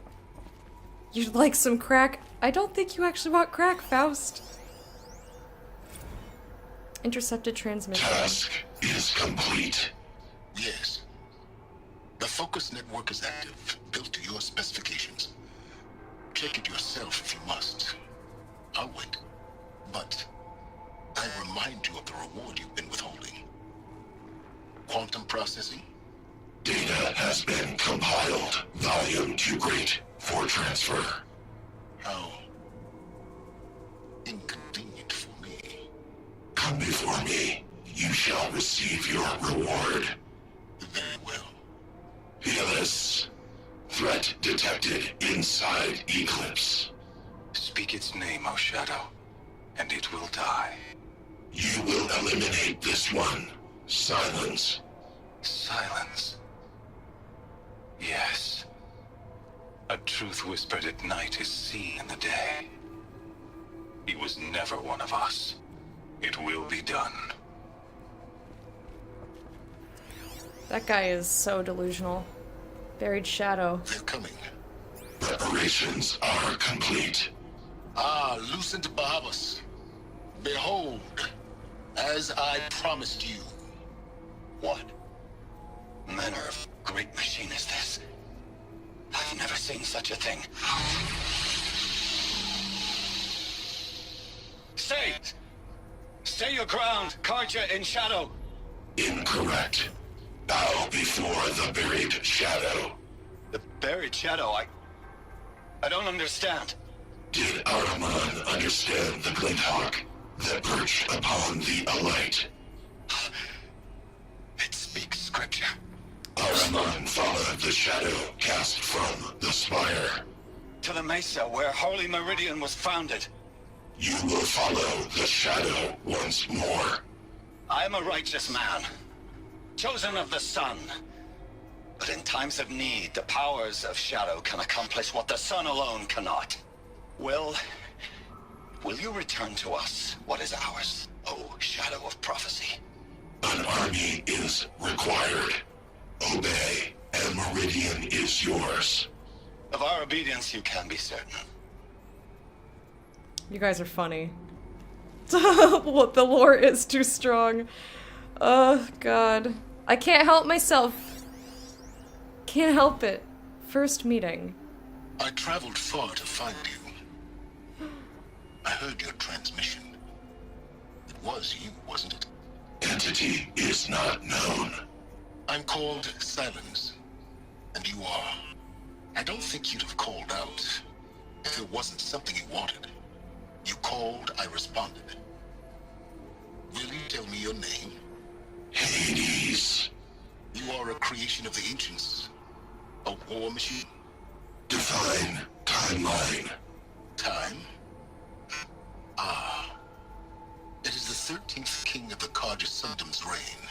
You'd like some crack? I don't think you actually want crack, Faust. Intercepted transmission. Task is complete. Yes. The focus network is active, built to your specifications. Check it yourself if you must. I'll wait. But I remind you of the reward you've been withholding. Quantum processing? Data has been compiled. Volume too great for transfer. How inconvenient for me. Come before me. You shall receive your reward. Very well. Helis. Threat detected inside Eclipse. Speak its name, O Shadow, and it will die. You will eliminate this one. Silence. Silence. Yes. A truth whispered at night is seen in the day. He was never one of us. It will be done. That guy is so delusional. Buried Shadow. They're coming. Preparations are complete. Ah, Lucent Bahavas. Behold, as I promised you. What manner of great machine is this? I've never seen such a thing. Stay! Stay your ground, Carja in Shadow! Incorrect. Bow before the buried shadow. The buried shadow, I don't understand. Did Ahriman understand the glint hawk that perched upon the alight? It speaks scripture. Ahriman followed the shadow cast from the spire. To the mesa where Holy Meridian was founded. You will follow the shadow once more. I am a righteous man, chosen of the sun. But in times of need, the powers of shadow can accomplish what the sun alone cannot. Will you return to us what is ours, O Shadow of Prophecy? An army is required. Obey, and Meridian is yours. Of our obedience you can be certain. You guys are funny. What, the lore is too strong. Oh, God. I can't help myself. Can't help it. First meeting. I traveled far to find you. heard your transmission. It was you, wasn't it? Entity is not known. I'm called Silence, and you are. I don't think you'd have called out if it wasn't something you wanted. You called, I responded. Will you tell me your name? Hades. You are a creation of the ancients. A war machine. Define timeline. Time? Ah. It is the 13th king of the Karja Sundom's reign.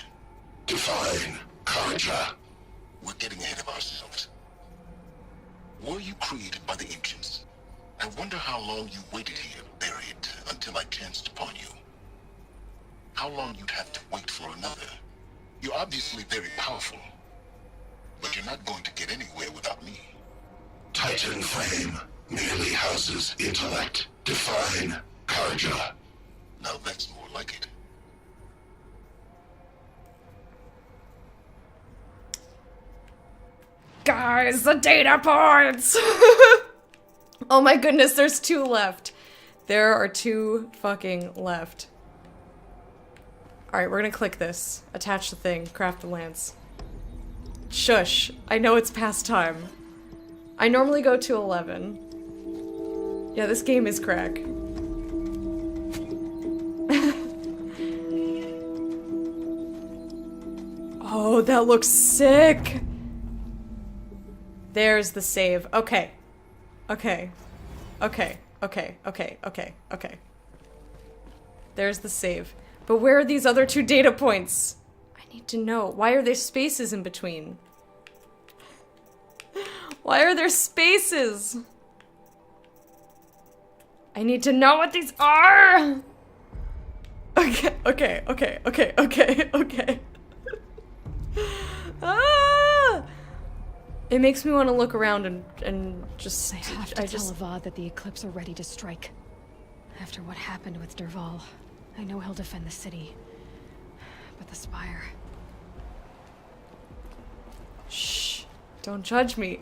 Define Karja. We're getting ahead of ourselves. Were you created by the ancients? I wonder how long you waited here, buried, until I chanced upon you. How long you'd have to wait for another. You're obviously very powerful, but you're not going to get anywhere without me. Titan Flame merely houses intellect. Define Karja. Now that's more like it. Guys, the data points! Oh my goodness, there's 2 left. There are 2 fucking left. Alright, we're gonna click this. Attach the thing. Craft the lance. Shush. I know it's past time. I normally go to 11. Yeah, this game is crack. Oh, that looks sick! There's the save. Okay. Okay. Okay. Okay. Okay. Okay. Okay. There's the save. But where are these other 2 data points? I need to know. Why are there spaces in between? Why are there spaces? I need to know what these are! Okay, okay, okay, okay, okay, okay. Ah! It makes me want to look around and just... I have to tell Avad that the Eclipse are ready to strike. After what happened with Dervahl, I know he'll defend the city. But the Spire... Shh. Don't judge me.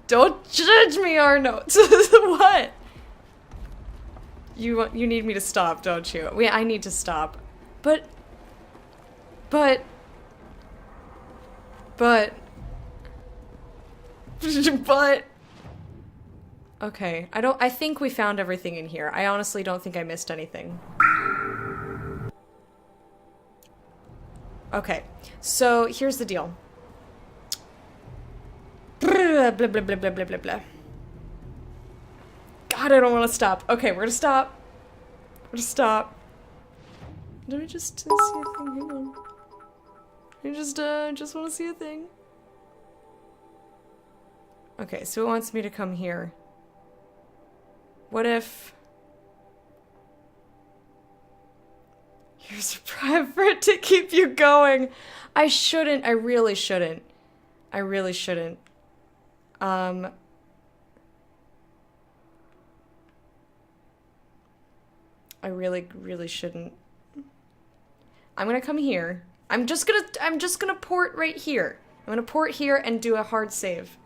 Don't judge me, Arno. What? You need me to stop, don't you? I need to stop. But... But... Okay, I think we found everything in here. I honestly don't think I missed anything. Okay, so here's the deal. Blah, blah, blah, blah, blah, blah, blah, blah. God, I don't want to stop. Okay, we're gonna stop. We're gonna stop. Let me just see a thing. Hang on. I just want to see a thing. Okay, so it wants me to come here. What if... Here's a private for it to keep you going. I shouldn't. I really shouldn't. I really shouldn't. I really, really shouldn't. I'm gonna come here. I'm just gonna port right here. I'm gonna port here and do a hard save.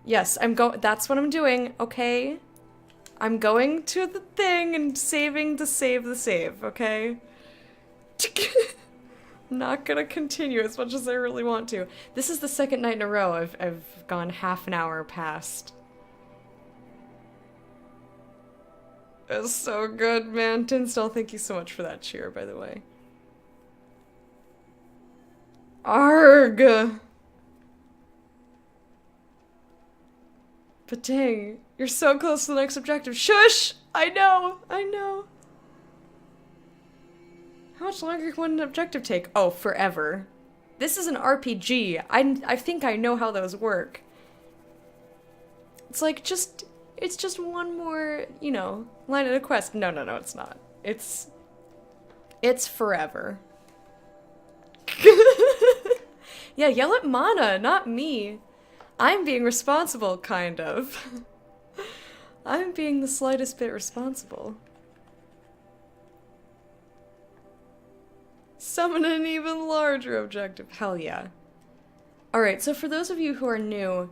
Yes, that's what I'm doing, okay? I'm going to the thing and saving to save the save, okay? I'm not gonna continue as much as I really want to. This is the second night in a row I've gone half an hour past. It's so good, man. Tinsdale, thank you so much for that cheer, by the way. Arg! But dang, you're so close to the next objective. Shush! I know! I know! How much longer can one objective take? Oh, forever. This is an RPG. I think I know how those work. It's like, it's just one more, you know, line of the quest. No, it's not. It's forever. Yeah, yell at Mana, not me. I'm being responsible, kind of. I'm being the slightest bit responsible. Summon an even larger objective. Hell yeah. Alright, so for those of you who are new,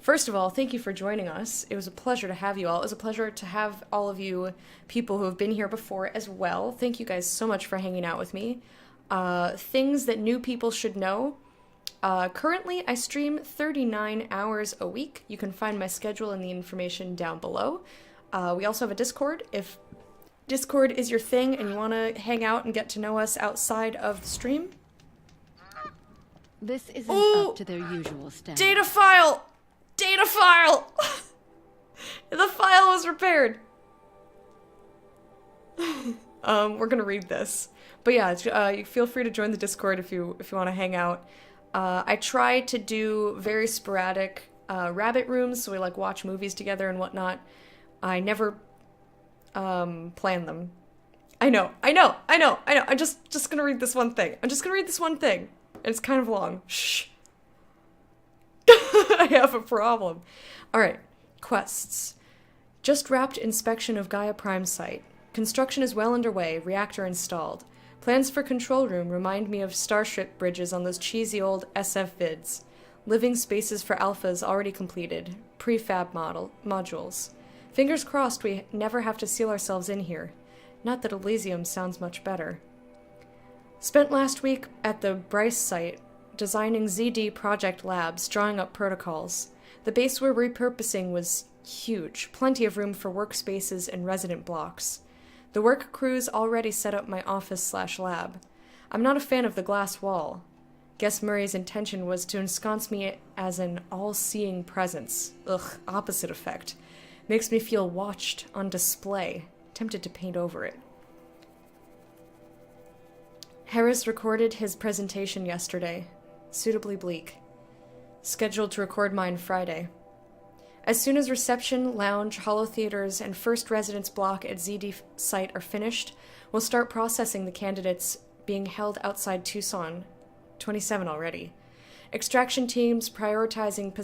First of all, thank you for joining us. It was a pleasure to have you all. It was a pleasure to have all of you people who have been here before as well. Thank you guys so much for hanging out with me. Things that new people should know. Currently, I stream 39 hours a week. You can find my schedule and the information down below. We also have a Discord. If Discord is your thing and you want to hang out and get to know us outside of the stream. This isn't up to their usual standard. Data file! Data file! The file was repaired. We're gonna read this. But yeah, you feel free to join the Discord if you want to hang out. I try to do very sporadic rabbit rooms, so we like watch movies together and whatnot. I never plan them. I know. I'm just gonna read this one thing. It's kind of long. Shh. I have a problem. Alright, quests. Just wrapped inspection of Gaia Prime site. Construction is well underway, reactor installed. Plans for control room remind me of Starship bridges on those cheesy old SF vids. Living spaces for alphas already completed. Prefab modules. Fingers crossed we never have to seal ourselves in here. Not that Elysium sounds much better. Spent last week at the Bryce site, designing ZD project labs, drawing up protocols. The base we're repurposing was huge, plenty of room for workspaces and resident blocks. The work crew's already set up my office/lab. I'm not a fan of the glass wall. Guess Murray's intention was to ensconce me as an all-seeing presence. Ugh, opposite effect. Makes me feel watched, on display. Tempted to paint over it. Harris recorded his presentation yesterday. Suitably bleak. Scheduled to record mine Friday. As soon as reception, lounge, holo theaters, and first residence block at ZD site are finished, we'll start processing the candidates being held outside Tucson. 27 already. Extraction teams prioritizing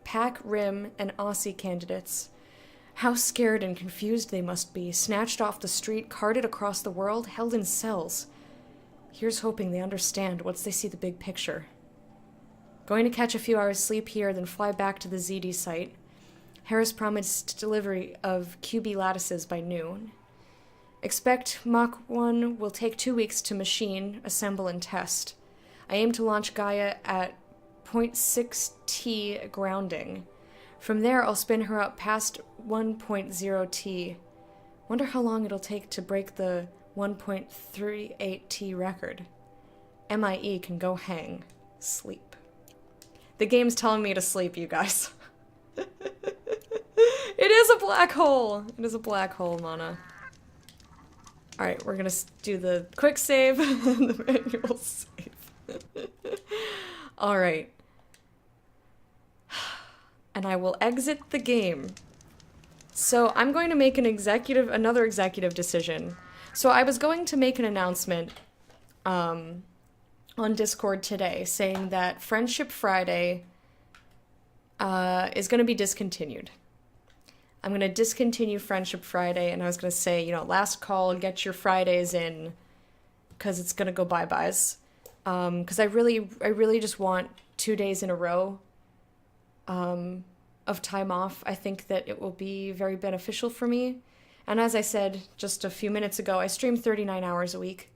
PAC, RIM, and Aussie candidates. How scared and confused they must be, snatched off the street, carted across the world, held in cells. Here's hoping they understand once they see the big picture. Going to catch a few hours sleep here, then fly back to the ZD site. Harris promised delivery of QB lattices by noon. Expect Mach 1 will take 2 weeks to machine, assemble, and test. I aim to launch Gaia at 0.6 T grounding. From there, I'll spin her up past 1.0 T. Wonder how long it'll take to break the 1.38 T record. MIE can go hang. Sleep. The game's telling me to sleep, you guys. It is a black hole! It is a black hole, Mana. Alright, we're gonna do the quick save and the manual save. Alright. And I will exit the game. So I'm going to make another executive decision. So I was going to make an announcement on Discord today saying that Friendship Friday is going to be discontinued. I'm going to discontinue Friendship Friday, and I was going to say, last call, get your Fridays in, because it's going to go bye-byes. Because I really just want 2 days in a row of time off. I think that it will be very beneficial for me. And as I said just a few minutes ago, I stream 39 hours a week.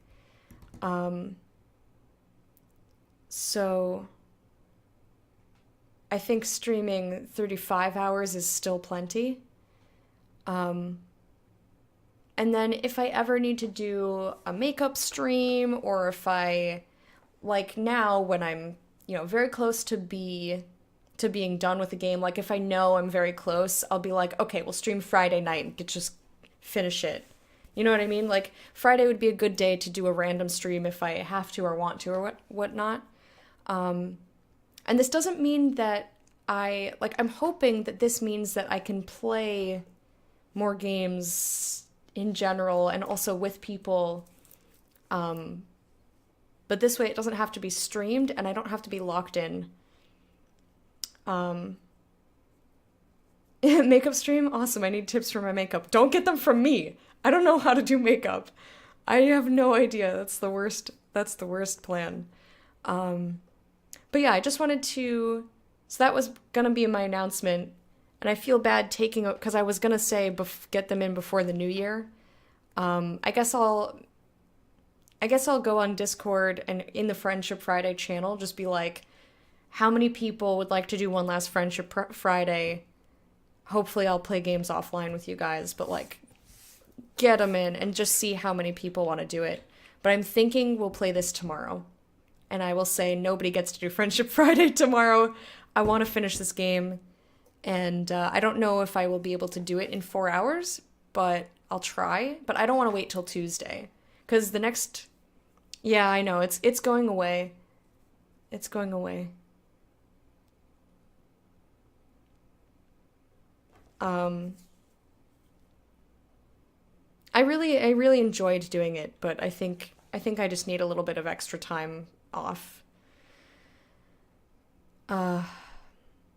So I think streaming 35 hours is still plenty. And then if I ever need to do a makeup stream, or if I, like now when I'm, very close to being done with the game, like if I know I'm very close, I'll be like, okay, we'll stream Friday night and just finish it. You know what I mean? Like, Friday would be a good day to do a random stream if I have to or want to or whatnot. And this doesn't mean that I'm hoping that this means that I can play more games in general and also with people. But this way it doesn't have to be streamed and I don't have to be locked in. Makeup stream? Awesome, I need tips for my makeup. Don't get them from me! I don't know how to do makeup. I have no idea. That's the worst plan. But yeah, I just wanted to So that was gonna be my announcement, and I feel bad taking it because I was gonna say get them in before the new year. I guess I'll go on Discord and in the Friendship Friday channel just be like, how many people would like to do one last Friendship Friday? Hopefully I'll play games offline with you guys, but like, get them in and just see how many people want to do it. But I'm thinking we'll play this tomorrow. And I will say nobody gets to do Friendship Friday tomorrow. I want to finish this game. And I don't know if I will be able to do it in 4 hours, but I'll try. But I don't want to wait till Tuesday. Because the next... Yeah, I know. It's going away. It's going away. I really enjoyed doing it, but I think I just need a little bit of extra time off.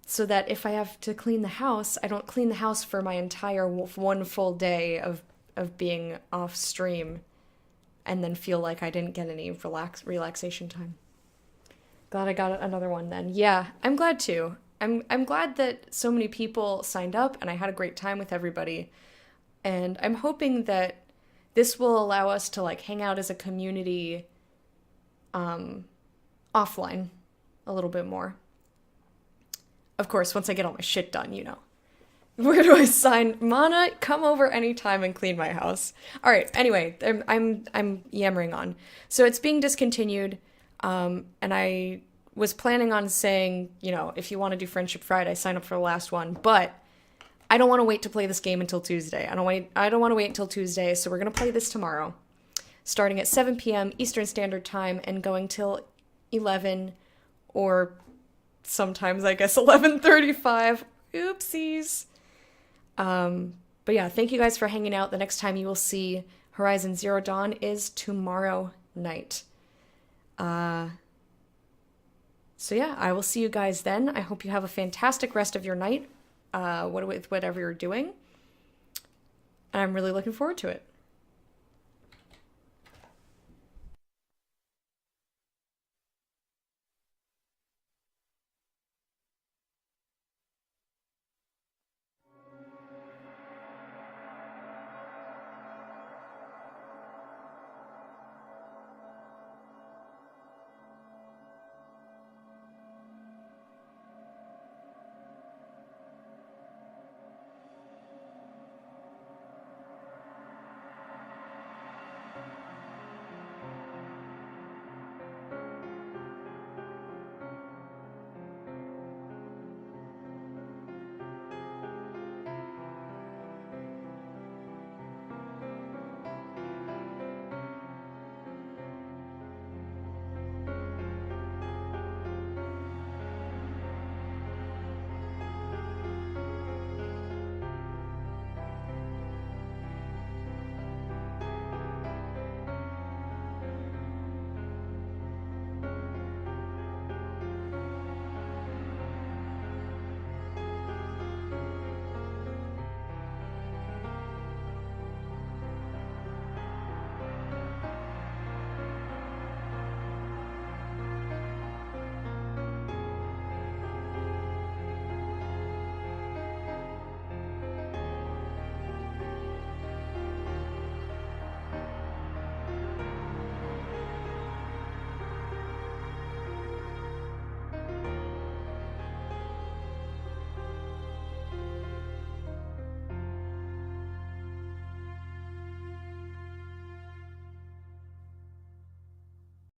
So that if I have to clean the house, I don't clean the house for my entire one full day of being off stream and then feel like I didn't get any relaxation time. Glad I got another one then. Yeah, I'm glad too. I'm glad that so many people signed up and I had a great time with everybody. And I'm hoping that this will allow us to like hang out as a community offline a little bit more. Of course, once I get all my shit done, you know. Where do I sign? Mana, come over anytime and clean my house. All right, anyway, I'm yammering on. So it's being discontinued, and I was planning on saying, you know, if you want to do Friendship Friday, sign up for the last one, but I don't want to wait to play this game until Tuesday. I don't want to wait until Tuesday, so we're going to play this tomorrow, starting at 7 p.m. Eastern Standard Time and going till 11 or sometimes I guess 11:35. Oopsies. But yeah, thank you guys for hanging out. The next time you will see Horizon Zero Dawn is tomorrow night. So yeah, I will see you guys then. I hope you have a fantastic rest of your night, with whatever you're doing. And I'm really looking forward to it.